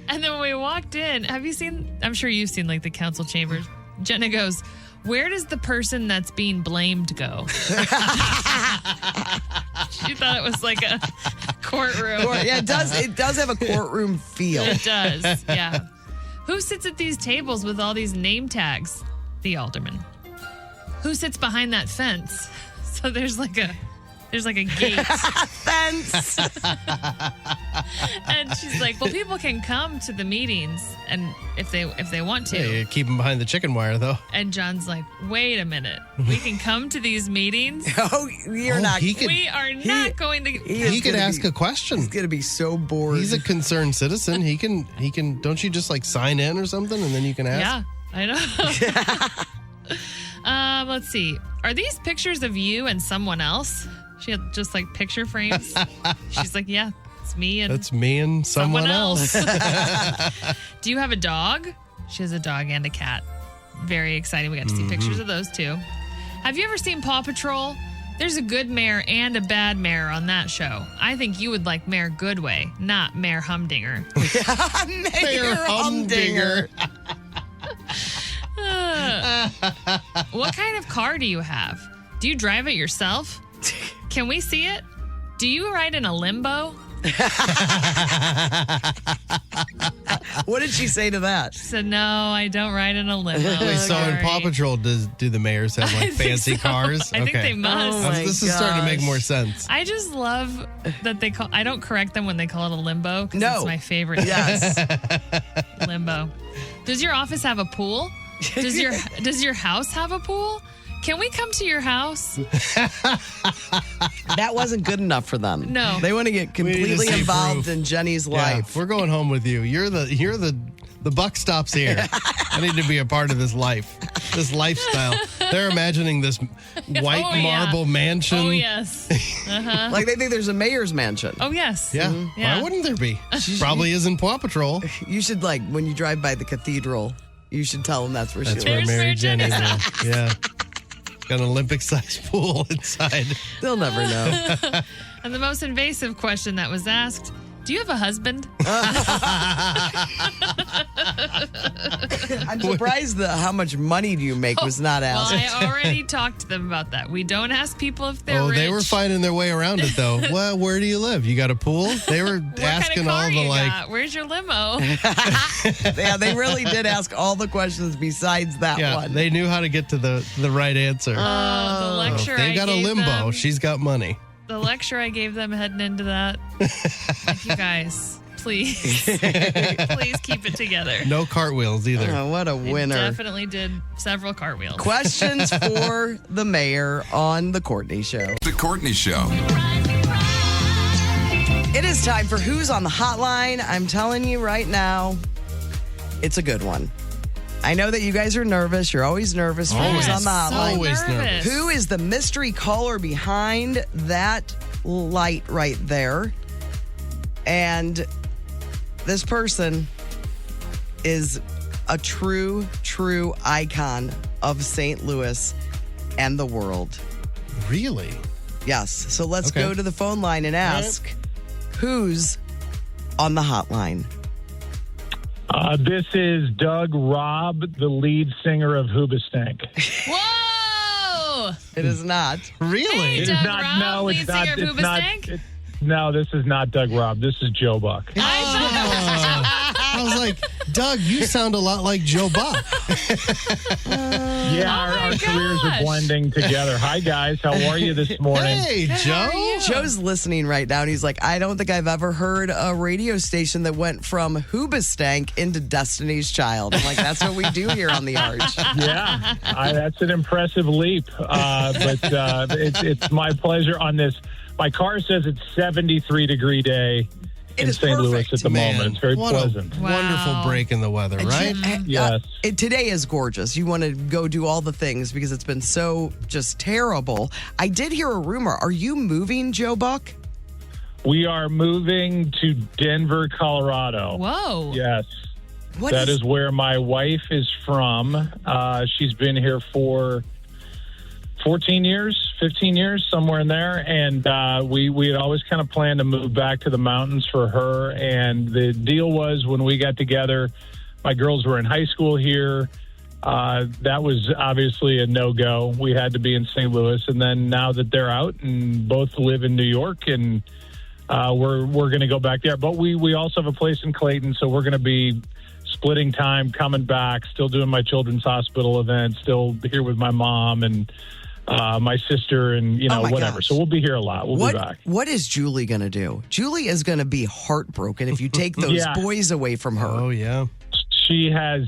S6: And then when we walked in, have you seen, I'm sure you've seen like the council chambers. Jenna goes, where does the person that's being blamed go? She thought it was like a courtroom.
S4: Yeah, it does have a courtroom feel.
S6: It does, yeah. Who sits at these tables with all these name tags? The alderman. Who sits behind that fence? So there's like a gate.
S4: Fence.
S6: And she's like, well, people can come to the meetings and if they want to.
S5: Hey, keep them behind the chicken wire, though.
S6: And John's like, wait a minute. We can come to these meetings?
S4: Oh, you're not.
S6: We are not going to.
S5: He could ask a question.
S4: He's going to be so bored.
S5: He's a concerned citizen. He can, don't you just like sign in or something and then you can ask?
S6: Yeah, I know. Let's see. Are these pictures of you and someone else? She had just like picture frames. She's like, yeah, it's me and
S5: that's me and someone else.
S6: Do you have a dog? She has a dog and a cat. Very exciting. We got to see pictures of those too. Have you ever seen Paw Patrol? There's a good mayor and a bad mayor on that show. I think you would like Mayor Goodway, not Mayor Humdinger.
S4: Mayor Humdinger.
S6: What kind of car do you have? Do you drive it yourself? Can we see it? Do you ride in a limbo?
S4: What did she say to that?
S6: She said, no, I don't ride in a limo.
S5: Wait, so in Paw Patrol, do the mayors have like fancy cars?
S6: I think they must.
S5: This is starting to make more sense.
S6: I just love that they call. I don't correct them when they call it a limbo.
S4: No,
S6: it's my favorite.
S4: Yes,
S6: limbo. Does your office have a pool? Does your house have a pool? Can we come to your house?
S4: That wasn't good enough for them.
S6: No.
S4: They want to get completely involved in Jenny's life.
S5: We're going home with you. You're the buck stops here. I need to be a part of this life, this lifestyle. They're imagining this white marble mansion.
S6: Oh, yes. Uh-huh.
S4: Like they think there's a mayor's mansion.
S6: Oh, yes.
S5: Yeah.
S6: Yeah.
S5: Why wouldn't there be? Probably is in Paw Patrol.
S4: You should, like, when you drive by the cathedral, you should tell them that's where she lives.
S5: That's where Mary Jenny lives. Yeah. Got an Olympic-sized pool inside.
S4: They'll never know.
S6: And the most invasive question that was asked, do you have a husband?
S4: I'm surprised how much money do you make was not asked.
S6: Well, I already talked to them about that. We don't ask people if they're rich.
S5: They were finding their way around it, though. Well, where do you live? You got a pool? They were asking all the
S6: got? Where's your limo?
S4: Yeah, they really did ask all the questions besides that one.
S5: They knew how to get to the right answer.
S6: The lecture
S5: They got a limbo. She's got money.
S6: The lecture I gave them heading into that. You guys, please keep it together.
S5: No cartwheels either.
S4: Oh, what a winner.
S6: Definitely did several cartwheels.
S4: Questions for the mayor on The Courtney Show.
S3: The Courtney Show.
S4: It is time for Who's on the Hotline. I'm telling you right now, it's a good one. I know that you guys are nervous. You're always nervous for Who's on the Hotline.
S5: Always nervous.
S4: Who is the mystery caller behind that light right there? And this person is a true icon of St. Louis and the world.
S5: Really?
S4: Yes. So let's go to the phone line and ask, who's on the hotline?
S15: This is Doug Robb, the lead singer of Hoobastank.
S6: Whoa!
S4: It is not.
S5: Really?
S6: Hey,
S15: It
S6: Doug
S15: is not.
S6: Robb,
S15: No,
S6: lead
S15: it's not.
S6: singer of
S15: It's not.
S6: Hoobastank?
S15: No, this is not Doug Robb. This is Joe Buck.
S5: I was like, Doug, you sound a lot like Joe Buck.
S15: Our careers are blending together. Hi, guys. How are you this morning?
S5: Hey, Joe.
S4: Joe's listening right now, and he's like, I don't think I've ever heard a radio station that went from Hoobastank into Destiny's Child. I'm like, that's what we do here on the Arch.
S15: Yeah, that's an impressive leap. But it's my pleasure on this. My car says it's 73-degree day in St. Louis at the moment. It's very pleasant.
S5: Wonderful break in the weather, right?
S15: Yes.
S4: Today is gorgeous. You want to go do all the things because it's been so just terrible. I did hear a rumor. Are you moving, Joe Buck?
S15: We are moving to Denver, Colorado.
S6: Whoa.
S15: Yes. That is where my wife is from. She's been here for 14 years, 15 years, somewhere in there. And we had always kind of planned to move back to the mountains for her. And the deal was when we got together, my girls were in high school here. That was obviously a no-go. We had to be in St. Louis. And then now that they're out and both live in New York, and we're going to go back there. But we also have a place in Clayton, so we're going to be splitting time, coming back, still doing my children's hospital event, still here with my mom and my sister and, whatever.
S4: Gosh.
S15: So we'll be here a lot. We'll be back.
S4: What is Julie going to do? Julie is going to be heartbroken if you take those boys away from her.
S5: Oh, yeah.
S15: She has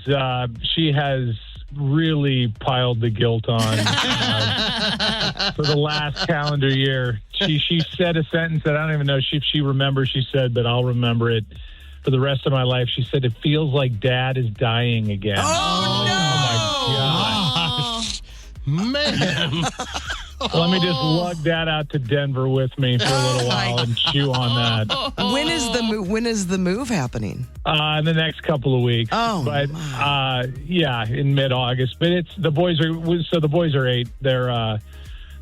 S15: really piled the guilt on for the last calendar year. She said a sentence that I don't even know if she remembers she said, but I'll remember it for the rest of my life. She said, "It feels like Dad is dying again."
S4: Oh no!
S15: Oh my gosh.
S5: Man.
S15: Let me just lug that out to Denver with me for a little while and chew on that.
S4: When is the move happening?
S15: In the next couple of weeks.
S4: Oh,
S15: but in mid-August. But the boys are 8. They're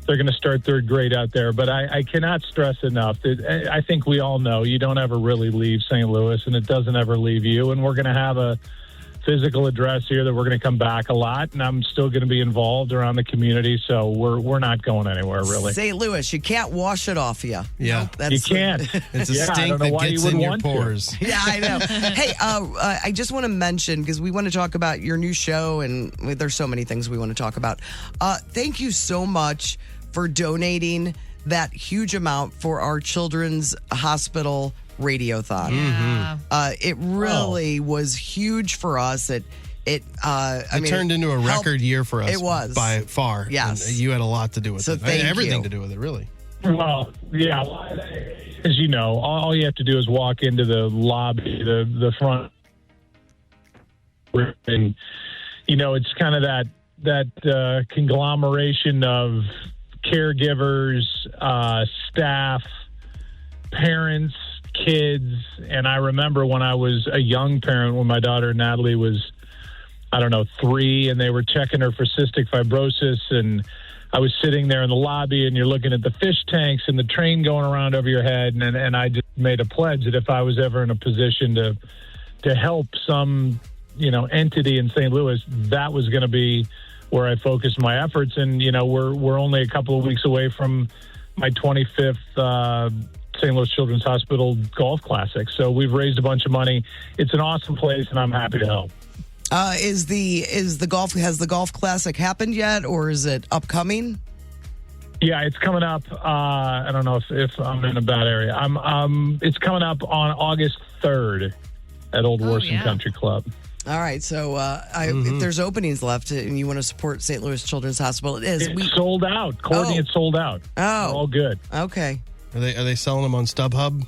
S15: going to start 3rd grade out there. But I cannot stress enough that I think we all know you don't ever really leave St. Louis, and it doesn't ever leave you. And we're going to have a physical address here that we're going to come back a lot, and I'm still going to be involved around the community, so we're not going anywhere, really.
S4: St. Louis, you can't wash it off you.
S5: Yeah.
S15: You can't.
S5: It's a stink that gets in your pores.
S4: Yeah, I know. Hey, I just want to mention, because we want to talk about your new show, and there's so many things we want to talk about. Thank you so much for donating that huge amount for our children's hospital radiothon.
S6: Yeah.
S4: It really was huge for us. It
S5: turned into a record year for us.
S4: It was
S5: by far.
S4: Yes,
S5: and you had a lot to do with it. Everything to do with it, really.
S15: Well, yeah. As you know, all you have to do is walk into the lobby, the front, and it's kind of that conglomeration of caregivers, staff, parents, kids. And I remember when I was a young parent, when my daughter Natalie was, 3, and they were checking her for cystic fibrosis, and I was sitting there in the lobby, and you're looking at the fish tanks and the train going around over your head, and I just made a pledge that if I was ever in a position to help some entity in St. Louis, that was going to be where I focused my efforts. And we're only a couple of weeks away from my 25th St. Louis Children's Hospital Golf Classic. So we've raised a bunch of money. It's an awesome place, and I'm happy to help.
S4: Has the Golf Classic happened yet, or is it upcoming?
S15: Yeah, it's coming up. I don't know if I'm in a bad area. It's coming up on August 3rd at Old Warson Country Club.
S4: All right, so if there's openings left and you want to support St. Louis Children's Hospital, it is.
S15: It's sold out. Courtney, it's sold out.
S4: Oh.
S15: We're all good.
S4: Okay.
S5: Are they selling them on StubHub?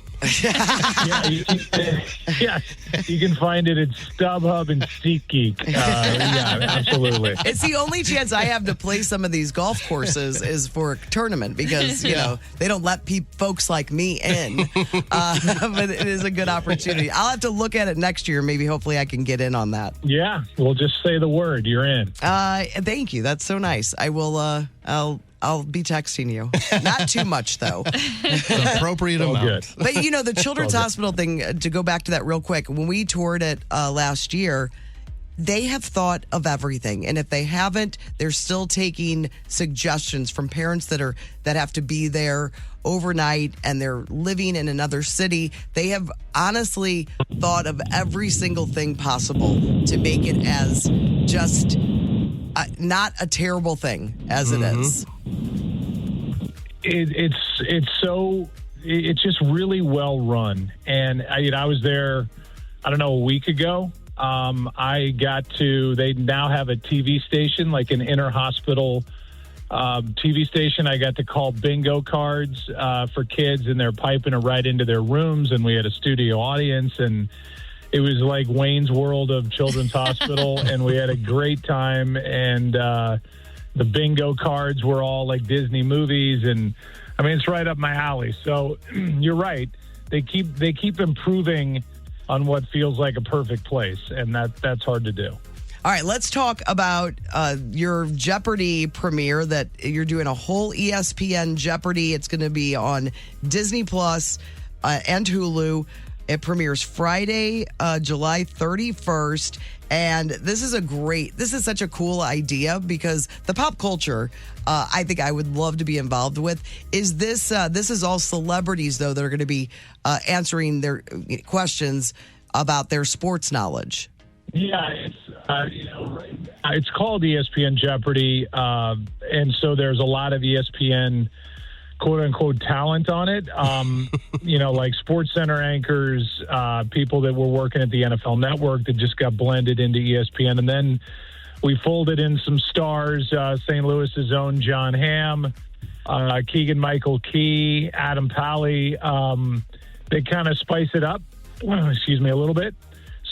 S15: You can find it at StubHub and SeatGeek. Absolutely.
S4: It's the only chance I have to play some of these golf courses is for a tournament because, they don't let folks like me in. But it is a good opportunity. I'll have to look at it next year. Maybe, hopefully, I can get in on that.
S15: Yeah, we'll just say the word. You're in.
S4: Thank you. That's so nice. I will, I'll be texting you. Not too much, though.
S5: The appropriate amount.
S15: Good.
S4: But, the Children's Hospital thing, to go back to that real quick, when we toured it last year, they have thought of everything. And if they haven't, they're still taking suggestions from parents that have to be there overnight and they're living in another city. They have honestly thought of every single thing possible to make it as just not a terrible thing as it is.
S15: It's just really well run. And I was there, a week ago. They now have a TV station, like an inter-hospital TV station. I got to call bingo cards for kids, and they're piping it right into their rooms. And we had a studio audience, and it was like Wayne's World of Children's Hospital, and we had a great time. And the bingo cards were all like Disney movies, and it's right up my alley. So you're right; they keep improving on what feels like a perfect place, and that's hard to do.
S4: All right, let's talk about your Jeopardy premiere that you're doing a whole ESPN Jeopardy. It's going to be on Disney Plus and Hulu. It premieres Friday, July 31st. And this is such a cool idea because the pop culture, I think I would love to be involved with. This is all celebrities, though, that are going to be answering their questions about their sports knowledge.
S15: Yeah, it's called ESPN Jeopardy, and so there's a lot of ESPN quote-unquote talent on it, like Sports Center anchors, people that were working at the NFL Network that just got blended into ESPN. And then we folded in some stars, St. Louis's own John Hamm, Keegan-Michael Key, Adam Pally. They kind of spice it up, a little bit.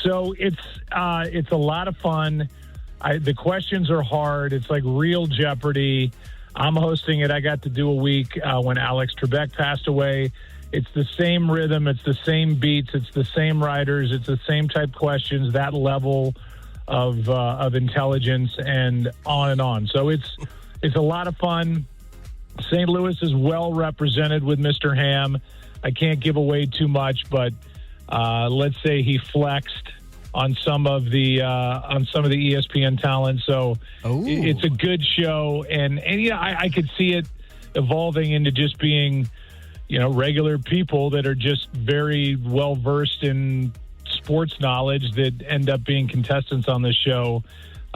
S15: So it's a lot of fun. The questions are hard. It's like real Jeopardy. I'm hosting it. I got to do a week when Alex Trebek passed away. It's the same rhythm. It's the same beats. It's the same writers. It's the same type questions, that level of intelligence, and on and on. So it's a lot of fun. St. Louis is well represented with Mr. Hamm. I can't give away too much, but let's say he flexed on some of the ESPN talent. So it's a good show, and I could see it evolving into just being, regular people that are just very well versed in sports knowledge that end up being contestants on this show.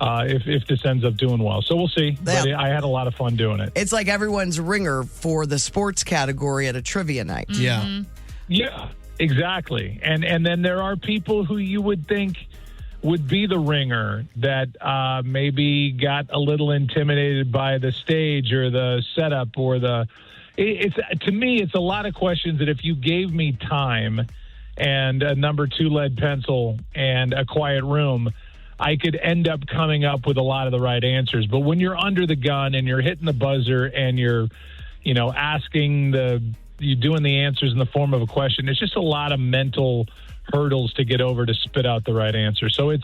S15: If this ends up doing well. So we'll see. But I had a lot of fun doing it.
S4: It's like everyone's ringer for the sports category at a trivia night.
S5: Yeah.
S15: Yeah, exactly. And then there are people who you would think would be the ringer that maybe got a little intimidated by the stage or the setup or to me, it's a lot of questions that if you gave me time and a number 2 lead pencil and a quiet room, I could end up coming up with a lot of the right answers. But when you're under the gun and you're hitting the buzzer and you're, you're doing the answers in the form of a question, it's just a lot of mental hurdles to get over to spit out the right answer. So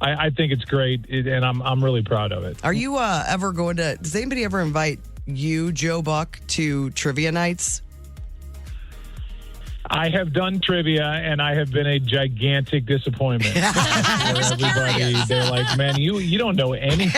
S15: I think it's great, and I'm really proud of it.
S4: Are you ever going to, does anybody ever invite you, Joe Buck, to trivia nights?
S15: I have done trivia, and I have been a gigantic disappointment. They're like, man, you don't know anything.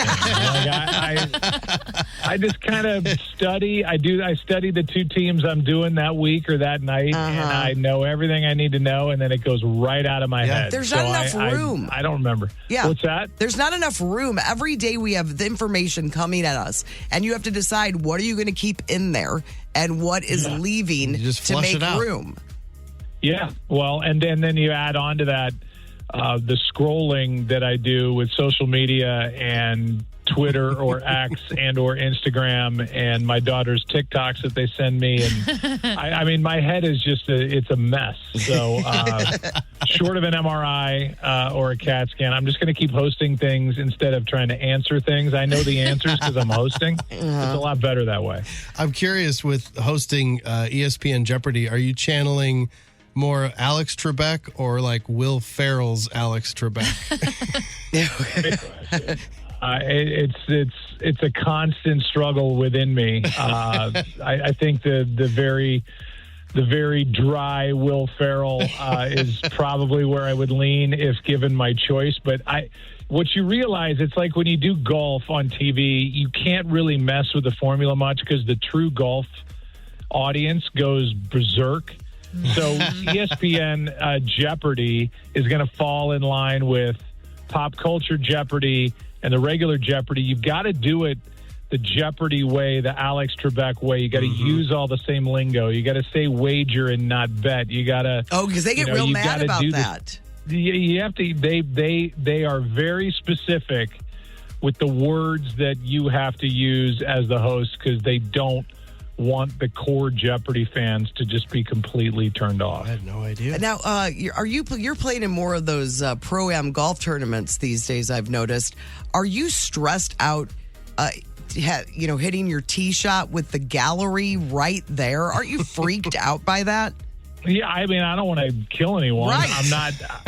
S15: I just kind of study. I study the 2 teams I'm doing that week or that night, and I know everything I need to know, and then it goes right out of my head.
S4: There's not enough room.
S15: I don't remember.
S4: Yeah.
S15: What's that?
S4: There's not enough room. Every day we have the information coming at us, and you have to decide what are you going to keep in there and what is leaving to make room.
S15: Yeah, well, and then you add on to that the scrolling that I do with social media and Twitter or X and or Instagram and my daughter's TikToks that they send me. And I mean, my head is it's a mess. So short of an MRI or a CAT scan, I'm just going to keep hosting things instead of trying to answer things. I know the answers because I'm hosting. It's a lot better that way.
S5: I'm curious, with hosting ESPN Jeopardy, are you channeling more Alex Trebek or like Will Ferrell's Alex Trebek?
S15: It's a constant struggle within me. I think the very dry Will Ferrell is probably where I would lean if given my choice. But what you realize, it's like when you do golf on TV, you can't really mess with the formula much because the true golf audience goes berserk. So ESPN Jeopardy is going to fall in line with Pop Culture Jeopardy and the regular Jeopardy. You've got to do it the Jeopardy way, the Alex Trebek way. You got to use all the same lingo. You got to say wager and not bet. You got to
S4: because they get real mad about that.
S15: You have to. They are very specific with the words that you have to use as the host because they don't want the core Jeopardy fans to just be completely turned off.
S5: I had no idea.
S4: Now, you're playing in more of those pro-am golf tournaments these days, I've noticed. Are you stressed out, hitting your tee shot with the gallery right there? Aren't you freaked out by that?
S15: Yeah, I mean, I don't want to kill anyone.
S4: Right.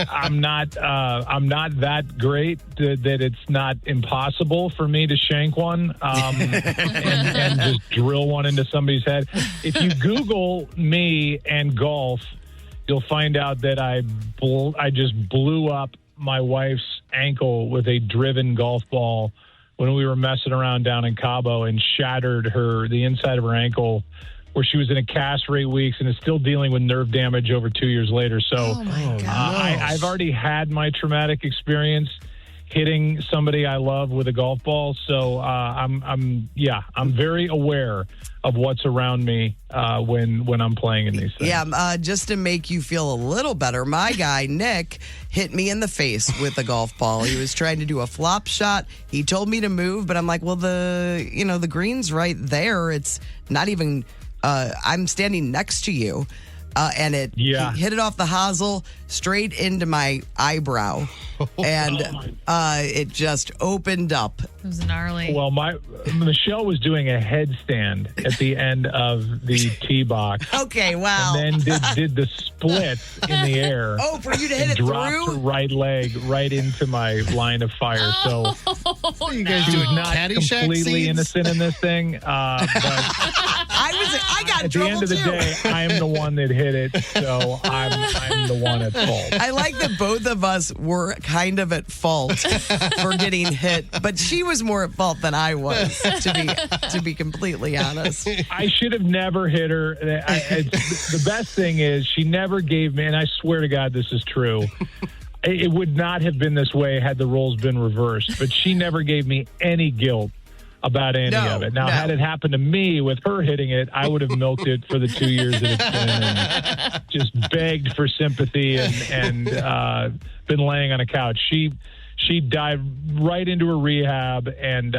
S15: I'm not that great that it's not impossible for me to shank one and just drill one into somebody's head. If you Google me and golf, you'll find out that I just blew up my wife's ankle with a driven golf ball when we were messing around down in Cabo and shattered the inside of her ankle where she was in a cast for 8 weeks and is still dealing with nerve damage over 2 years later. So I've already had my traumatic experience hitting somebody I love with a golf ball. So I'm very aware of what's around me when I'm playing in these things.
S4: Yeah, just to make you feel a little better, my guy, Nick, hit me in the face with a golf ball. He was trying to do a flop shot. He told me to move, but I'm like, well, the green's right there. It's not even, I'm standing next to you. And he hit it off the hosel straight into my eyebrow. And it just opened up.
S6: It was gnarly.
S15: Well, Michelle was doing a headstand at the end of the tee box.
S4: Okay, wow.
S15: And then did the splits in the air.
S4: Oh, for you to hit it
S15: dropped
S4: through?
S15: her right leg right into my line of fire. So
S5: you guys
S15: she
S5: doing
S15: was not
S5: Caddyshack
S15: completely
S5: scenes?
S15: innocent in this thing. But
S4: I got in
S15: at the
S4: trouble
S15: end of the
S4: too.
S15: day, I am the one that hit it. So I'm the one at fault.
S4: I like that both of us were kind of at fault for getting hit, but she was more at fault than I was, to be completely honest.
S15: I should have never hit her. The best thing is she never gave me, and I swear to God this is true, it would not have been this way had the roles been reversed, but she never gave me any guilt about any of it. Now, had it happened to me with her hitting it, I would have milked it for the 2 years that it's been and just begged for sympathy and been laying on a couch. She dived right into her rehab and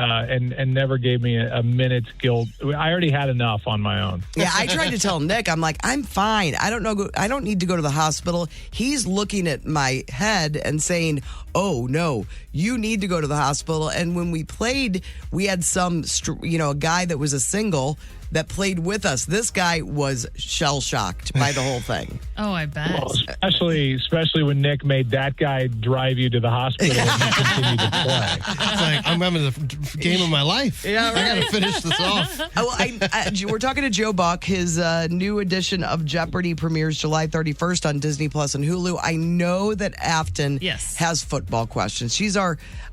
S15: never gave me a minute's guilt. I already had enough on my own.
S4: Yeah, I tried to tell Nick, I'm like, I'm fine. I don't need to go to the hospital. He's looking at my head and saying, oh, no, you need to go to the hospital. And when we played, we had a guy that was a single that played with us. This guy was shell-shocked by the whole thing.
S6: Oh, I bet.
S15: Well, especially when Nick made that guy drive you to the hospital and you continued to play.
S5: It's like, I'm having the game of my life.
S4: Yeah, right.
S5: I got to finish this off.
S4: We're talking to Joe Buck. His new edition of Jeopardy premieres July 31st on Disney Plus and Hulu. I know that Afton has football questions.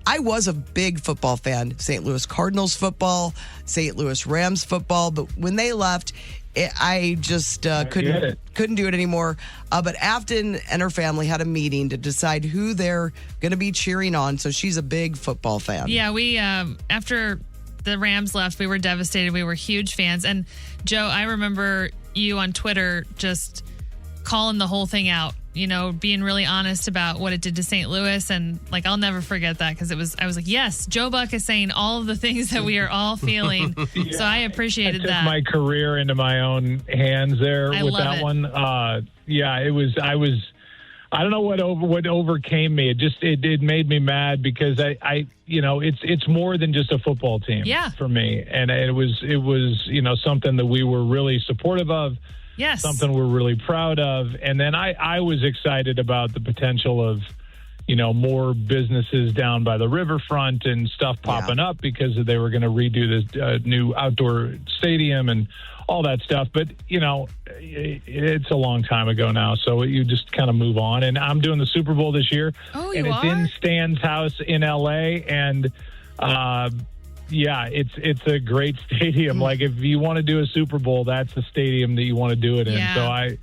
S4: I was a big football fan, St. Louis Cardinals football, St. Louis Rams football, but when they left, I just couldn't do it anymore. But Afton and her family had a meeting to decide who they're going to be cheering on, so she's a big football fan.
S6: Yeah, we after the Rams left, we were devastated. We were huge fans. And Joe, I remember you on Twitter just calling the whole thing out. Being really honest about what it did to St. Louis. And I'll never forget that because I was like, yes, Joe Buck is saying all of the things that we are all feeling.
S15: Yeah.
S6: So I appreciated
S15: I took
S6: that.
S15: my career into my own hands there with that one. I don't know what overcame me. It made me mad because it's more than just a football team for me. And it was something that we were really supportive of.
S6: Yes.
S15: Something we're really proud of. And then I was excited about the potential of, more businesses down by the riverfront and stuff popping up because they were going to redo this new outdoor stadium and all that stuff. But, it's a long time ago now. So you just kind of move on. And I'm doing the Super Bowl this year.
S6: Oh,
S15: and it's in Stan's house in L.A. And, it's a great stadium. Like if you want to do a Super Bowl, that's the stadium that you want to do it in.
S6: Yeah.
S15: So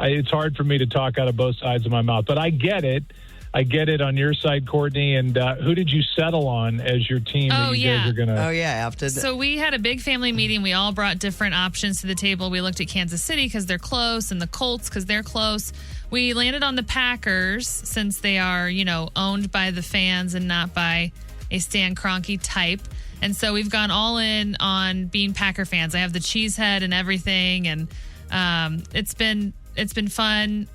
S15: it's hard for me to talk out of both sides of my mouth, but I get it. I get it on your side, Courtney. And who did you settle on as your team that you guys are going to?
S4: Oh, yeah, Afton.
S6: So we had a big family meeting. We all brought different options to the table. We looked at Kansas City because they're close and the Colts because they're close. We landed on the Packers since they are, owned by the fans and not by a Stan Kroenke type. And so we've gone all in on being Packer fans. I have the cheese head and everything. And it's been fun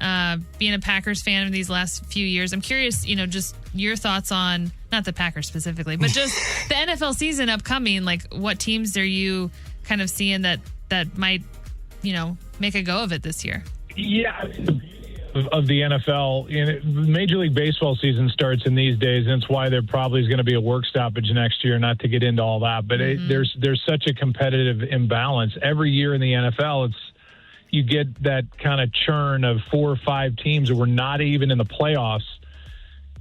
S6: being a Packers fan in these last few years. I'm curious, just your thoughts on, not the Packers specifically, but just the NFL season upcoming. What teams are you kind of seeing that might, make a go of it this year?
S15: Yeah. Of the NFL, Major League Baseball season starts in these days, and it's why there probably is going to be a work stoppage next year. Not to get into all that, but there's such a competitive imbalance every year in the NFL. You get that kind of churn of 4 or 5 teams that were not even in the playoffs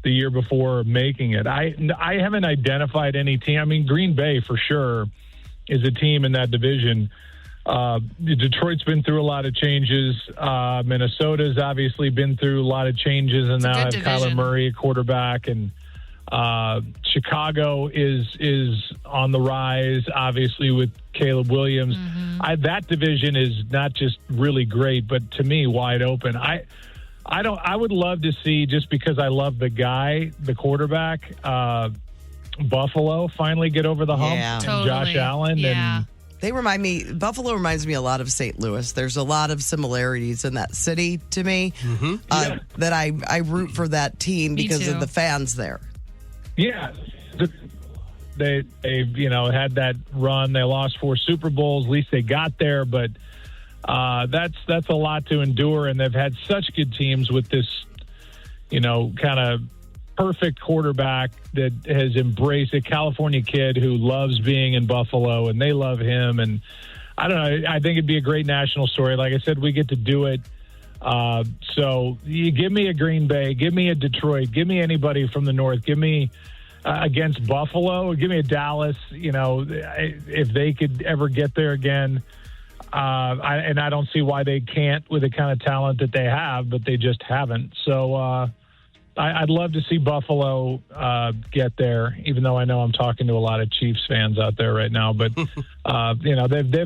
S15: the year before making it. I haven't identified any team. I mean, Green Bay for sure is a team in that division. Detroit's been through a lot of changes. Minnesota's obviously been through a lot of changes, and now have Kyler Murray at quarterback, and Chicago is on the rise, obviously, with Caleb Williams. That division is not just really great, but to me, wide open. I would love to see, just because I love the guy, the quarterback, Buffalo finally get over the hump, and Josh Allen. And
S4: Buffalo reminds me a lot of St. Louis. There's a lot of similarities in that city to me that I root for that team because of the fans there.
S15: Yeah. They had that run. They lost 4 Super Bowls. At least they got there, but that's a lot to endure, and they've had such good teams with this, kind of perfect quarterback that has embraced a California kid who loves being in Buffalo, and they love him. And I don't know. I think it'd be a great national story. Like I said, we get to do it. So you give me a Green Bay, give me a Detroit, give me anybody from the North, give me against Buffalo, give me a Dallas. If they could ever get there again. I don't see why they can't with the kind of talent that they have, but they just haven't. So I'd love to see Buffalo get there, even though I know I'm talking to a lot of Chiefs fans out there right now. But, they've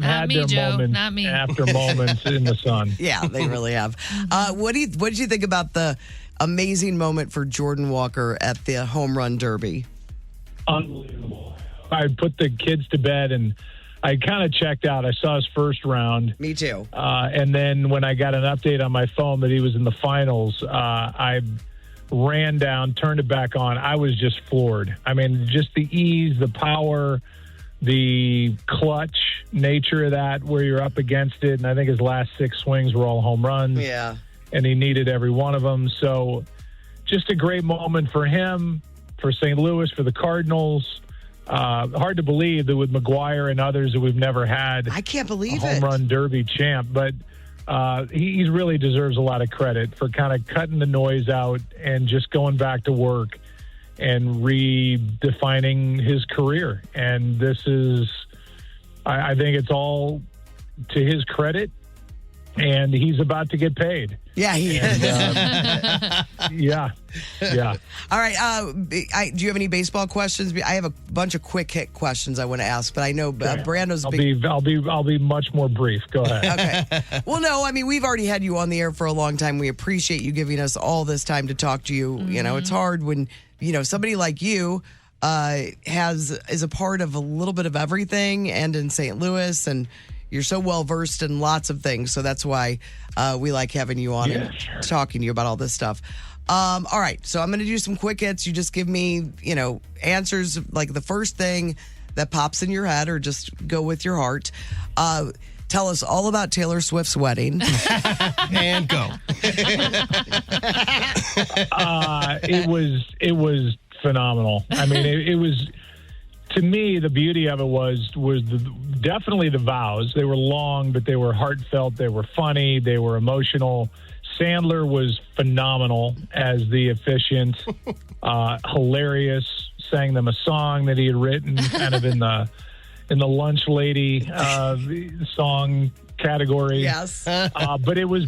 S15: had their moments after moments in the sun.
S4: Yeah, they really have. What did you think about the amazing moment for Jordan Walker at the home run derby?
S15: Unbelievable. I put the kids to bed, and I kind of checked out. I saw his first round.
S4: Me too.
S15: And then when I got an update on my phone that he was in the finals, I ran down, turned it back on. I was just floored. I mean, just the ease, the power, the clutch nature of that, where you're up against it. And I think his last 6 swings were all home runs.
S4: Yeah.
S15: And he needed every one of them. So just a great moment for him, for St. Louis, for the Cardinals. Hard to believe that with McGuire and others that we've never had.
S4: I can't believe
S15: a home run derby champ, but he really deserves a lot of credit for kind of cutting the noise out and just going back to work and redefining his career. And this is, I think it's all to his credit, and he's about to get paid.
S4: Yeah, he is.
S15: Yeah.
S4: All right. Do you have any baseball questions? I have a bunch of quick hit questions I want to ask, but I know Brando's.
S15: I'll be much more brief. Go ahead.
S4: Okay. Well, no, I mean, we've already had you on the air for a long time. We appreciate you giving us all this time to talk to you. You know, it's hard when somebody like you is a part of a little bit of everything, and in St. Louis, and you're so well versed in lots of things. So that's why we like having you on and talking to you about all this stuff. All right. So I'm going to do some quick hits. You just give me, answers like the first thing that pops in your head, or just go with your heart. Tell us all about Taylor Swift's wedding.
S5: And go.
S15: It was phenomenal. I mean, it was. To me, the beauty of it was definitely the vows. They were long, but they were heartfelt. They were funny. They were emotional. Sandler was phenomenal as the officiant, hilarious. Sang them a song that he had written, kind of in the lunch lady song category.
S4: Yes,
S15: but it was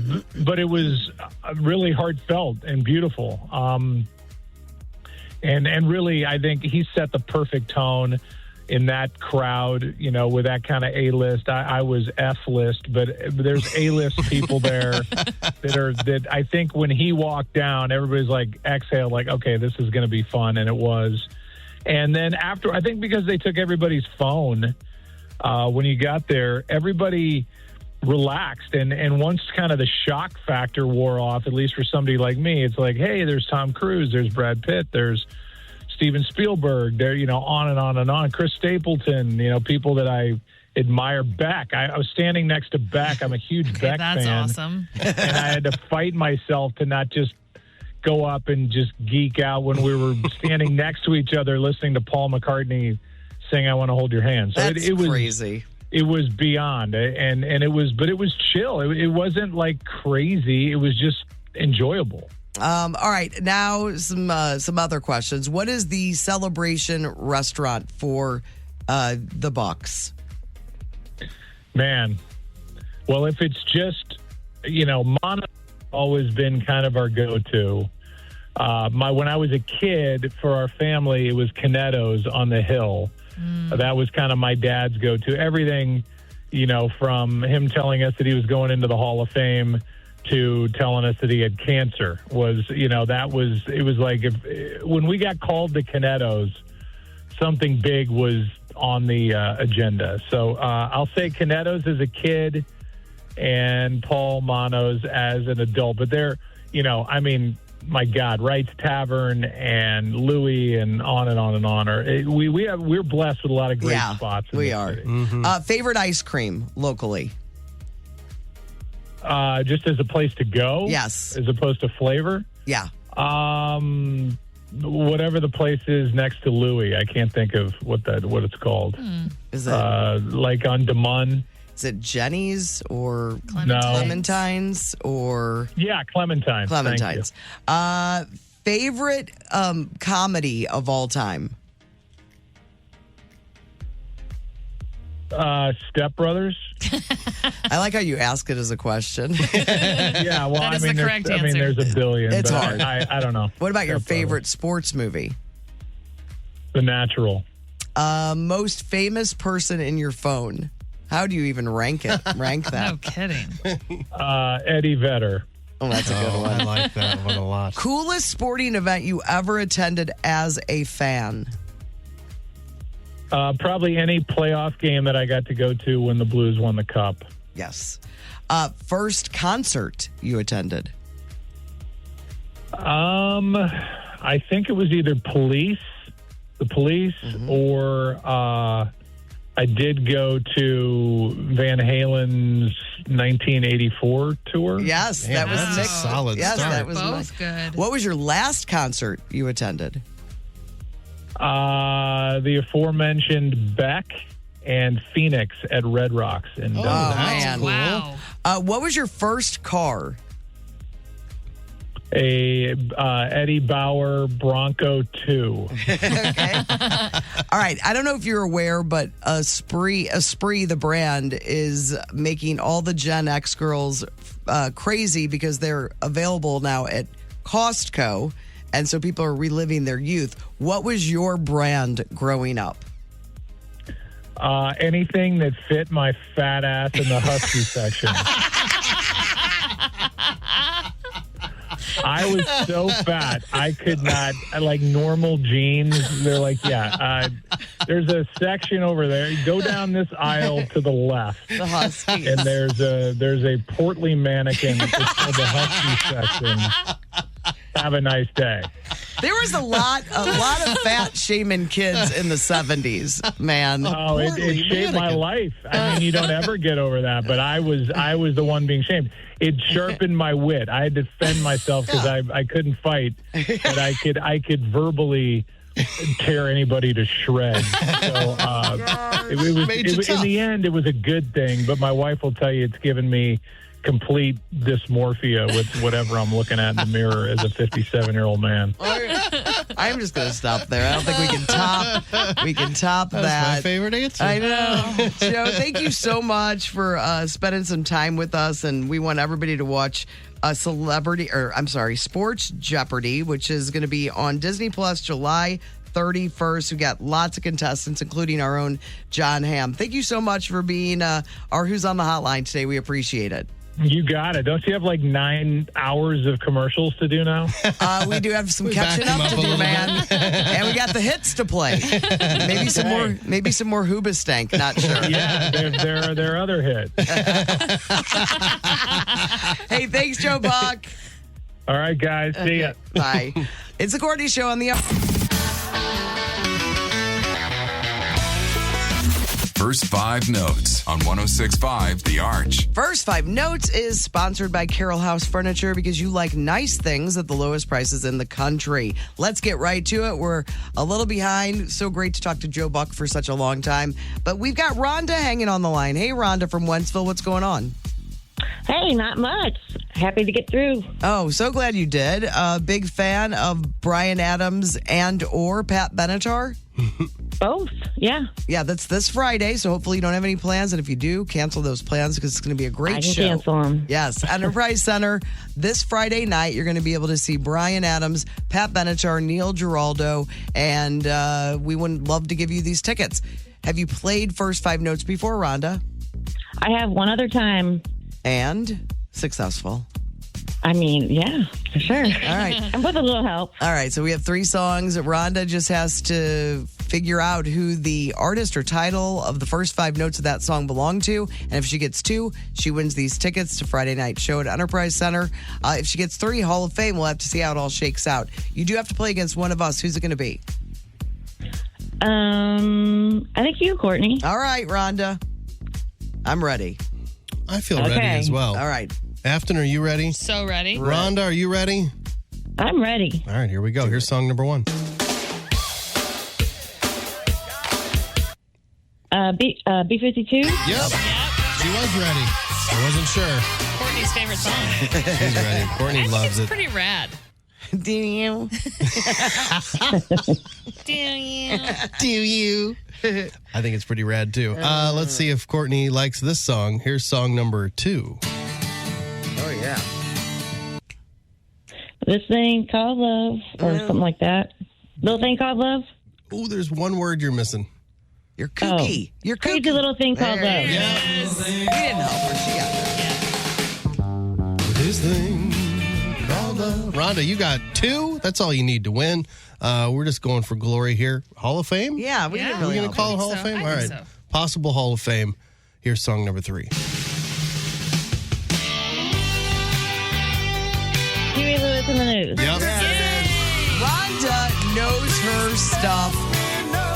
S15: really heartfelt and beautiful. And really, I think he set the perfect tone in that crowd, with that kind of A-list. I was F-list, but there's A-list people there that I think when he walked down, everybody's like, exhale, like, okay, this is going to be fun. And it was. And then after, I think because they took everybody's phone when you got there, everybody relaxed. And once kind of the shock factor wore off, at least for somebody like me, it's like, hey, there's Tom Cruise, there's Brad Pitt, there's Steven Spielberg, there, on and on and on. Chris Stapleton, people that I admire. Beck. I was standing next to Beck. I'm a huge Beck
S6: that's
S15: fan.
S6: That's awesome.
S15: And I had to fight myself to not just go up and just geek out when we were standing next to each other listening to Paul McCartney sing I Want to Hold Your Hand. So
S4: That's
S15: it was
S4: crazy.
S15: It was beyond, and it was chill. It wasn't like crazy. It was just enjoyable.
S4: All right, now some other questions. What is the celebration restaurant for the Bucks?
S15: Man, Well, if it's just, mono always been kind of our go-to. When I was a kid, for our family, it was Canettos on the hill. That was kind of my dad's go-to. Everything, from him telling us that he was going into the Hall of Fame to telling us that he had cancer was, it was like when we got called to Canettos, something big was on the agenda. So I'll say Canettos as a kid and Paul Manos as an adult. But they're, my God, Wright's Tavern and Louis and on and on and on. We're blessed with a lot of great spots.
S4: We are. Favorite ice cream locally?
S15: Just as a place to go?
S4: Yes.
S15: As opposed to flavor?
S4: Yeah.
S15: Whatever the place is next to Louis. I can't think of what it's called.
S4: Is it
S15: like on DeMun?
S4: Is it Jenny's or
S15: Clementine's
S4: or
S15: Clementine's?
S4: Clementine's. Favorite comedy of all time?
S15: Step Brothers.
S4: I like how you ask it as a question.
S15: Yeah, well,
S6: That is the correct answer.
S15: there's a billion.
S4: It's
S15: but
S4: hard.
S15: I don't know.
S4: What about your
S15: Step
S4: favorite sports movie?
S15: The Natural.
S4: Most famous person in your phone. How do you even rank that?
S6: No kidding.
S15: Eddie Vedder.
S4: Oh, that's a good one.
S5: I like that one a lot.
S4: Coolest sporting event you ever attended as a fan?
S15: Probably any playoff game that I got to go to when the Blues won the Cup.
S4: Yes. First concert you attended?
S15: I think it was either the Police, or I did go to Van Halen's 1984 tour.
S4: Yes,
S5: Man,
S4: that was
S5: that's a
S4: Nick.
S5: solid
S4: Yes,
S5: start.
S4: that was
S6: Both good.
S4: What was your last concert you attended?
S15: The aforementioned Beck and Phoenix at Red Rocks in Denver.
S4: man.
S5: Cool.
S6: Wow.
S4: What was your first car?
S15: A Eddie Bauer Bronco 2.
S4: Okay. All right. I don't know if you're aware, but Spree, the brand, is making all the Gen X girls crazy because they're available now at Costco. And so people are reliving their youth. What was your brand growing up?
S15: Anything that fit my fat ass in the husky section. I was so fat, I could not, like normal jeans. They're like, there's a section over there. Go down this aisle to the left.
S4: The Huskies.
S15: And there's a portly mannequin. It's called the husky section. Have a nice day.
S4: There was a lot of fat shaming kids in the 70s, man.
S15: Oh, it shaped my life. I mean, you don't ever get over that, but I was the one being shamed. It sharpened my wit. I had to defend myself because I couldn't fight, but I could verbally tear anybody to shreds. So it was in the end, it was a good thing. But my wife will tell you it's given me complete dysmorphia with whatever I'm looking at in the mirror as a 57-year-old man.
S4: I'm just going to stop there. I don't think we can top that.
S5: That's my favorite answer.
S4: I know. Joe, thank you so much for spending some time with us, and we want everybody to watch Sports Jeopardy, which is going to be on Disney Plus July 31st. We got lots of contestants, including our own John Hamm. Thank you so much for being our Who's on the Hotline today. We appreciate it.
S15: You got it. Don't you have like 9 hours of commercials to do now?
S4: We do have some catching up to do, man. And we got the hits to play. Maybe some more Hoobastank. Not sure.
S15: Yeah, there are other hits.
S4: Hey, thanks, Joe Buck.
S15: All right, guys. See ya.
S4: Bye. It's the Courtney Show on the.
S3: First 5 Notes on 106.5 The Arch.
S4: First 5 Notes is sponsored by Carroll House Furniture because you like nice things at the lowest prices in the country. Let's get right to it. We're a little behind. So great to talk to Joe Buck for such a long time. But we've got Rhonda hanging on the line. Hey, Rhonda from Wentzville. What's going on?
S16: Hey, not much. Happy to get through.
S4: Oh, so glad you did. Big fan of Bryan Adams and or Pat Benatar?
S16: Both, yeah.
S4: Yeah, that's this Friday, so hopefully you don't have any plans. And if you do, cancel those plans because it's going to be a great
S16: I can
S4: show.
S16: cancel them.
S4: Yes, Enterprise Center. This Friday night, you're going to be able to see Bryan Adams, Pat Benatar, Neil Giraldo, and we would love to give you these tickets. Have you played First Five Notes before, Rhonda?
S16: I have one other time.
S4: And successful.
S16: I mean, yeah, for sure.
S4: All right.
S16: And with a little help.
S4: All right, so we have 3 songs. Rhonda just has to figure out who the artist or title of the first 5 notes of that song belong to. And if she gets 2, she wins these tickets to Friday night show at Enterprise Center. If she gets 3, Hall of Fame, we'll have to see how it all shakes out. You do have to play against one of us. Who's it going to be?
S16: I think you, Courtney.
S4: All right, Rhonda. I'm ready.
S5: I feel ready as well.
S4: All right.
S5: Afton, are you ready?
S6: So ready.
S5: Rhonda, are you ready?
S16: I'm ready.
S5: All right, here we go. Here's song number 1.
S16: B-52?
S5: Yep. She was ready. I wasn't sure.
S6: Courtney's favorite song.
S5: She's ready. Courtney loves it.
S6: It's pretty rad.
S4: Do you?
S6: Do you?
S5: Do you? I think it's pretty rad, too. Let's see if Courtney likes this song. Here's song number 2.
S4: Oh, yeah.
S16: This thing called love, or something like that. Little thing called love?
S5: Oh, there's one word you're missing.
S4: You're kooky. You're kooky.
S16: Crazy little thing called love.
S6: Yes.
S4: We didn't help her. She got there.
S5: This thing called love. Rhonda, you got 2. That's all you need to win. We're just going for glory here. Hall of Fame?
S4: Yeah, we didn't really
S5: We're going to call it Hall of Fame? All right.
S6: so.
S5: Possible Hall of Fame. Here's song number 3.
S16: Huey Lewis in the news.
S5: Yep.
S4: Rhonda knows her stuff.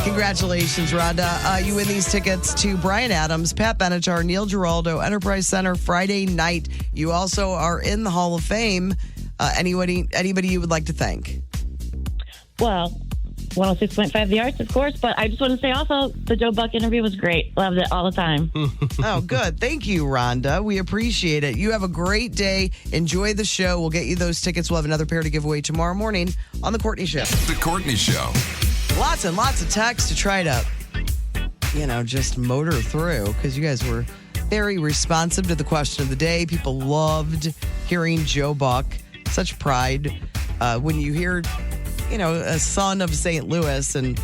S4: Congratulations, Rhonda. You win these tickets to Bryan Adams, Pat Benatar, Neil Giraldo, Enterprise Center, Friday night. You also are in the Hall of Fame. Anybody you would like to thank?
S16: Well, 106.5 The Arts, of course, but I just want to say also the Joe Buck interview was great. Loved it all the time.
S4: Oh, good. Thank you, Rhonda. We appreciate it. You have a great day. Enjoy the show. We'll get you those tickets. We'll have another pair to give away tomorrow morning on The Courtney Show.
S3: The Courtney Show.
S4: Lots and lots of texts to try to, just motor through because you guys were very responsive to the question of the day. People loved hearing Joe Buck. Such pride when you hear, a son of St. Louis and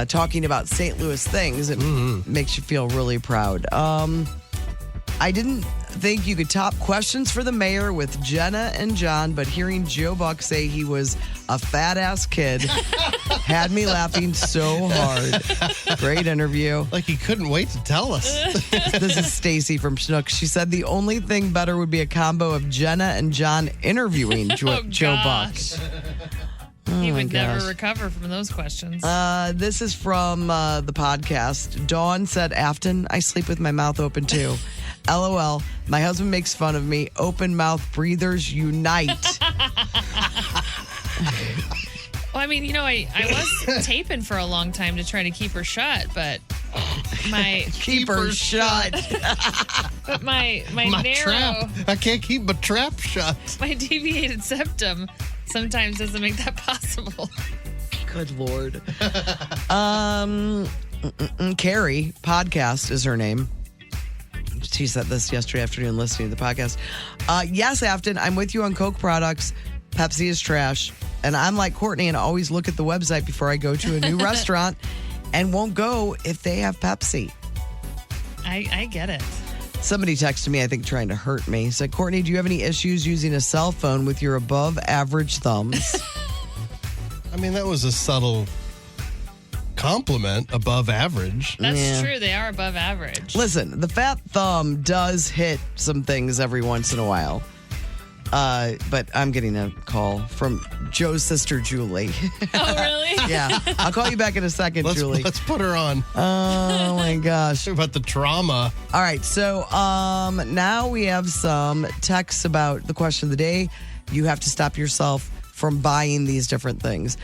S4: talking about St. Louis things. It makes you feel really proud. I didn't think you could top questions for the mayor with Jenna and John, but hearing Joe Buck say he was a fat ass kid had me laughing so hard. Great interview.
S5: Like he couldn't wait to tell us.
S4: This is Stacy from Chinook. She said the only thing better would be a combo of Jenna and John interviewing Joe Buck.
S6: He would
S4: gosh.
S6: never recover from those questions.
S4: This is from the podcast. Dawn said, Afton, I sleep with my mouth open too. LOL, my husband makes fun of me. Open mouth breathers unite.
S6: Well, I mean, I was taping for a long time to try to keep her shut, but my
S4: keep her shut.
S6: But my narrow
S5: trap. I can't keep my trap shut.
S6: My deviated septum sometimes doesn't make that possible.
S4: Good Lord. Carrie, podcast is her name. She said this yesterday afternoon listening to the podcast. Yes, Afton, I'm with you on Coke products. Pepsi is trash. And I'm like Courtney and always look at the website before I go to a new restaurant and won't go if they have Pepsi.
S6: I get it.
S4: Somebody texted me, I think trying to hurt me. Said, Courtney, do you have any issues using a cell phone with your above average thumbs?
S5: I mean, that was a subtle compliment, above average.
S6: That's true. They are above average.
S4: Listen, the fat thumb does hit some things every once in a while. But I'm getting a call from Joe's sister, Julie.
S6: Oh, really?
S4: Yeah. I'll call you back in a second, Julie.
S5: Let's put her on.
S4: Oh, my gosh.
S5: About the trauma.
S4: All right. So now we have some texts about the question of the day. You have to stop yourself from buying these different things.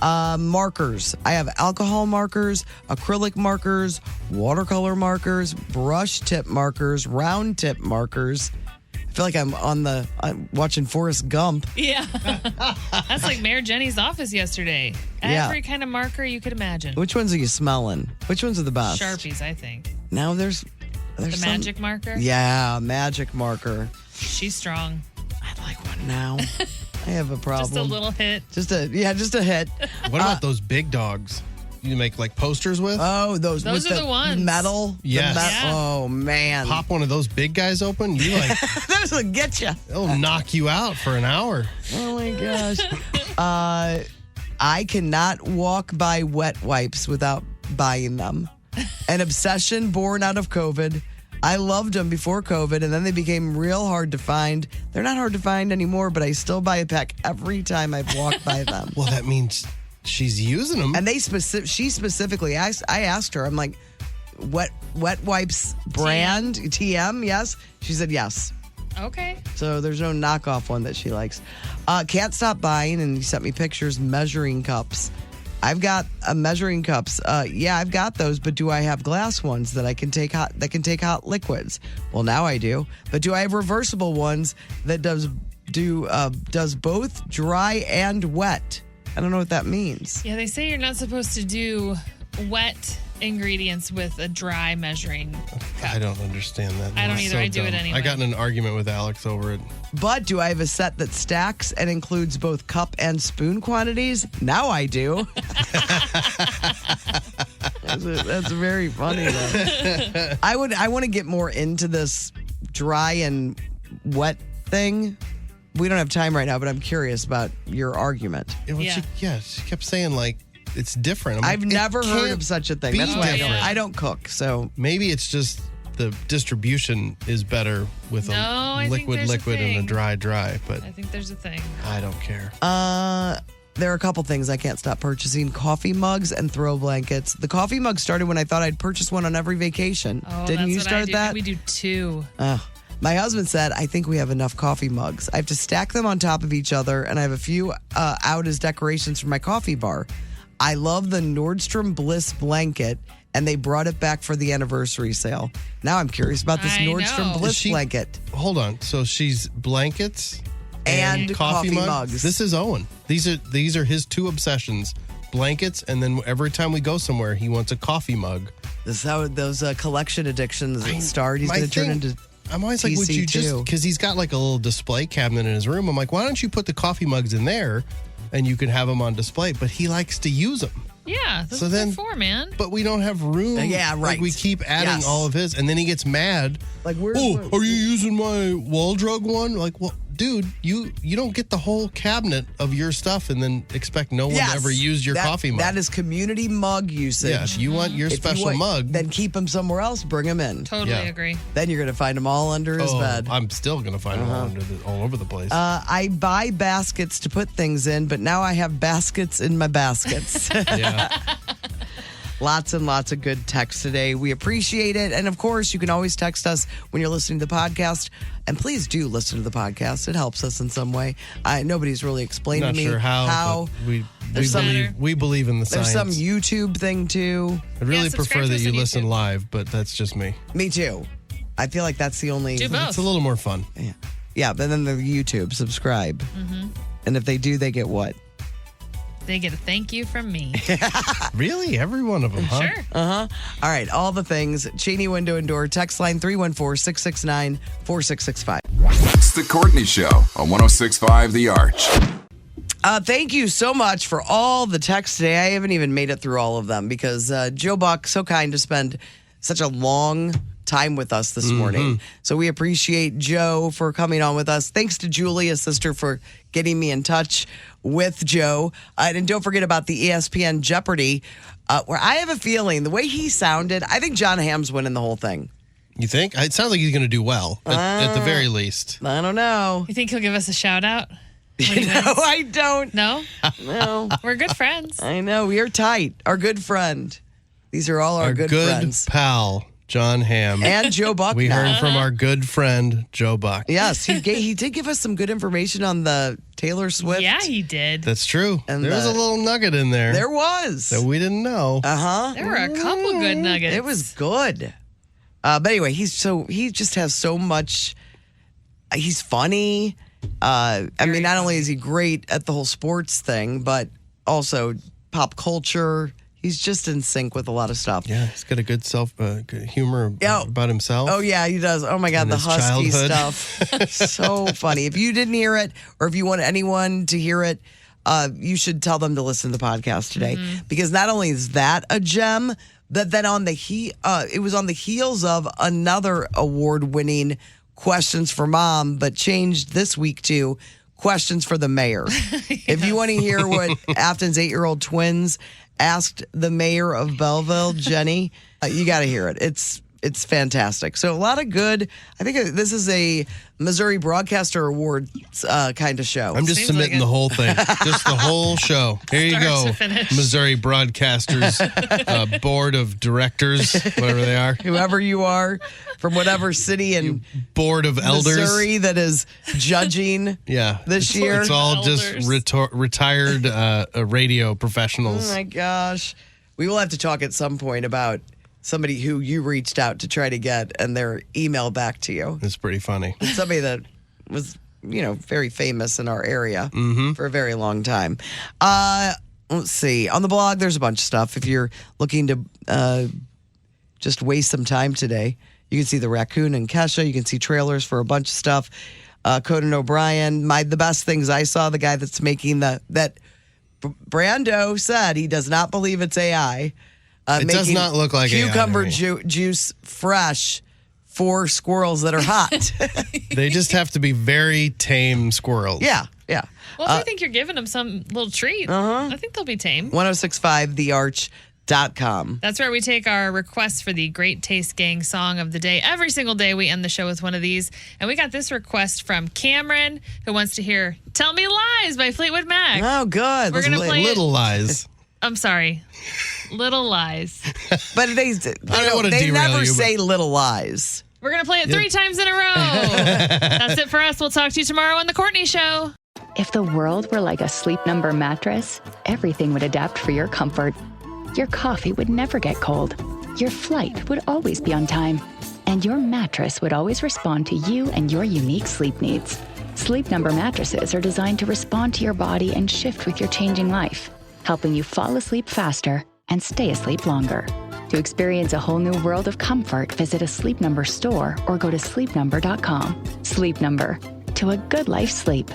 S4: Markers. I have alcohol markers, acrylic markers, watercolor markers, brush tip markers, round tip markers. feel like I'm watching Forrest Gump.
S6: Yeah. That's like Mayor Jenny's office yesterday.
S4: Yeah.
S6: Every kind of marker you could imagine.
S4: Which ones are you smelling? Which ones are the best?
S6: Sharpies, I think.
S4: Now there's
S6: the
S4: some,
S6: magic marker?
S4: Yeah, magic marker.
S6: She's strong.
S4: I'd like one now. I have a problem.
S6: Just a little hit.
S4: Just a hit.
S5: What about those big dogs you make like posters with?
S4: Oh, those
S6: are the ones.
S4: Metal?
S5: Yes.
S6: Yeah.
S4: Oh, man.
S5: Pop one of those big guys open, you like,
S4: Those will get you.
S5: it'll knock you out for an hour.
S4: Oh, my gosh. I cannot walk by wet wipes without buying them. An obsession born out of COVID. I loved them before COVID, and then they became real hard to find. They're not hard to find anymore, but I still buy a pack every time I walk by them.
S5: Well, that means she's using them.
S4: And she specifically asked, I asked her, I'm like, wet wipes brand, TM, yes? She said yes.
S6: Okay.
S4: So there's no knockoff one that she likes. Can't stop buying, and you sent me pictures, measuring cups. I've got measuring cups. Yeah, I've got those, but do I have glass ones that can take hot liquids? Well, now I do. But do I have reversible ones that does both dry and wet? I don't know what that means.
S6: Yeah, they say you're not supposed to do wet ingredients with a dry measuring cup.
S5: I don't understand that.
S6: I don't
S5: It's
S6: either. I do it anyway.
S5: I got in an argument with Alex over it.
S4: But do I have a set that stacks and includes both cup and spoon quantities? Now I do. That's very funny, though. I want to get more into this dry and wet thing. We don't have time right now, but I'm curious about your argument.
S5: She kept saying like it's different.
S4: I've never heard of such a thing. That's why I don't cook. So
S5: maybe it's just the distribution is better with a liquid and a dry. But
S6: I think there's a thing.
S5: I don't care.
S4: There are a couple things I can't stop purchasing: coffee mugs and throw blankets. The coffee mug started when I thought I'd purchase one on every vacation.
S6: Oh,
S4: Didn't you start that?
S6: We do 2.
S4: My husband said, I think we have enough coffee mugs. I have to stack them on top of each other, and I have a few out as decorations for my coffee bar. I love the Nordstrom Bliss blanket, and they brought it back for the anniversary sale. Now I'm curious about this Nordstrom Bliss blanket.
S5: Hold on. So she's blankets
S4: and coffee mugs.
S5: This is Owen. These are his 2 obsessions. Blankets, and then every time we go somewhere, he wants a coffee mug.
S4: This is how those collection addictions start. He's going to turn into
S5: I'm always like, would you just, because he's got like a little display cabinet in his room. I'm like, why don't you put the coffee mugs in there and you can have them on display? But he likes to use them.
S6: Yeah, that's what they're for, man.
S5: But we don't have room.
S4: Yeah, right.
S5: Like we keep adding all of his, and then he gets mad.
S4: Like,
S5: are you using my wall drug one? Like, well, dude, you don't get the whole cabinet of your stuff and then expect no one to ever use your coffee mug.
S4: That is community mug usage.
S5: Yeah, if you want your special mug,
S4: then keep them somewhere else. Bring them in.
S6: Totally agree.
S4: Then you're going to find them all under his bed.
S5: I'm still going to find them all over the place.
S4: I buy baskets to put things in, but now I have baskets in my baskets.
S5: Yeah.
S4: Lots and lots of good texts today. We appreciate it. And of course, you can always text us when you're listening to the podcast. And please do listen to the podcast. It helps us in some way. Nobody's really explained to me
S5: sure how. We believe in the science.
S4: There's some YouTube thing too.
S5: I'd really prefer that you listen live, but that's just me.
S4: Me too. I feel like that's the only.
S6: Do both.
S5: It's a little more fun.
S4: Yeah, but then the YouTube, subscribe.
S6: Mm-hmm.
S4: And if they do, they get what?
S6: They get a thank you from me.
S5: Really? Every one of them, huh?
S6: Sure.
S4: All right, all the things. Cheney Window and Door, text line 314-669-4665.
S3: It's the Courtney Show on 106.5 The Arch.
S4: Thank you so much for all the texts today. I haven't even made it through all of them because Joe Buck, so kind to spend such a long time with us this morning. So we appreciate Joe for coming on with us. Thanks to Julie, his sister, for getting me in touch with Joe. And don't forget about the ESPN Jeopardy, where I have a feeling the way he sounded, I think John Hamm's winning the whole thing.
S5: You think? It sounds like he's going to do well, at the very least.
S4: I don't know.
S6: You think he'll give us a shout out?
S4: No, I don't.
S6: No?
S4: No.
S6: We're good friends.
S4: I know. We are tight. Our good friend. These are all our good friends.
S5: Pal, John Hamm.
S4: And Joe Buck.
S5: We heard from our good friend, Joe Buck.
S4: Yes, he did give us some good information on the Taylor Swift.
S6: Yeah, he did.
S5: That's true.
S4: And
S5: there was a little nugget in there.
S4: There was.
S5: That we didn't know.
S6: There were a couple good nuggets.
S4: It was good. But anyway, he just has so much He's funny. I mean, not only is he great at the whole sports thing, but also pop culture. He's just in sync with a lot of stuff.
S5: Yeah, he's got a good good humor about himself.
S4: Oh, yeah, he does. Oh, my God,
S5: And
S4: the
S5: his
S4: husky
S5: childhood.
S4: stuff. So funny. If you didn't hear it, or if you want anyone to hear it, you should tell them to listen to the podcast today. Because not only is that a gem, but then it was on the heels of another award-winning Questions for Mom, but changed this week to Questions for the Mayor. If you want to hear what Afton's 8-year-old twins asked the mayor of Belleville, Jenny, you got to hear it. It's fantastic. So a lot of good. I think this is a Missouri Broadcaster Awards kind of show.
S5: I'm just submitting the whole thing, just the whole show. Here you
S6: Start
S5: go,
S6: to finish.
S5: Missouri Broadcasters Board of Directors, whatever they are.
S4: Whoever you are, from whatever city and
S5: Board of Elders,
S4: Missouri that is judging this year.
S5: It's all just retired radio professionals.
S4: Oh my gosh. We will have to talk at some point about somebody who you reached out to try to get and their email back to you.
S5: It's pretty funny.
S4: It's somebody that was, very famous in our area for a very long time. Let's see. On the blog, there's a bunch of stuff. If you're looking to just waste some time today, you can see the raccoon and Kesha. You can see trailers for a bunch of stuff. Conan O'Brien. The best things I saw, the guy that's making that Brando said he does not believe it's AI.
S5: It does not look like
S4: cucumber
S5: AI.
S4: juice fresh for squirrels that are hot.
S5: They just have to be very tame squirrels.
S4: Yeah.
S6: Well, if you think you're giving them some little treat, I think they'll be tame.
S4: 1065thearch.com.
S6: That's where we take our requests for the Great Taste Gang song of the day. Every single day we end the show with one of these. And we got this request from Cameron, who wants to hear Tell Me Lies by Fleetwood Mac.
S4: Oh, good.
S6: We're going to play
S5: Little Lies.
S6: I'm sorry. Little Lies.
S4: But they never
S5: you,
S4: say little lies.
S6: We're going to play it 3 times in a row. That's it for us. We'll talk to you tomorrow on The Courtney Show.
S2: If the world were like a Sleep Number mattress, everything would adapt for your comfort. Your coffee would never get cold. Your flight would always be on time. And your mattress would always respond to you and your unique sleep needs. Sleep Number mattresses are designed to respond to your body and shift with your changing life, helping you fall asleep faster and stay asleep longer. To experience a whole new world of comfort, visit a Sleep Number store or go to sleepnumber.com. Sleep Number, to a good life sleep.